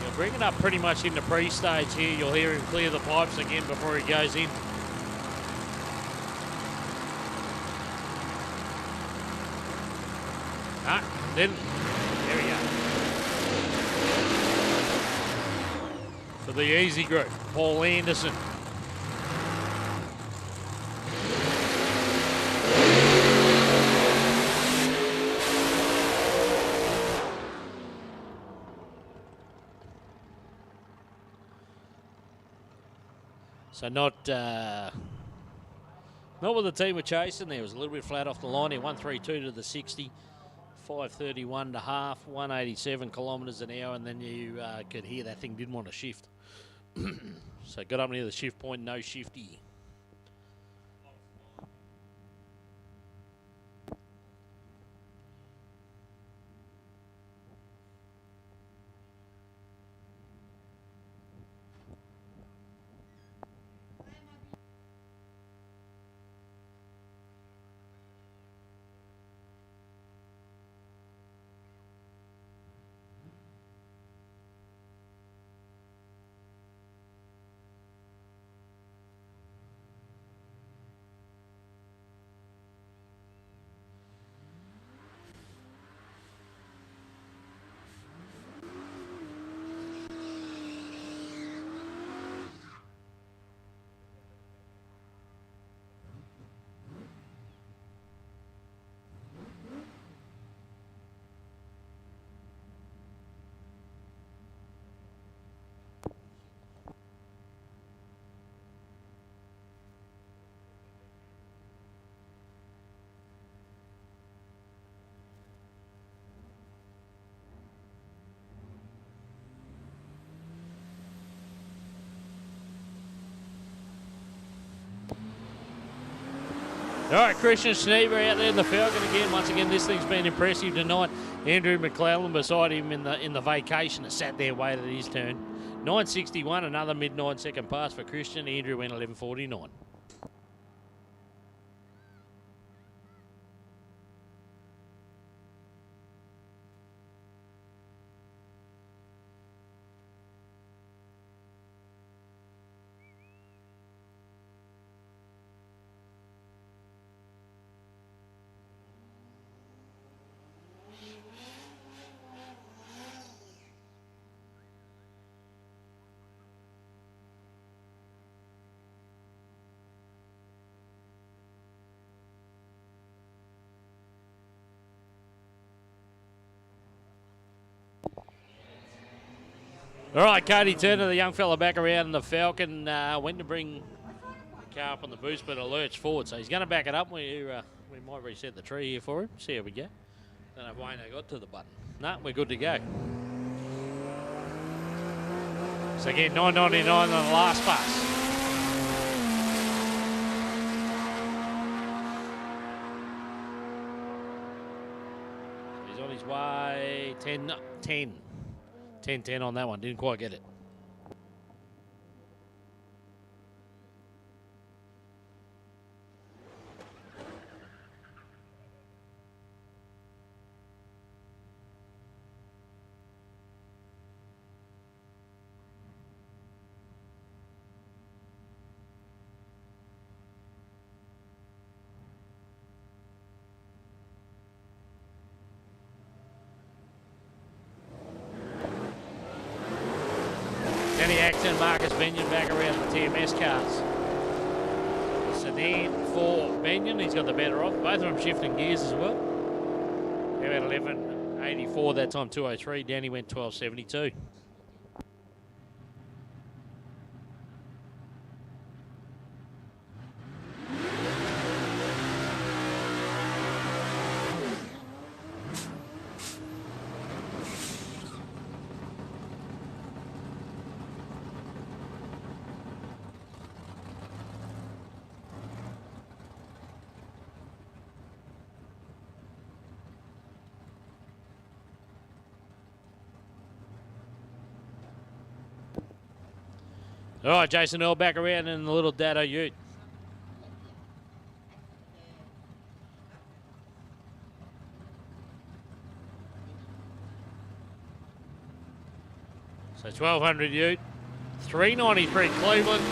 He'll bring it up pretty much in the pre-stage here. You'll hear him clear the pipes again before he goes in. Then, there we go. For the easy group, Paul Anderson. So not what the team were chasing there. It was a little bit flat off the line here. 132 to the 60. 531 to half, 187 kilometres an hour, and then you could hear that thing didn't want to shift. So got up near the shift point, no shifty. All right, Christian Schneeber out there in the Falcon again. Once again, this thing's been impressive tonight. Andrew McClellan beside him in the vacation that sat there, waited his turn. 961, another mid-9 second pass for Christian. Andrew went 1149. All right, Cody Turner, the young fella back around in the Falcon, went to bring the car up on the boost, but alerts forward. So he's going to back it up. We might reset the tree here for him. See how we go. Don't know if Wayne got to the button. No, we're good to go. So again, 9.99 on the last pass. He's on his way. 10-10 on that one. Didn't quite get it. Danny Acton, Marcus Benyon back around the TMS cars. sedan for Benyon. He's got the better of. Both of them shifting gears as well. He went 11.84 that time, 2:03. Danny went 12.72. All right, Jason Earl back around in the little Dado Ute. So 1,200 Ute, 393 Cleveland.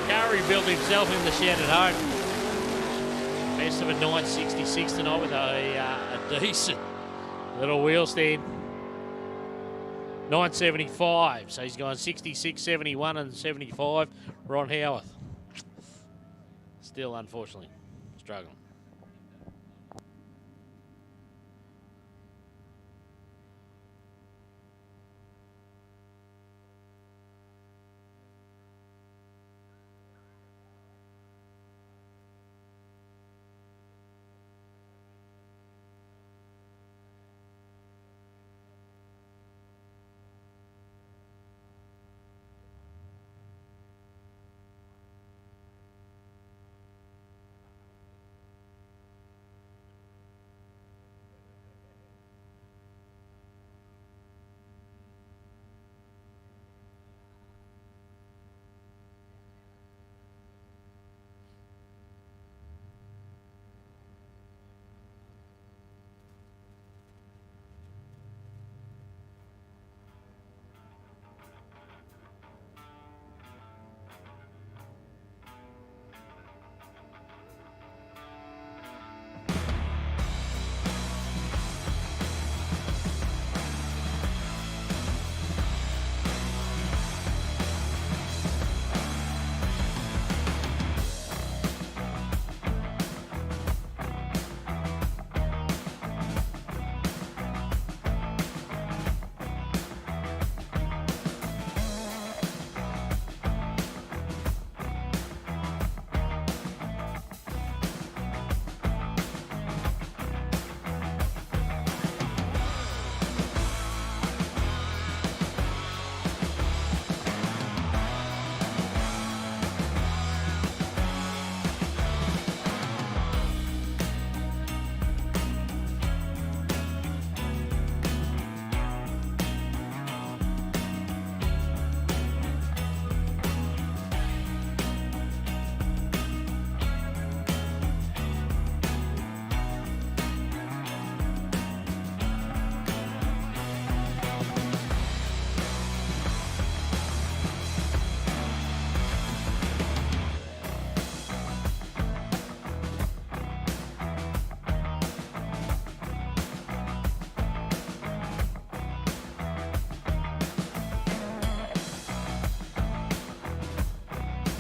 Curry built himself in the shed at home. Best of a 966 tonight with a decent little wheel stand. 975, so he's gone 66, 71 and 75. Ron Howarth. Still, unfortunately, struggling.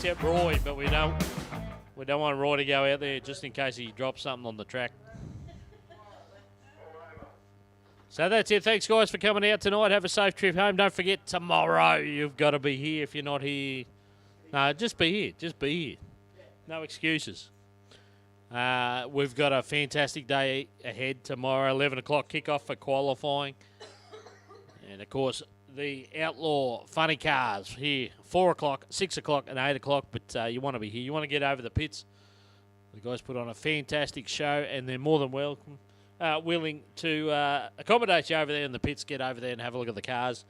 Except Roy, but we don't want Roy to go out there just in case he drops something on the track. So that's it. Thanks, guys, for coming out tonight. Have a safe trip home. Don't forget, tomorrow you've got to be here. If you're not here, no, just be here. Just be here. No excuses. We've got a fantastic day ahead tomorrow. 11 o'clock kickoff for qualifying. And, of course, the Outlaw Funny cars here, 4 o'clock, 6 o'clock and 8 o'clock. But you want to be here. You want to get over the pits. The guys put on a fantastic show, and they're more than welcome. Willing to accommodate you over there in the pits, get over there and have a look at the cars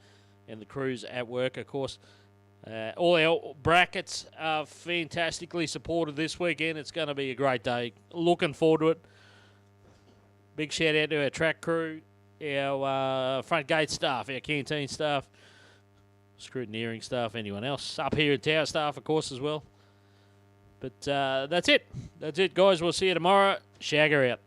and the crews at work, of course. All our brackets are fantastically supported this weekend. It's going to be a great day. Looking forward to it. Big shout out to our track crew, our front gate staff, our canteen staff, scrutineering staff, anyone else. Up here at Tower staff, of course, as well. But that's it. That's it, guys. We'll see you tomorrow. Shagger out.